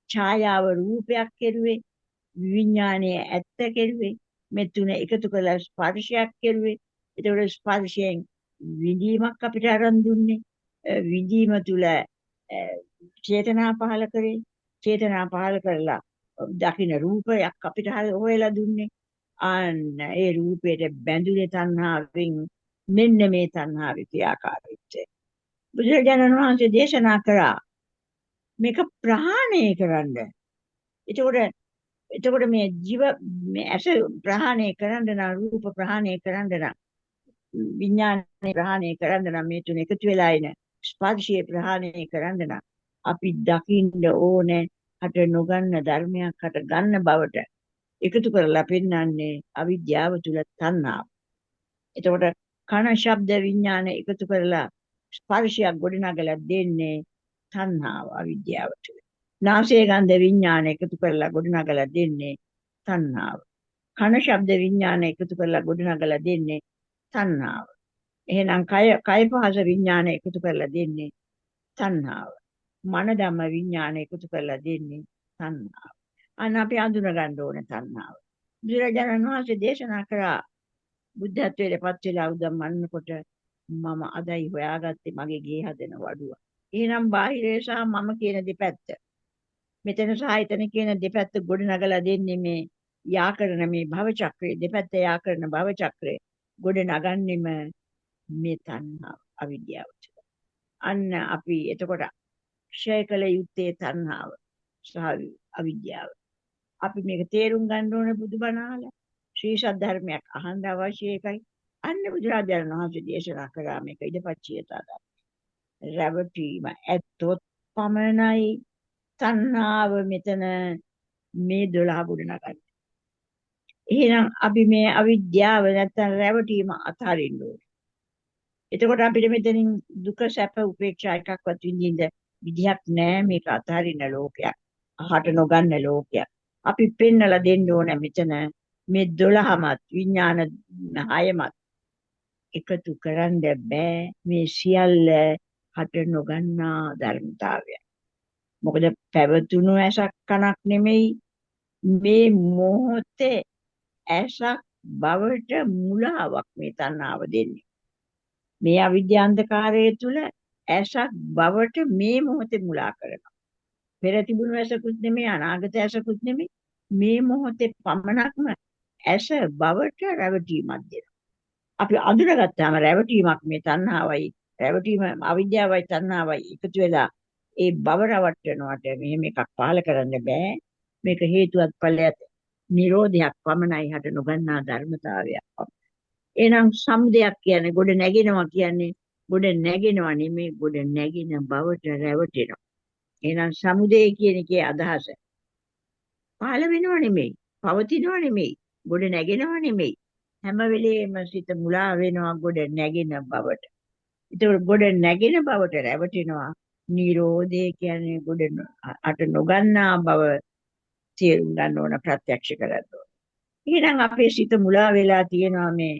ඡායාව රූපයක් කෙරුවේ, විඥානයේ ඇත්ත කෙරුවේ, මේ තුන එකතු කරලා ස්පර්ශයක් කෙරුවේ. ඒතකොට ස්පර්ශයෙන් විඳීමක් අපිට අරන් දුන්නේ. විඳීම තුල චේතනා පහල කරේ. චේතනා පහල කරලා දකින්න රූපයක් අපිට හොයලා දුන්නේ. අන්න ඒ රූපයට බැඳුනේ තණ්හාවෙන්. මෙන්න මේ තණ්හාවේ ක්‍රියාකාරීත්වය. බුදුරජාණන් වහන්සේ දේශනා කරා මේක ප්‍රහාණය කරන්න. එතකොට මේ මේ ඇස ප්‍රහාණය කරන්න නම්, රූප ප්‍රහාණය කරන්න නම්, විඥානය ප්‍රහාණය කරන්න නම්, මේ තුන එකතු වෙලා එන ස්පර්ශය ප්‍රහාණය කරන්න නම් අපි දකින්න ඕනේ හට නොගන්න ධර්මයක් හට ගන්න බවට එකතු කරලා පෙන්වන්නේ අවිද්‍යාව තුල තණ්හාව. එතකොට කන ශබ්ද විඥාන එකතු කරලා ස්පර්ශයක් ගොඩනගලා දෙන්නේ තණ්හාව අවිද්‍යාව තුල. නාසය ගන්ධ විඥාන එකතු කරලා ගොඩනගලා දෙන්නේ තණ්හාව. කන ශබ්ද විඥාන එකතු කරලා ගොඩනගලා දෙන්නේ තණ්හාව. එහෙනම් කය පහස විඥාන එකතු කරලා දෙන්නේ තණ්හාව. මන ධම්ම විඥාන එකතු කරලා දෙන්නේ තණ්හාව. අන්න අපි අඳුන ගන්න ඕනේ තණ්හාව. බුදුරජාණන් වහන්සේ දේශනා කරා බුද්ධත්වයට පත් වෙලා උදම් මන්නකොට මම අදයි හොයාගත්තේ මගේ ගේ හදන වඩුව. එහෙනම් බාහිරය සහ මම කියන දෙපැත්ත. මෙතන සහ එතන කියන දෙපැත්ත ගොඩනගලා දෙන්නේ මේ යා කරන මේ භව චක්‍රය. දෙපැත්ත යා කරන භව චක්‍රය ගොඩ නගන්නෙම මේ තණ්හාව අවිද්‍යාව. අන්න අපි එතකොට ක්ෂය කළ යුත්තේ තණ්හාව සහ අවිද්‍යාව. අපි මේක තේරුම් ගන්න ඕනේ බුදුබණ අහලා. ශ්‍රී සද්ධර්මයක් අහන්න අවශ්‍ය එකයි. අන්න බුදුරජාණන් වහන්සේ දේශනා කරා මේක ඉදපච්චියතාව. රැවටීම ඇත්තොත් පමණයි තණ්හාව මෙතන මේ 12 ගුණ නගන්නේ. එහෙනම් අපි මේ අවිද්‍යාව නැත්තම් රැවටීම අත්හරින්න ඕනේ. එතකොට අපිට මෙතනින් දුක සැප උපේක්ෂා එකක්වත් විඳින්න විදියක් නැහැ. මේක අත්හරින්න ලෝකයක්. අහට නොගන්න ලෝකයක්. අපි පෙන්නලා දෙන්න ඕනේ මෙතන මේ 12මත් විඥාන 6මත් එකතු කරන්න බෑ. මේ සියල්ල හට නොගන්නා ධර්මතාවය. මොකද පැවතුණු ඇසක් කනක් නෙමෙයි මේ මොහොතේ ඇසක් බවට මුලාවක් මේ තණ්හාව දෙන්නේ. මේ අවිද්‍යාන්ධකාරය තුල ඇසක් බවට මේ මොහොතේ මුලා කරනවා. පෙර තිබුණු ඇසකුත් නෙමෙයි අනාගත ඇසකුත් නෙමෙයි මේ මොහොතේ පමණක්ම ඇස බවට රැවටීමක් දෙනවා. අපි අඳුරගත්තාම රැවටීමක් මේ තණ්හාවයි රැවටීම අවිද්‍යාවයි තණ්හාවයි එකතු වෙලා ඒ බව රවට්ටනවට මෙහෙම එකක් පහල කරන්න බෑ. මේක හේතුවත් ඵලයක් නිරෝධයක් පමණයි හට නොගන්නා ධර්මතාවයක්. එහෙනම් සමුදයක් කියන්නේ ගොඩ නැගෙනවා කියන්නේ ගොඩ නැගෙනවා නෙමෙයි ගොඩ නැගින බවට රැවටෙනවා. එහෙනම් සමුදය කියන එකේ අදහස පහළ වෙනව නෙමෙයි, පවතිනව නෙමෙයි, ගොඩ නැගෙනව නෙමෙයි. හැම වෙලෙම සිත මුලා වෙනවා ගොඩ නැගෙන බවට. ඒක ගොඩ නැගෙන බවට රැවටෙනවා. නිරෝධය කියන්නේ ගොඩ අට නොගන්නා බව තේරුම් ගන්න ඕන, ප්‍රත්‍යක්ෂ කරගන්න ඕන. එහෙනම් අපේ සිත මුලා වෙලා තියෙනවා මේ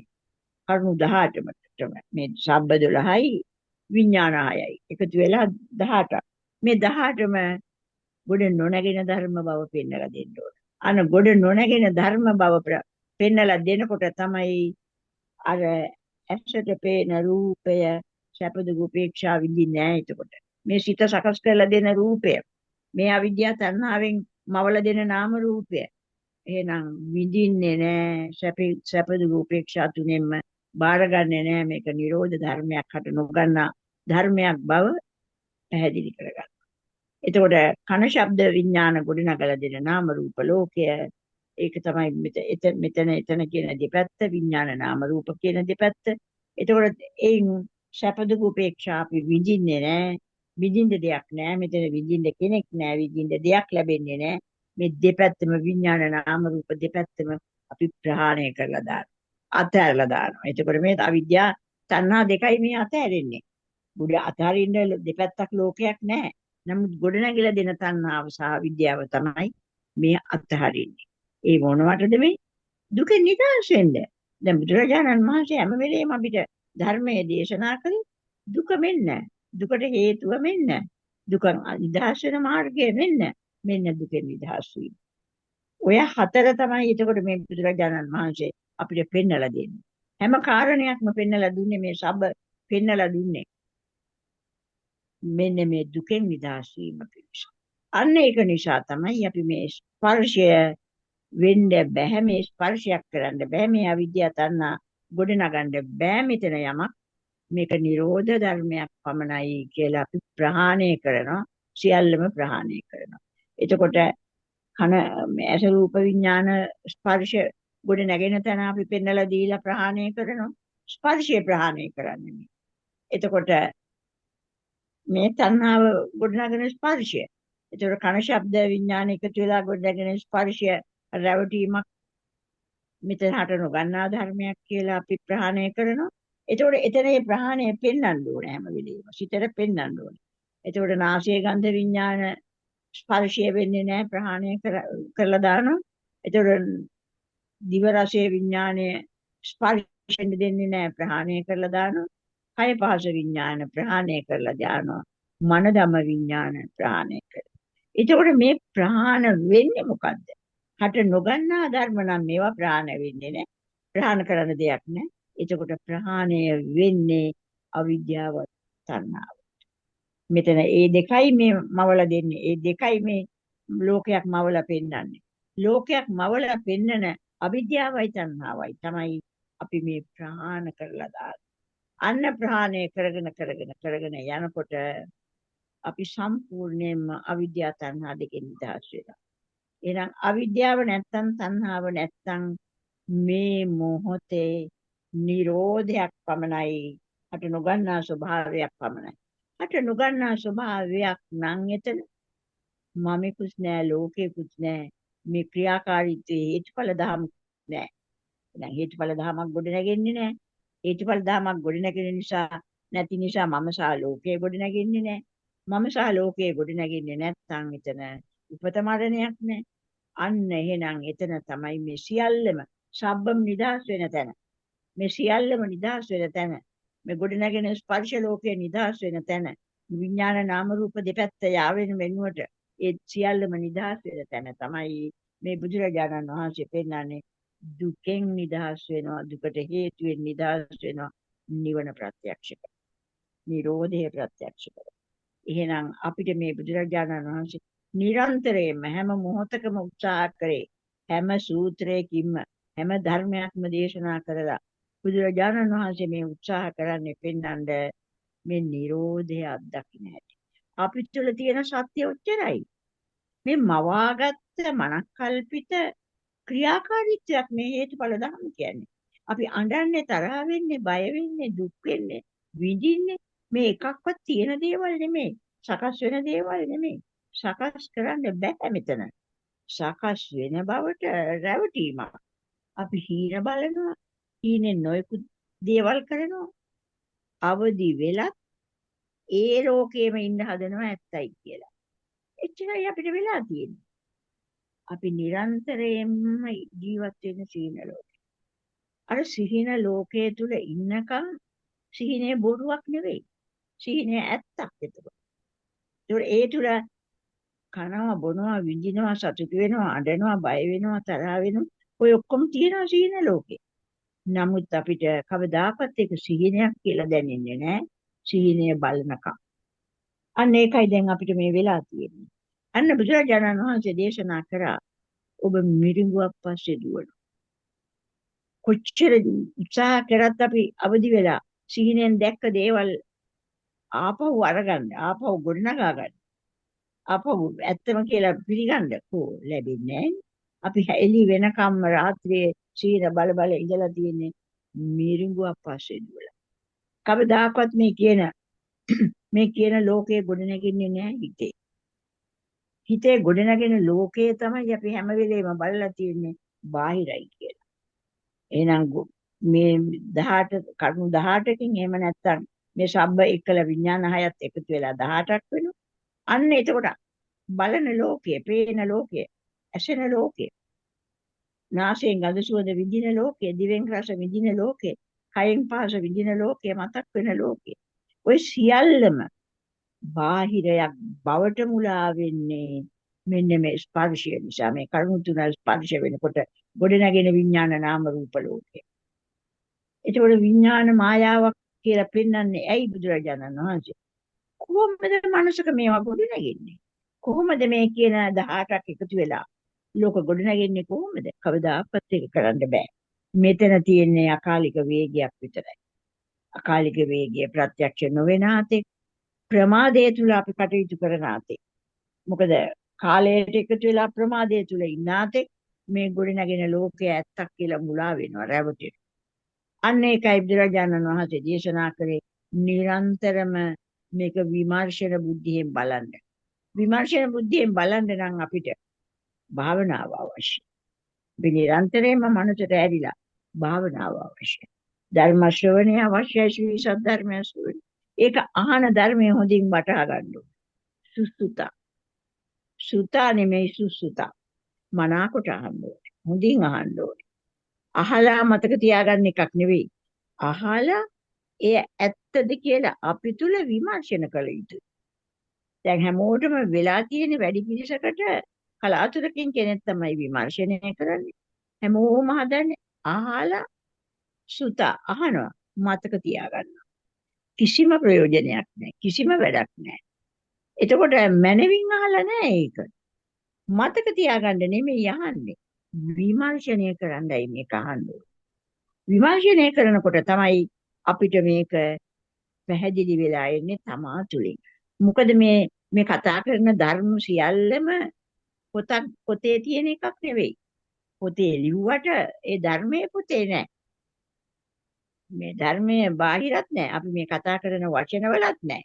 කරුණු 18ම. මේ සබ්බ 12යි විඥාන 6යි එකතු වෙලා 18ක්. මේ 18ම ගොඩ නොනැගෙන ධර්ම බව පෙන්වලා දෙන්න ඕන. අන ගොඩ නොනැගෙන ධර්ම බව පෙන්වලා දෙනකොට තමයි අර ඇසට පේන රූපය සැප දුක උපේක්ෂා විඳින්නේ නැහැ. එතකොට මේ සිත සකස් කරලා දෙන රූපය මේ අවිද්‍යාව තණ්හාවෙන් මවලා දෙන නාම රූපය එහෙනම් විඳින්නේ නැහැ. සැප දුක උපේක්ෂා තුනෙන්ම බාරගන්නේ නැහැ. මේක නිරෝධ ධර්මයක් හට නොගන්නා ධර්මයක් බව පැහැදිලි කරගන්න. එතකොට කන ශබ්ද විඥාන ගොඩනගලා දෙන නාම රූප ලෝකය ඒක තමයි මෙතන කියන දෙපැත්ත විඥාන නාම රූප කියන දෙපැත්ත. එතකොට ඒන් සැප දුක උපේක්ෂා අපි විඳින්නේ නැහැ. විඳින්න දෙයක් නැහැ. මෙතන විඳින්න කෙනෙක් නැහැ. විඳින්න දෙයක් ලැබෙන්නේ නැහැ. මේ දෙපැත්තම විඥාන නාම රූප දෙපැත්තම අපි ප්‍රහාණය කරලා දානවා. අතහැරලා දානවා. එතකොට මේ අවිද්‍යාව තණ්හා දෙකයි මේ අතහැරෙන්නේ. බුදු අතහරින්න දෙපැත්තක් ලෝකයක් නැහැ. නමුත් ගොඩනැගිලා දෙන තණ්හාව සහ විද්‍යාව තමයි මේ අත්හරින්නේ. ඒ මොනවටද මේ? දුක නිදහස් වෙන්න. දැන් බුදුරජාණන් වහන්සේ හැම වෙලේම අපිට ධර්මයේ දේශනා කළේ දුක මෙන්න. දුකට හේතුව මෙන්න. දුක නිදහස් වෙන මාර්ගය මෙන්න. මෙන්න දුකෙන් නිදහස් වීම. ඔය හතර තමයි එතකොට මේ බුදුරජාණන් වහන්සේ අපිට පෙන්නලා දෙන්නේ. හැම කාරණයක්ම පෙන්නලා දුන්නේ මේ සබ පෙන්නලා දුන්නේ. මෙන්න මේ දුකෙන් නිදහස් වීම පිණිස. අන්න ඒක නිසා තමයි අපි මේ ස්පර්ශය වෙන්න බෑ, මේ ස්පර්ශයක් කරන්න බෑ, මේ අවිද්‍යාව තණ්හා ගොඩනගන්න බෑ මෙතන යමක්. මේක නිරෝධ ධර්මයක් පමණයි කියලා අපි ප්‍රහාණය කරනවා. සියල්ලම ප්‍රහාණය කරනවා. එතකොට කන ඇස රූප විඥාන ස්පර්ශ ගොඩ නැගෙන තැන අපි පෙන්නලා දීලා ප්‍රහාණය කරනවා. ස්පර්ශය ප්‍රහාණය කරන්නේ. එතකොට මේ තණ්හාව ගොඩනගෙන ස්පර්ශය. ඒතර කන ශබ්ද විඥාන එකතු වෙලා ගොඩනගෙන ස්පර්ශය රැවටීමක් මෙතන හට නොගන්නා ධර්මයක් කියලා අපි ප්‍රහාණය කරනවා. ඒතකොට එතන මේ ප්‍රහාණය පෙන්වන්න ඕනේ හැම වෙලෙම. සිතට පෙන්වන්න ඕනේ. ඒතකොට නාසයේ ගන්ධ විඥාන ස්පර්ශය වෙන්නේ නැහැ ප්‍රහාණය කරලා දානවා. ඒතකොට දිව රසයේ විඥානය ස්පර්ශයෙන් දෙන්නේ නැහැ ප්‍රහාණය කරලා දානවා. කය පහස විඥාන ප්‍රහාණය කරලා දානවා. මන ධම විඥාන ප්‍රහාණය කරලා. එතකොට මේ ප්‍රහාණ වෙන්නේ මොකද්ද? හට නොගන්නා ධර්ම නම් මේවා ප්‍රහාණය වෙන්නේ නැහැ. ප්‍රහාණ කරන්න දෙයක් නැහැ. එතකොට ප්‍රහාණය වෙන්නේ අවිද්‍යාව තණ්හාව. මෙතන ඒ දෙකයි මේ මවලා දෙන්නේ. ඒ දෙකයි මේ ලෝකයක් මවලා පෙන්වන්නේ. ලෝකයක් මවලා පෙන්නන අවිද්‍යාවයි තණ්හාවයි තමයි අපි මේ ප්‍රහාණ කරලා දාන්නේ. අන්න ප්‍රහාණය කරගෙන යනකොට අපි සම්පූර්ණයෙන්ම අවිද්‍යාව තණ්හා දෙකෙන් නිදහස් වෙනවා. එහෙනම් අවිද්‍යාව නැත්තම් තණ්හාව නැත්තම් මේ මොහොතේ නිරෝධයක් පමණයි. හට නොගන්නා ස්වභාවයක් පමණයි. හට නොගන්නා ස්වභාවයක් නම් එතන මමෙකුත් නෑ ලෝකෙකුත් නෑ. මේ ක්‍රියාකාරීත්වයේ හේතුඵල ධම නෑ. දැන් හේතුඵල ධමයක් ගොඩ නැගෙන්නේ නෑ. හේතුඵල ධමයක් ගොඩ නැගෙන නිසා නැති නිසා මම සහ ලෝකය ගොඩ නැගෙන්නේ නෑ. මම සහ ලෝකය ගොඩ නැගෙන්නේ නැත්නම් එතන උපත මරණයක් නෑ. අන්න එහෙනම් එතන තමයි මේ සියල්ලම සබ්බම් නිදහස් වෙන තැන. මේ සියල්ලම නිදහස් වෙන තැන. මේ ගොඩ නැගෙන ස්පර්ශ ලෝකේ නිදහස් වෙන තැන. විඥාන නාම රූප දෙපැත්ත යාවෙන වෙනුවට ඒ සියල්ලම නිදහස් වෙන තැන තමයි මේ බුදුරජාණන් වහන්සේ පෙන්නන්නේ දුකෙන් නිදහස් වෙනවා, දුකට හේතු වෙන නිදහස් වෙනවා, නිවන ප්‍රත්‍යක්ෂ කරනවා, නිරෝධය ප්‍රත්‍යක්ෂ කරනවා. එහෙනම් අපිට මේ බුදුරජාණන් වහන්සේ නිරන්තරයෙන්ම හැම මොහොතකම උත්සාහ කරේ හැම සූත්‍රයකින්ම හැම ධර්මයක්ම දේශනා කරලා බුදුරජාණන් වහන්සේ මේ උත්සාහ කරන්නේ පෙන්වන්න මේ නිරෝධය අත්දකින්න හැටි. අපි තුළ තියෙන සත්‍ය උච්චරයි. මේ මවාගත්ත මනක්කල්පිත ක්‍රියාකාරීත්වයක් මේ හේතුඵල ධර්ම කියන්නේ. අපි අඬන්නේ තරහ වෙන්නේ බය වෙන්නේ දුක් වෙන්නේ විඳින්නේ මේ එකක්වත් තියෙන දේවල් නෙමෙයි. සකස් වෙන දේවල් නෙමෙයි. සකස් කරන්න බෑ මෙතන. සකස් වෙන බවට රැවටීමක්. අපි හීන බලනවා. හීනෙන් නොයෙකුත් දේවල් කරනවා. අවදි වෙලත් ඒ ලෝකෙම ඉන්න හදනවා ඇත්තයි කියලා. එච්චරයි අපිට වෙලා තියෙන්නේ. අපි නිරන්තරයෙන්ම ජීවත් වෙන සීන ලෝකේ. අර සිහින ලෝකයේ තුල ඉන්නකම් සිහිනේ බොරුවක් නෙවෙයි. සිහිනේ ඇත්තක් එතකොට. ඒ තුල කනවා බොනවා විඳිනවා සතුටු වෙනවා අඬනවා බය වෙනවා තරහ වෙනවා ඔය ඔක්කොම තියෙනවා සිහින ලෝකේ. නමුත් අපිට කවදාකවත් ඒක සිහිනයක් කියලා දැනෙන්නේ නැහැ. සිහිනය බලනකම්. අන්න ඒකයි දැන් අපිට මේ වෙලා තියෙන්නේ. අන්න බුදුරජාණන් වහන්සේ දේශනා කරා ඔබ මිරිඟුවක් පස්සේ දුවන. කොච්චර උත්සාහ කරත් අපි අවදි වෙලා සිහිනෙන් දැක්ක දේවල් ආපහු අරගන්න, ආපහු ගොඩනගා ගන්න. ආපහු ඇත්තම කියලා පිළිගන්න ලැබෙන්නේ නැහැ. අපි එළි වෙනකම්ම රාත්‍රියේ සීන බල බල ඉඳලා තියෙන්නේ මිරිඟුවක් පස්සේ දුවලා. කවදාකවත් මේ කියන ලෝකයේ ගොඩනැගෙන්නේ නැහැ හිතේ. හිතේ ගොඩනැගෙන ලෝකයේ තමයි අපි හැම වෙලේම බලලා තියෙන්නේ බාහිරයි කියලා. එහෙනම් මේ 18 කරුණු 18කින් එහෙම නැත්තම් මේ සබ්බ එකල විඥාන හයත් එකතු වෙලා 18ක් වෙනවා. අන්න එතකොට බලන ලෝකය, පේන ලෝකය, ඇසෙන ලෝකය, නාසයෙන් ගඳ සුවඳ විඳින ලෝකය, දිවෙන් රස විඳින ලෝකය, කයෙන් පහස විඳින ලෝකය, මතක් වෙන ලෝකය. ඔය සියල්ලම බාහිරයක් බවට මුලා වෙන්නේ මෙන්න මේ ස්පර්ශය නිසා. මේ කරුණු තුන ස්පර්ශ වෙනකොට ගොඩනැගෙන විඥාන නාම රූප ලෝකය. ඒකවල විඥාන මායාවක් කියලා පෙන්වන්නේ ඇයි බුදුරජාණන් වහන්සේ? කොහොමද මනුෂ්‍යක මේවා ගොඩනැගෙන්නේ? කොහොමද මේ කියන 18ක් එකතු වෙලා ලෝක ගොඩනැගෙන්නේ කොහොමද? කවදාකවත් ඒක කරන්න බෑ. මෙතන තියෙන්නේ අකාලික වේගයක් විතරයි. අකාලික වේගය ප්‍රත්‍යක්ෂ නොවන ආතේ ප්‍රමාදයේ තුල අපි කටයුතු කරන ආතේ. මොකද කාලයට එකතු වෙලා ප්‍රමාදයේ තුල ඉන්න ආතේ මේ ගොඩනැගෙන ලෝකය ඇත්තක් කියලා මුලා වෙනවා රැවටෙනවා. අන්න ඒකයි බුදුරජාණන් වහන්සේ දේශනා කරේ නිරන්තරම මේක විමර්ශන බුද්ධියෙන් බලන්න. විමර්ශන බුද්ධියෙන් බලන්න නම් අපිට භාවනාව අවශ්‍යයි. මේ නිරන්තරයෙන්ම මනසට ඇරිලා භාවනාව අවශ්‍යයි. ධර්ම ශ්‍රවණය අවශ්‍යයි. ශ්‍රී සද්ධර්මය ශ්‍රවණය. ඒක අහන ධර්මයේ හොඳින් වටහා ගන්න ඕනේ. සුසුතා. සුතා නෙමෙයි සුසුතා. මනාකොට අහන්න ඕනේ. හොඳින් අහන්න ඕනේ. අහලා මතක තියාගන්න එකක් නෙවෙයි. අහලා ඒ ඇත්තද කියලා අපි තුල විමර්ශන කළ යුතුයි. දැන් හැමෝටම වෙලා තියෙන වැඩි පිළිසකට කලාතුරකින් කෙනෙක් තමයි විමර්ශනය කරන්නේ. හැමෝම හදන්නේ අහලා සුතා අහනවා මතක තියාගන්න. කිසිම ප්‍රයෝජනයක් නැහැ. කිසිම වැඩක් නැහැ. එතකොට මනවින් අහලා නැහැ ඒක. මතක තියාගන්න නෙමෙයි අහන්නේ. විමර්ශනය කරන්නයි මේක අහන්නේ. විමර්ශනය කරනකොට තමයි අපිට මේක පැහැදිලි වෙලා එන්නේ තමා තුළින්. මොකද මේ කතා කරන ධර්ම සියල්ලම පොතේ තියෙන එකක් නෙවෙයි. පොතේ ලිව්වට ඒ ධර්මයේ පොතේ නැහැ. මේ ධර්මයේ බාහිරත් නැහැ. අපි මේ කතා කරන වචනවලත් නැහැ.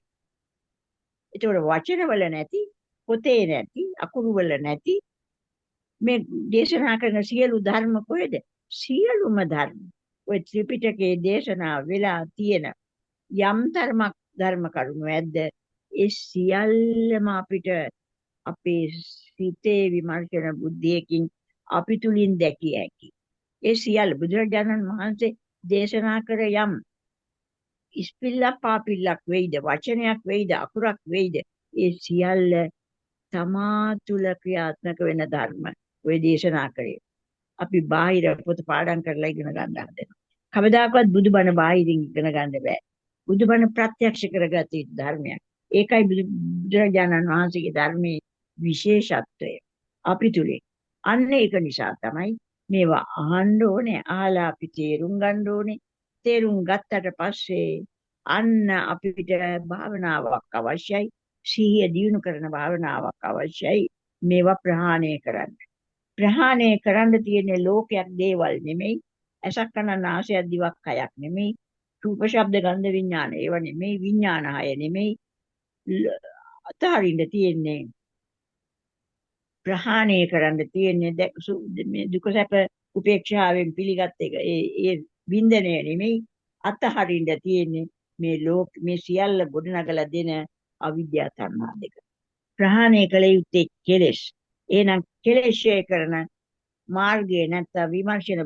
ඒතකොට වචනවල නැති, පොතේ නැති, අකුරු වල නැති මේ දේශනා කරන සියලු ධර්ම කොහෙද? සියලුම ධර්ම. ඔය ත්‍රිපිටකයේ දේශනා වෙලා තියෙන යම් ධර්ම කරුණු ඇද්ද? ඒ සියල්ලම අපිට අපේ සිතේ විමර්ශන බුද්ධියකින් අපි තුලින් දැකිය හැකි. ඒ සියල්ල බුදුරජාණන් වහන්සේ දේශනා කර යම් ඉස්පිල්ලක් පාපිල්ලක් වෙයිද, වචනයක් වෙයිද, අකුරක් වෙයිද, ඒ සියල්ල තමා තුල ක්‍රියාත්මක වෙන ධර්ම ඔය දේශනා කරේ. අපි බාහිර පොත පාඩම් කරලා ඉගෙන ගන්න හදනවා. කවදාකවත් බුදුබණ බාහිරින් ඉගෙන ගන්න බෑ. බුදුබණ ප්‍රත්‍යක්ෂ කරගත යුතු ධර්මයක්. ඒකයි බුදුරජාණන් වහන්සේගේ ධර්මයේ විශේෂත්වය අපි තුලේ. අන්න ඒක නිසා තමයි මේවා අහන්න ඕනේ, අහලා අපි තේරුම් ගන්න ඕනේ. තේරුම් ගත්තට පස්සේ අන්න අපිට භාවනාවක් අවශ්‍යයි. සිහිය දියුණු කරන භාවනාවක් අවශ්‍යයි. මේවා ප්‍රහාණය කරන්න. ප්‍රහාණය කරන්න තියෙන ලෝකයක් දේවල් නෙමෙයි. ඇසක් කන නාසයක් දිවක් කයක් නෙමෙයි. රූප ශබ්ද ගන්ධ විඥාන ඒව නෙමෙයි. විඥාන හය නෙමෙයි. අතහරින්න තියෙන්නේ ප්‍රහාණය කරන්න තියෙන්නේ මේ දුක සැප උපේක්ෂාවෙන් පිළිගත් එක. ඒ වින්දනය නෙමෙයි. අතහරින්න තියෙන්නේ මේ සියල්ල ගොඩනගලා දෙන අවිද්‍යා තණ්හා දෙක. ප්‍රහාණය කළ යුත්තේ කෙලෙස්. එහෙනම් කෙලෙස්ය කරන මාර්ගය නැත්නම් විමර්ශන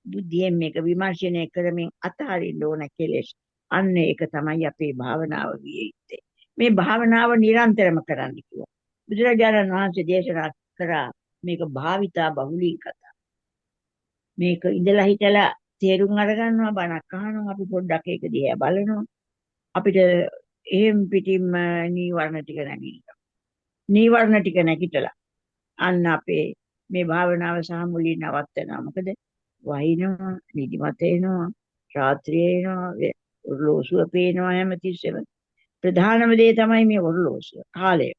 බුද්ධියෙන් මේක විමර්ශනය කරමින් අතහරින්න ඕන කෙලෙස්. අන්න ඒක තමයි අපේ භාවනාව විය යුත්තේ. මේ භාවනාව නිරන්තරම කරන්න කිව්වා. බුදුරජාණන් වහන්සේ දේශනා කරා මේක භාවිතා බහුලී කතා. මේක ඉඳලා හිටලා තේරුම් අරගන්නවා, බණක් අහනවා, අපි පොඩ්ඩක් ඒක දිහා බලනවා. අපිට එහෙම් පිටින්ම නීවරණ ටික නැගිටිනවා. නීවරණ ටික නැගිටලා අන්න අපේ මේ භාවනාව සහ මුලින් නවත්තනවා. මොකද වහිනවා, නිදිමත එනවා, රාත්‍රියේ එනවා, ඔරලෝසුව පේනවා හැමතිස්සෙම. ප්‍රධානම දේ තමයි මේ ඔරලෝසුව, කාලය.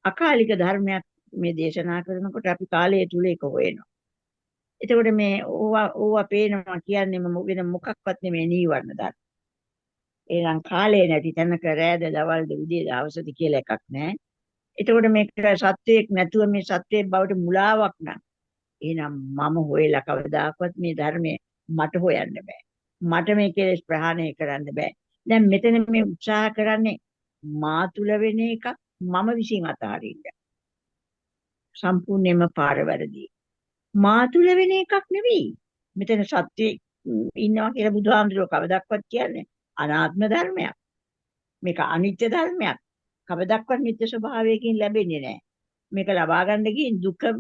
අකාලික ධර්මයක් මේ දේශනා කරනකොට අපි කාලය තුල ඒක හොයනවා. එතකොට මේ ඕවා පේනවා කියන්නේ වෙන මොකක්වත් නෙමෙයි නීවරණ ධර්ම. එහෙනම් කාලය නැති තැනක රැද දවල්ද උදේ දවසද කියලා එකක් නැහැ. එතකොට මේක සත්‍යයක් නැතුව මේ සත්‍යයේ බවට මුලාවක් නම් එහෙනම් මම හොයලා කවදාකවත් මේ ධර්මයේ මට හොයන්න බෑ. මට මේ කෙලෙස් ප්‍රහාණය කරන්න බෑ. දැන් මෙතන මේ උත්සාහ කරන්නේ මා තුල වෙන එකක් මම විසින් අතහරින්න. සම්පූර්ණයෙන්ම පාර වැරදි. මා තුල වෙන එකක් නෙවෙයි. මෙතන සත්‍යයේ ඉන්නවා කියලා බුදුහාමුදුරුවෝ කවදාවත් කියන්නේ අනාත්ම ධර්මයක්. මේක අනිත්‍ය ධර්මයක්. කවදාවත් නිත්‍ය ස්වභාවයකින් ලැබෙන්නේ නැහැ. මේක ලබා ගන්න ගින්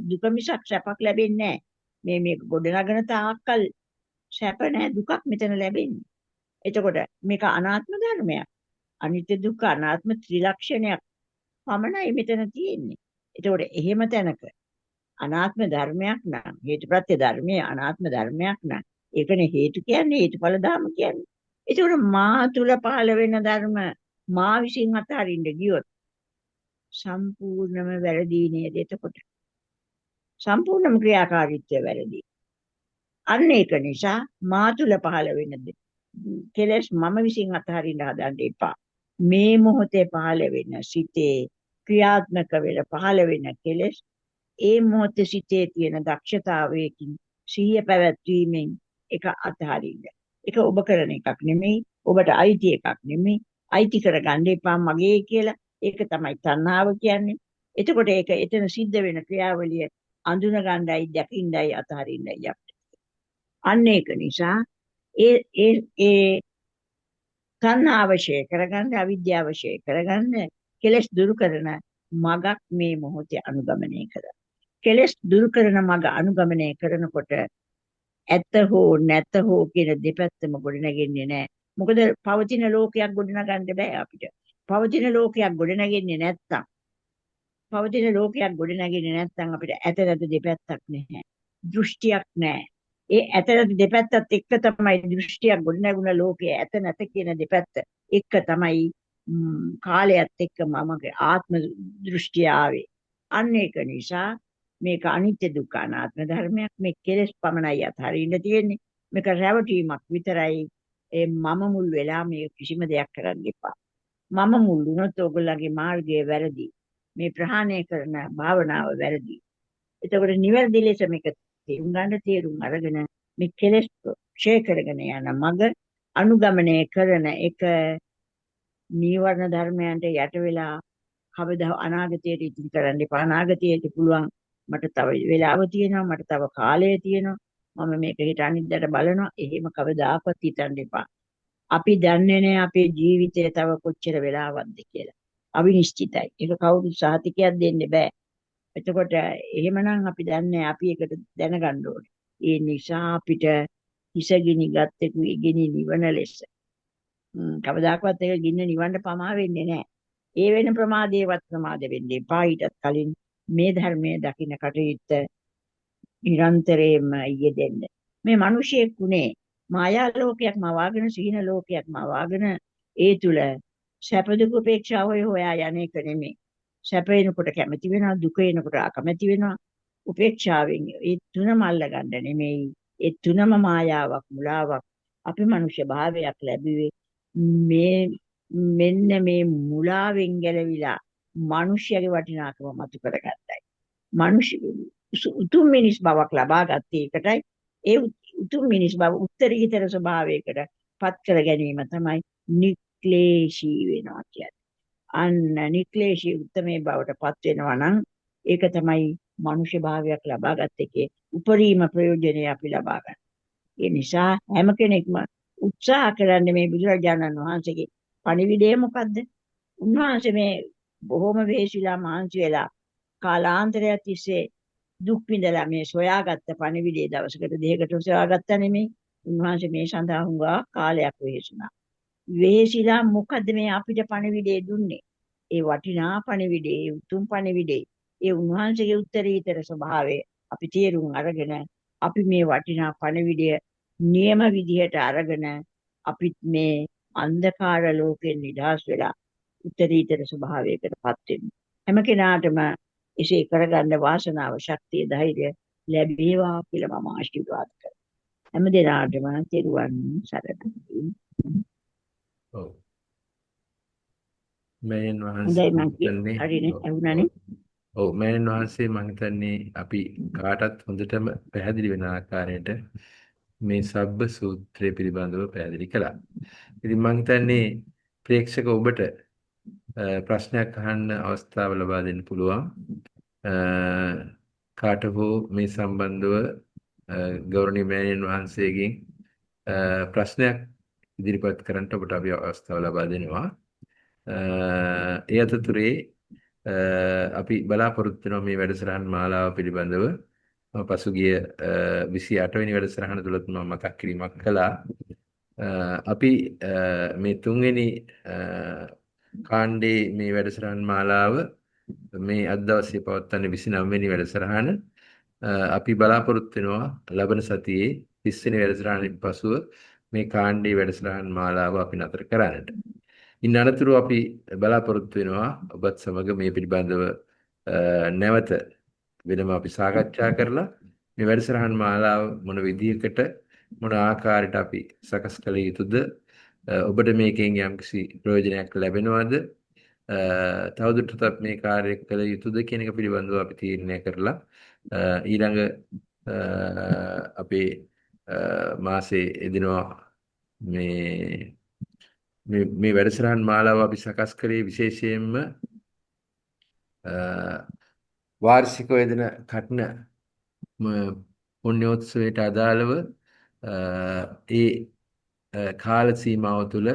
දුක මිසක් සැපක් ලැබෙන්නේ නැහැ. මේක ගොඩනගන තාක්කල් සැප නැහැ දුකක් මෙතන ලැබෙන්නේ. එතකොට මේක අනාත්ම ධර්මයක්. අනිත්‍ය දුක්ඛ අනාත්ම ත්‍රිලක්ෂණයක් පමණයි මෙතන තියෙන්නේ. එතකොට එහෙම තැනක අනාත්ම ධර්මයක් නම් හේතුප්‍රත්‍ය ධර්මයේ අනාත්ම ධර්මයක් නම් ඒකනේ හේතු කියන්නේ හේතුඵල ධර්ම කියන්නේ. එතකොට මා තුල පහළ වෙන ධර්ම මා විසින් අතහරින්න ගියොත් සම්පූර්ණම වැරදි නේද? එතකොට සම්පූර්ණම ක්‍රියාකාරීත්වය වැරදි. අන්න ඒක නිසා මා තුල පහළ වෙන කෙලෙස් මම විසින් අතහරින්න හදන්න එපා. මේ මොහොතේ පහළ වෙන සිතේ ක්‍රියාත්මක වෙල පහළ වෙන කෙලෙස් ඒ මොහොතේ සිතේ තියෙන දක්ෂතාවයකින් සිහිය පැවැත්වීමෙන් ඒක අතහරින්න. ඒක ඔබ කරන එකක් නෙමෙයි, ඔබට අයිති එකක් නෙමෙයි. අයිති කරගන්න එපා මගේ කියලා. ඒක තමයි තණ්හාව කියන්නේ. එතකොට ඒක එතන සිද්ධ වෙන ක්‍රියාවලිය අඳුන ගන්නයි, දකින්නයි, අතහරින්නයි අපිට. අන්න ඒක නිසා ඒ ඒ ඒ තණ්හාවශය කරගන්න, අවිද්‍යාවශය කරගන්න කෙලෙස් දුරු කරන මගක් මේ මොහොතේ අනුගමනය කරනවා. කෙලෙස් දුරු කරන මඟ අනුගමනය කරනකොට ඇත්ත හෝ නැත්ත හෝ කියන දෙපැත්තම ගොඩනගෙන්නේ නැහැ. මොකද පවතින ලෝකයක් ගොඩනගන්න බෑ අපිට. පවතින ලෝකයක් ගොඩනගෙන්නේ නැත්තම් අපිට ඇත නැත දෙපැත්තක් නැහැ. දෘෂ්ටියක් නැහැ. ඒ ඇත නැත දෙපැත්තත් එක්ක තමයි දෘෂ්ටියක් ගොඩනගුණ ලෝකයේ ඇත නැත කියන දෙපැත්ත එක්ක තමයි කාලයත් එක්ක මමගේ ආත්ම දෘෂ්ටිය ආවේ. අන්න ඒක නිසා මේක අනිත්‍ය දුක්ඛ අනාත්ම ධර්මයක්. මේ කෙලෙස් පමණයි අත්හරින්න තියෙන්නේ. මේක රැවටීමක් විතරයි. ඒ මම මුල් වෙලා මේ කිසිම දෙයක් කරන්න එපා. මම මුල් වුණොත් ඔයගොල්ලන්ගේ මාර්ගය වැරදි. මේ ප්‍රහාණය කරන භාවනාව වැරදි. එතකොට නිවැරදි ලෙස මේක තේරුම් අරගෙන මේ කෙලෙස් ක්ෂය කරගෙන යන මඟ අනුගමනය කරන එක නීවරණ ධර්මයන්ට යට වෙලා කවදා අනාගතයට ඉතිරි කරන්න එපා. අනාගතයට පුළුවන් මට තව වෙලාව තියෙනවා, මට තව කාලය තියෙනවා, මම මේක හිත අනිද්දාට බලනවා. එහෙම කවදාකවත් හිතන්න එපා. අපි දන්නේ නැහැ අපේ ජීවිතය තව කොච්චර වෙලාවක්ද කියලා. අවිනිශ්චිතයි. ඒක කවුරුත් සහතිකයක් දෙන්න බෑ. එතකොට එහෙමනම් අපි දන්නේ අපි ඒකට දැනගන්න ඕනේ. ඒ නිසා අපිට හිසගිනි ගත්තෙකු ඉගිනි නිවන ලෙස. කවදාකවත් ඒක ගින්න නිවන්න පමා වෙන්නේ නැහැ. ඒ වෙන ප්‍රමාදයේවත් ප්‍රමාද වෙන්නේ එපා. ඊටත් කලින් මේ ධර්මයේ දකින්න කටයුත්ත නිරන්තරයෙන්ම යෙදෙන්න. මේ මිනිසියෙක් උනේ මායා ලෝකයක් මවාගෙන සිහින ලෝකයක් මවාගෙන ඒ තුල සැප දුක උපේක්ෂාව හොයා යන්නේ නෙමෙයි. සැප එනකොට කැමති වෙනවා, දුක එනකොට අකමැති වෙනවා. උපේක්ෂාවෙන් ඒ තුනම අල්ලගන්න නෙමෙයි. ඒ තුනම මායාවක්, මුලාවක්. අපි මනුෂ්‍ය භාවයක් ලැබුවේ මේ මෙන්න මේ මුලාවෙන් ගැලවිලා මිනිස්යාගේ වටිනාකම මතු කරගත්තයි. මිනිස් උතුම් මිනිස් බවක් ලබා ගත්තේ ඒකටයි. ඒ උතුම් මිනිස් බව උත්තරීතර ස්වභාවයකට පත් කර ගැනීම තමයි නික්ලේශී වෙනවා කියන්නේ. අන්න නික්ලේශී උත්තමේ බවට පත් වෙනවා නම් ඒක තමයි මනුෂ්‍ය භාවයක් ලබා ගන්න එකේ උපරිම ප්‍රයෝජනය අපි ලබා ගන්න. ඒ නිසා හැම කෙනෙක්ම උත්සාහ කරන්නේ මේ බුදුරජාණන් වහන්සේගේ පණිවිඩය මොකද්ද? උන්වහන්සේ මේ බොහොම වේශිලා මහන්සි වෙලා කාලාන්තරයක් තිස්සේ දුක් විඳලා මේ සොයාගත්ත පණිවිඩය දවසකට දෙකකට සොයාගත්ත නෙමෙයි. උන්වහන්සේ මේ සඳහා හුඟා කාලයක් වෙහෙසුණා. වෙහෙසිලා මොකද්ද මේ අපිට පණිවිඩය දුන්නේ? ඒ වටිනා පණිවිඩය, උතුම් පණිවිඩය, ඒ උන්වහන්සේගේ උත්තරීතර ස්වභාවය අපි තේරුම් අරගෙන අපි මේ වටිනා පණිවිඩය නියම විදිහට අරගෙන අපිත් මේ අන්ධකාර ලෝකෙන් නිදහස් වෙලා උත්තරීතර ස්වභාවයකටපත් වෙමු. හැම කෙනාටම එසේ කරගන්න වාසනාව, ශක්තිය, ධෛර්යය ලැබේවා කියලා මම ආශිර්වාද කරනවා. හැම දිනාටම තෙරුවන් සරණයි. ඔව්. මෑන් හොඳයි මං වහන්සේ හරිනේ ඇහුණානේ. ඔව් මෑන් වහන්සේ මම හිතන්නේ අපි කාටත් හොඳටම පැහැදිලි වෙන ආකාරයට මේ සබ්බ සූත්‍රය පිළිබඳව පැහැදිලි කළා. ඉතින් මම හිතන්නේ ප්‍රේක්ෂක ඔබට ප්‍රශ්නයක් අහන්න අවස්ථාව ලබා දෙන්න පුළුවන්. කාට හෝ මේ සම්බන්ධව ගෞරවනීය මෑණියන් වහන්සේගෙන් ප්‍රශ්නයක් ඉදිරිපත් කරන්න ඔබට අපි අවස්ථාව ලබා දෙනවා. ඒ අතරතුරේ අපි බලාපොරොත්තු වෙනවා මේ වැඩසටහන් මාලාව පිළිබඳව පසුගිය 28 වෙනි වැඩසටහන තුලත් මම මතක් කිරීමක් කළා. අපි මේ තුන්වෙනි කාණ්ඩේ මේ වැඩසටහන් මාලාව මේ අද දවසේ පවත්වන්නේ 29 වෙනි වැඩසටහන. අපි බලාපොරොත්තු වෙනවා ලබන සතියේ 30 වෙනි වැඩසටහනින් පසුව මේ කාණ්ඩේ වැඩසටහන් මාලාව අපි නතර කරන්නට. ඉන් අනතුරු අපි බලාපොරොත්තු වෙනවා ඔබත් සමග මේ පිළිබඳව නැවත වෙනම අපි සාකච්ඡා කරලා මේ වැඩසටහන් මාලාව මොන විදිහකට මොන ආකාරයට අපි සකස් කළ යුතුද, ඔබට මේකෙන් යම්කිසි ප්‍රයෝජනයක් ලැබෙනවද, තවදුරටත් මේ කාර්යය කළ යුතුද කියන එක පිළිබඳව අපි තීරණය කරලා ඊළඟ අපේ මාසේ එදිනවා මේ මේ වැඩසටහන් මාලාව අපි සකස් කරේ විශේෂයෙන්ම වාර්ෂිකව යෙදෙන කටන පුණ්‍යෝත්සවයට අදාළව ඒ කාල සීමාව තුළ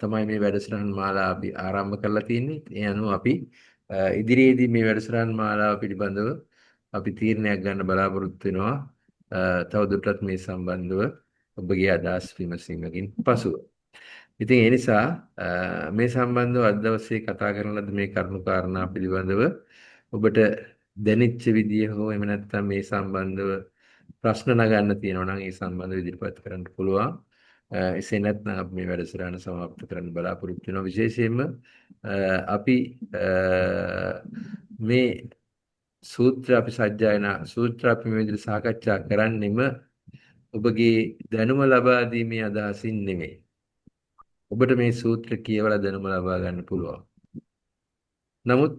තමයි මේ වැඩසටහන් මාලාව අපි ආරම්භ කරලා තියෙන්නේ. ඒ අනුව අපි ඉදිරියේදී මේ වැඩසටහන් මාලාව පිළිබඳව අපි තීරණයක් ගන්න බලාපොරොත්තු වෙනවා. තවදුරටත් මේ සම්බන්ධව ඔබගේ අදහස් විමසීමකින් පසුව. ඉතින් ඒ නිසා මේ සම්බන්ධව අද දවසේ කතා කරන ලද මේ කරුණු කාරණා පිළිබඳව ඔබට දැනෙච්ච විදිය හෝ එහෙම නැත්නම් මේ සම්බන්ධව ප්‍රශ්න නගන්න තියෙනවා නම් ඒ සම්බන්ධව ඉදිරිපත් කරන්න පුළුවන්. එසේ නැත්නම් අපි මේ වැඩසටහන સમાપ્ત කරන්න බලාපොරොත්තු වෙනවා. විශේෂයෙන්ම අපි මේ සූත්‍ර අපි සජ්ජායනා සූත්‍ර අපි මේ විදිහට සාකච්ඡා කරන්නෙම ඔබගේ දැනුම ලබා දීමේ අදහසින් නෙමෙයි. ඔබට මේ සූත්‍ර කියවලා දැනුම ලබා ගන්න පුළුවන්. නමුත්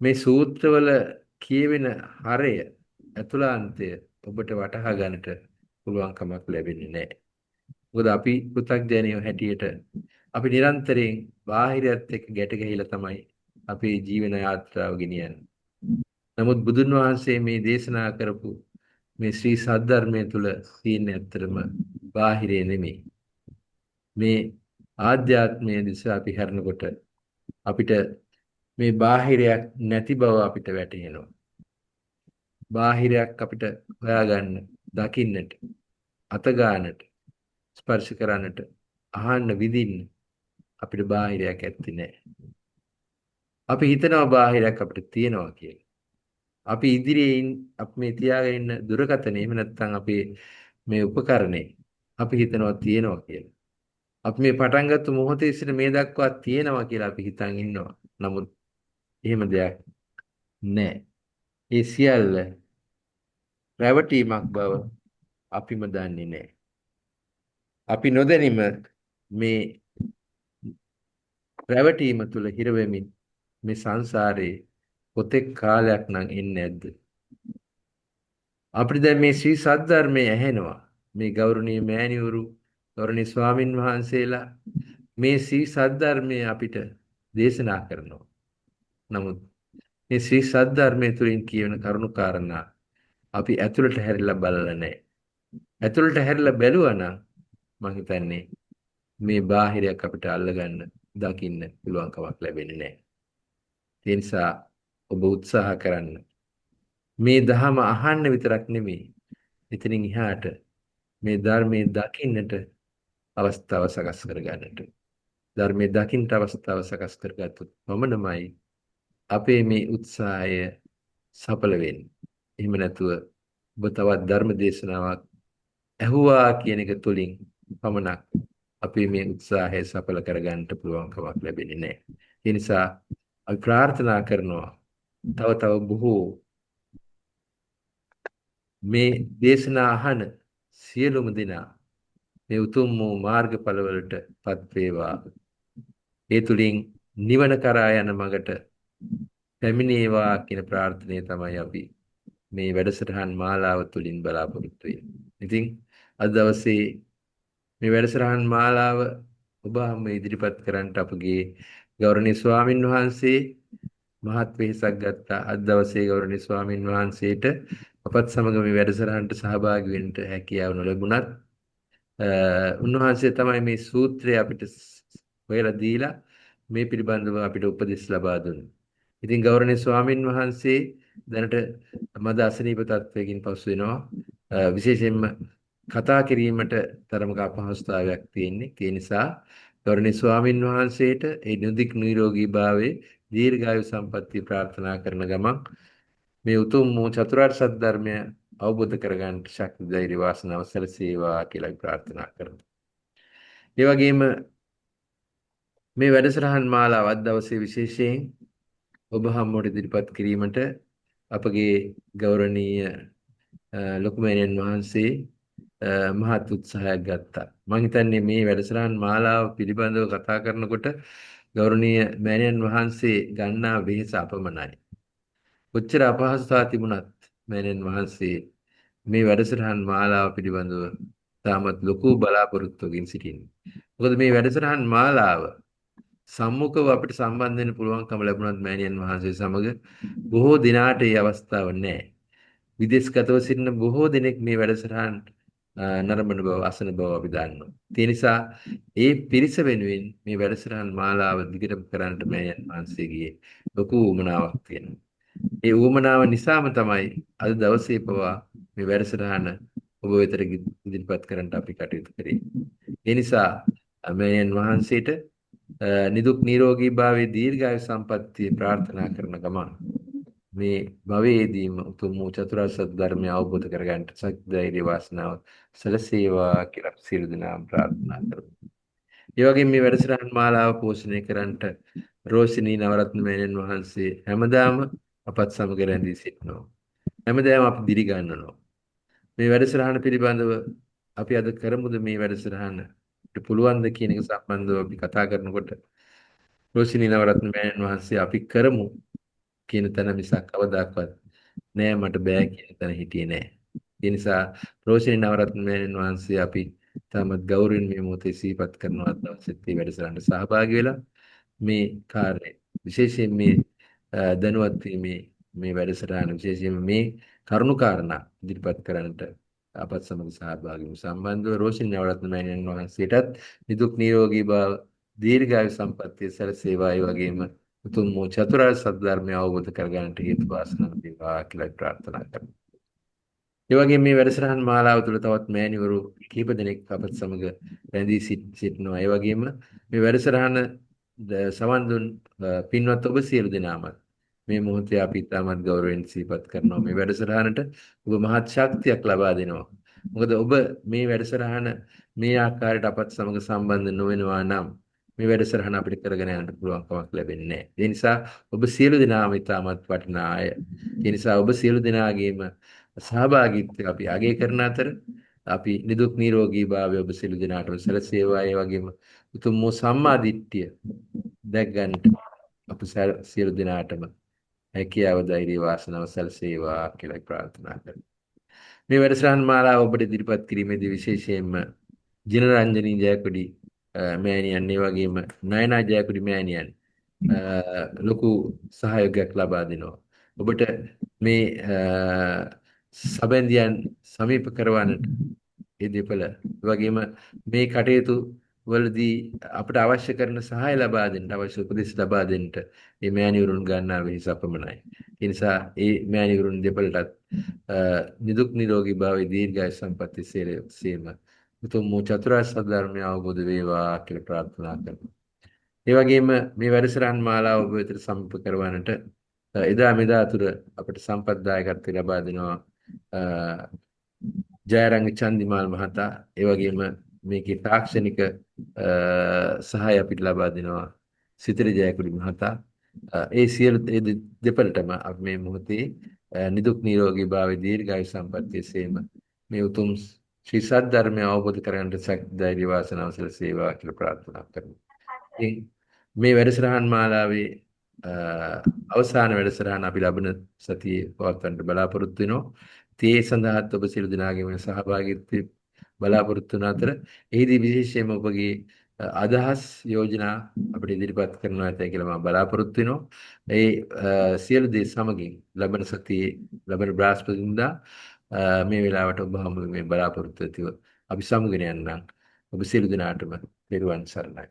මේ සූත්‍රවල කියවෙන හරය අතුලාන්තය ඔබට වටහා ගන්නට පුළුවන් කමක් ලැබෙන්නේ නැහැ. මොකද අපි පෘථග්ජනයෝ හැටියට අපි නිරන්තරයෙන් බාහිරයත් එක්ක ගැට ගැහිලා තමයි අපේ ජීවන යාත්‍රාව ගෙනියන්නේ. නමුත් බුදුන් වහන්සේ මේ දේශනා කරපු මේ ශ්‍රී සද්ධර්මයේ තුල තියෙන ඇත්තටම බාහිරේ නෙමෙයි. මේ ආධ්‍යාත්මයේ දිශ අපි හරනකොට අපිට මේ බාහිරයක් නැති බව අපිට වැටහෙනවා. බාහිරයක් අපිට හොයාගන්න, දකින්නට, අත ගන්නට, ස්පර්ශ කරන්නට, අහන්න, විඳින්න අපිට බාහිරයක් ඇත්තේ නැහැ. අපි හිතනවා බාහිරයක් අපිට තියෙනවා කියලා. අපි ඉදිරියේ අපි මේ තියාගෙන ඉන්න දුරකථනේ එහෙම නැත්නම් අපේ මේ උපකරණේ අපි හිතනවා තියෙනවා කියලා. අපි මේ පටන් ගත්ත මොහොතේ සිට මේ දක්වා තියෙනවා කියලා අපි හිතන් ඉන්නවා. නමුත් එහෙම දෙයක් නැහැ. ඒ සියල්ල රැවටීමක් බව අපිම දන්නේ නැහැ. අපි නොදැනීම මේ රැවටීම තුල හිර වෙමින් මේ සංසාරේ කොතෙක් කාලයක් නම් එන්නේ නැද්ද? අපිට දැන් මේ ශ්‍රී සද්ධර්මයේ ඇහෙනවා. මේ ගෞරවනීය මෑණිවරු, ගෞරවනීය ස්වාමින් වහන්සේලා මේ ශ්‍රී සද්ධර්මයේ අපිට දේශනා කරනවා. නමුත් මේ ශ්‍රී සද්ධර්මයේ තුලින් කියන කරුණු කාරණා අපි ඇතුළට හැරිලා බලලා නැහැ. ඇතුළට හැරිලා බැලුවා නම් මම හිතන්නේ මේ බාහිරයක් අපිට අල්ලගන්න, දකින්න පුළුවන් කමක් ලැබෙන්නේ නැහැ. ඒ නිසා ඔබ උත්සාහ කරන්න. මේ ධහම අහන්න විතරක් නෙමෙයි. එතනින් එහාට මේ ධර්මයේ දකින්නට අවස්ථාව සකස් කරගන්නට. ධර්මයේ දකින්නට අවස්ථාව සකස් කරගත්තොත් පමණමයි අපේ මේ උත්සාහය සඵල වෙන්නේ. එහෙම නැතුව ඔබ තවත් ධර්ම දේශනාවක් ඇහුවා කියන එක තුලින් පමණක් අපේ මේ උත්සාහය සඵල කරගන්නට පුළුවන් කමක් ලැබෙන්නේ නැහැ. ඒ නිසා අපි ප්‍රාර්ථනා කරනවා තව බොහෝ මේ දේශනා අහන සියලුම දෙනා මේ උතුම් වූ මාර්ගඵලවලටපත් වේවා. ඒ තුලින් නිවන කරා යන මගට පැමිණේවා කියන ප්‍රාර්ථනාව තමයි අපි මේ වැඩසටහන් මාලාව තුලින් බලාපොරොත්තු වෙන්නේ. ඉතින් අද දවසේ මේ වැඩසටහන් මාලාව ඔබ හැම ඉදිරිපත් කරන්නට අපගේ ගෞරවනීය ස්වාමින් වහන්සේ මහත් වෙහෙසක් ගත්තා. අද දවසේ ගෞරවනීය ස්වාමින් වහන්සේට අපත් සමග මේ වැඩසටහනට සහභාගී වෙන්න හැකියාව නොලැබුණත් උන්වහන්සේ තමයි මේ සූත්‍රය අපිට හොයලා දීලා මේ පිළිබඳව අපිට උපදෙස් ලබා දුන්නා. ඉතින් ගෞරවනීය ස්වාමින් වහන්සේ දැනට මද අසනීප තත්වයකින් පසු වෙනවා. විශේෂයෙන්ම කතා කිරීමට තරමක අපහසුතාවයක් තියෙන්නේ. ඒ නිසා ගෞරවනීය ස්වාමින් වහන්සේට ඒ නිදුක් නිරෝගී භාවයේ දීර්ඝායු සම්පන්නිය ප්‍රාර්ථනා කරන ගමන් මේ උතුම් වූ චතුරාර්ය සත්‍ය ධර්මය අවබෝධ කරගන්න ශක්ති ධෛර්ය වාසනාව සැලසේවා කියලා අපි ප්‍රාර්ථනා කරමු. ඒ වගේම මේ වැඩසටහන් මාලාව අද දවසේ විශේෂයෙන් ඔබ හමුවට ඉදිරිපත් කිරීමට අපගේ ගෞරවනීය ලොකුමෑණියන් වහන්සේ මහත් උත්සාහයක් ගත්තා. මම හිතන්නේ මේ වැඩසටහන් මාලාව පිළිබඳව කතා කරනකොට ගෞරවනීය මෑණියන් වහන්සේ ගන්නා වෙහෙස අපමණයි. කොච්චර අපහසුතාව තිබුණත් මෑණියන් වහන්සේ මේ වැඩසටහන් මාලාව පිළිබඳව තාමත් ලොකු බලාපොරොත්තුවකින් සිටින්නේ. මොකද මේ වැඩසටහන් මාලාව සම්මුඛව අපිට සම්බන්ධ වෙන්න පුළුවන්කම ලැබුණත් මෑණියන් වහන්සේ සමග බොහෝ දිනාට ඒ අවස්ථාව නැහැ. විදේශගතව සිටින බොහෝ දෙනෙක් මේ වැඩසටහන් නරඹන බව අසන බව අපි දන්නවා. ඒ නිසා ඒ පිරිස වෙනුවෙන් මේ වැඩසටහන් මාලාව දිගටම කරන්නට මෑණියන් වහන්සේගේ ලොකු උවමනාවක් තියෙනවා. ඒ උවමනාව නිසාම තමයි අද දවසේ පවා මේ වැඩසටහන ඔබ වෙතට ඉදිරිපත් කරන්නට අපි කටයුතු කරේ. ඒ නිසා මෑණියන් වහන්සේට නිදුක් නිරෝගී භාවයේ දීර්ඝායු සම්පන්නිය ප්‍රාර්ථනා කරන ගමන් මේ භවයේදීම උතුම් වූ චතුරාර්ය සත්‍ය ධර්මය අවබෝධ කරගන්නට ශක්ති ධෛර්ය වාසනාව සැලසේවා කියලා සියලු දෙනාම ප්‍රාර්ථනා කරමු. ඒ වගේම මේ වැඩසටහන් මාලාව පෝෂණය කරන්නට රෝෂිනී නවරත්න මෑණියන් වහන්සේ හැමදාම අපත් සමග රැඳී සිටිනවා. හැමදාම අපි දිරි ගන්නවා. මේ වැඩසටහන පිළිබඳව අපි අද කරමුද මේ වැඩසටහනට පුළුවන් ද කියන එක සම්බන්ධව අපි කතා කරනකොට රෝෂිනී නවරත්න මෑණියන් වහන්සේ අපි කරමු කියන තැන මිසක් කවදාවත් නෑ මට බෑ කියන තැන හිටියේ නෑ. ඒ නිසා රෝෂිනී නවරත්න මෑණියන් වහන්සේ අපි තාමත් ගෞරවයෙන් මේ මොහොතේ සිහිපත් කරනවා දවසෙත් මේ වැඩසටහනට සහභාගී වෙලා මේ කාර්යය විශේෂයෙන් මේ දැනුවත් වීමේ මේ වැඩසටහන විශේෂයෙන් මේ කරුණු කාරණා ඉදිරිපත් කරන්නට අපත් සමග සහභාගී වූ සම්බන්ධව රෝෂිනී නවරත්න මෑණියන් වහන්සේටත් නිදුක් නිරෝගී භාව දීර්ඝායු සම්පන්නිය සැලසේවා. ඒ වගේම උතුම් වූ චතුරාර්ය සත්‍ය ධර්මය අවබෝධ කරගන්නට හේතු වාසනා වේවා කියලා ප්‍රාර්ථනා කරමු. ඒ වගේම මේ වැඩසටහන් මාලාව තුළ තවත් මෑණිවරු කීප දෙනෙක් අපත් සමග රැඳී සිටිනවා. ඒ වගේම මේ වැඩසටහන සවන් දුන් පින්වත් ඔබ සියලු දෙනාමත් මේ මොහොතේ අපි තාමත් ගෞරවයෙන් සිහිපත් කරනවා. මේ වැඩසටහනට ඔබ මහත් ශක්තියක් ලබා දෙනවා. මොකද ඔබ මේ වැඩසටහන මේ ආකාරයට අපත් සමග සම්බන්ධ නොවෙනවා නම් මේ වැඩසටහන අපිට කරගෙන යන්න පුළුවන් කමක් ලැබෙන්නේ නැහැ. ඒ නිසා ඔබ සියලු දෙනාම ඉතාමත් වටිනා අය. ඒ නිසා ඔබ සියලු දෙනාගේම සහභාගීත්වය අපි අගය කරන අතර අපි නිදුක් නිරෝගී භාවය ඔබ සියලු දෙනාටම සැලසේවා. ඒ වගේම උතුම් වූ සම්මා දිට්ඨිය දැක් ගන්නට අප සියලු දෙනාටම හැකියාව ධෛර්ය වාසනාව සැලසේවා කියලා ප්‍රාර්ථනා කරමු. මේ වැඩසටහන් මාලාව ඔබට ඉදිරිපත් කිරීමේදී විශේෂයෙන්ම ජිනරංජනී ජයකොඩි මෑණියන් ඒ වගේම නයනා ජයකොඩි මෑණියන් ලොකු සහයෝගයක් ලබා දෙනවා. ඔබට මේ සබැඳියන් සමීප කරවන්නට ඒ දෙපළ වගේම මේ කටයුතු වලදී අපට අවශ්‍ය කරන සහාය ලබා දෙන්න අවශ්‍ය උපදෙස් ලබා දෙන්න මේ මෑණිවරුන් ගන්නා වෙහෙස අපමණයි. ඒ නිසා ඒ මෑණිවරුන් දෙපළටත් නිදුක් නිරෝගී භාවයේ දීර්ඝායු සම්පන්නිය සේම උතුම් වූ චතුරාර්ය සත්‍ය ධර්මය අවබෝධ වේවා කියලා ප්‍රාර්ථනා කරනවා. ඒ වගේම මේ වැඩසටහන් මාලාව ඔබ වෙතට සමීප කරවන්නට එදා මෙදා තුර අපට සම්පත්දායකත්වය ලබා දෙනවා ජයරංග චන්දිමාල් මහතා. ඒ වගේම මේකේ තාක්ෂණික සහාය අපිට ලබා දෙනවා සිතිරි ජයකොඩි මහතා. ඒ සියලු දෙපළටම අපි මේ මොහොතේ නිදුක් නිරෝගී භාවයේ දීර්ඝායු සම්පන්නිය සේම මේ උතුම් ශ්‍රී සත්‍ය ධර්මය අවබෝධ කරගන්නට ශක්ති ධෛර්ය වාසනාව සැලසේවා කියලා ප්‍රාර්ථනා කරමු. මේ වැඩසටහන් මාලාවේ අවසාන වැඩසටහන අපි ලබන සතියේ පවත්වන්නට බලාපොරොත්තු වෙනවා. ඒ සඳහාත් ඔබ සියලු දෙනාගේම සහභාගීත්වය බලාපොරොත්තු වන අතර එහිදී විශේෂයෙන්ම ඔබගේ අදහස් යෝජනා අපිට ඉදිරිපත් කරනවා ඇතයි කියලා මම බලාපොරොත්තු වෙනවා. ඒ සියලු දේ සමගින් ලබන සතියේ ලබන බ්‍රහස්පතින්දා මේ වෙලාවට ඔබ හමු මේ බලාපොරොත්තු ඇතිව අපි සමුගෙන යන්නම්. ඔබ සියලු දෙනාටම පෙරවන් සරණයි.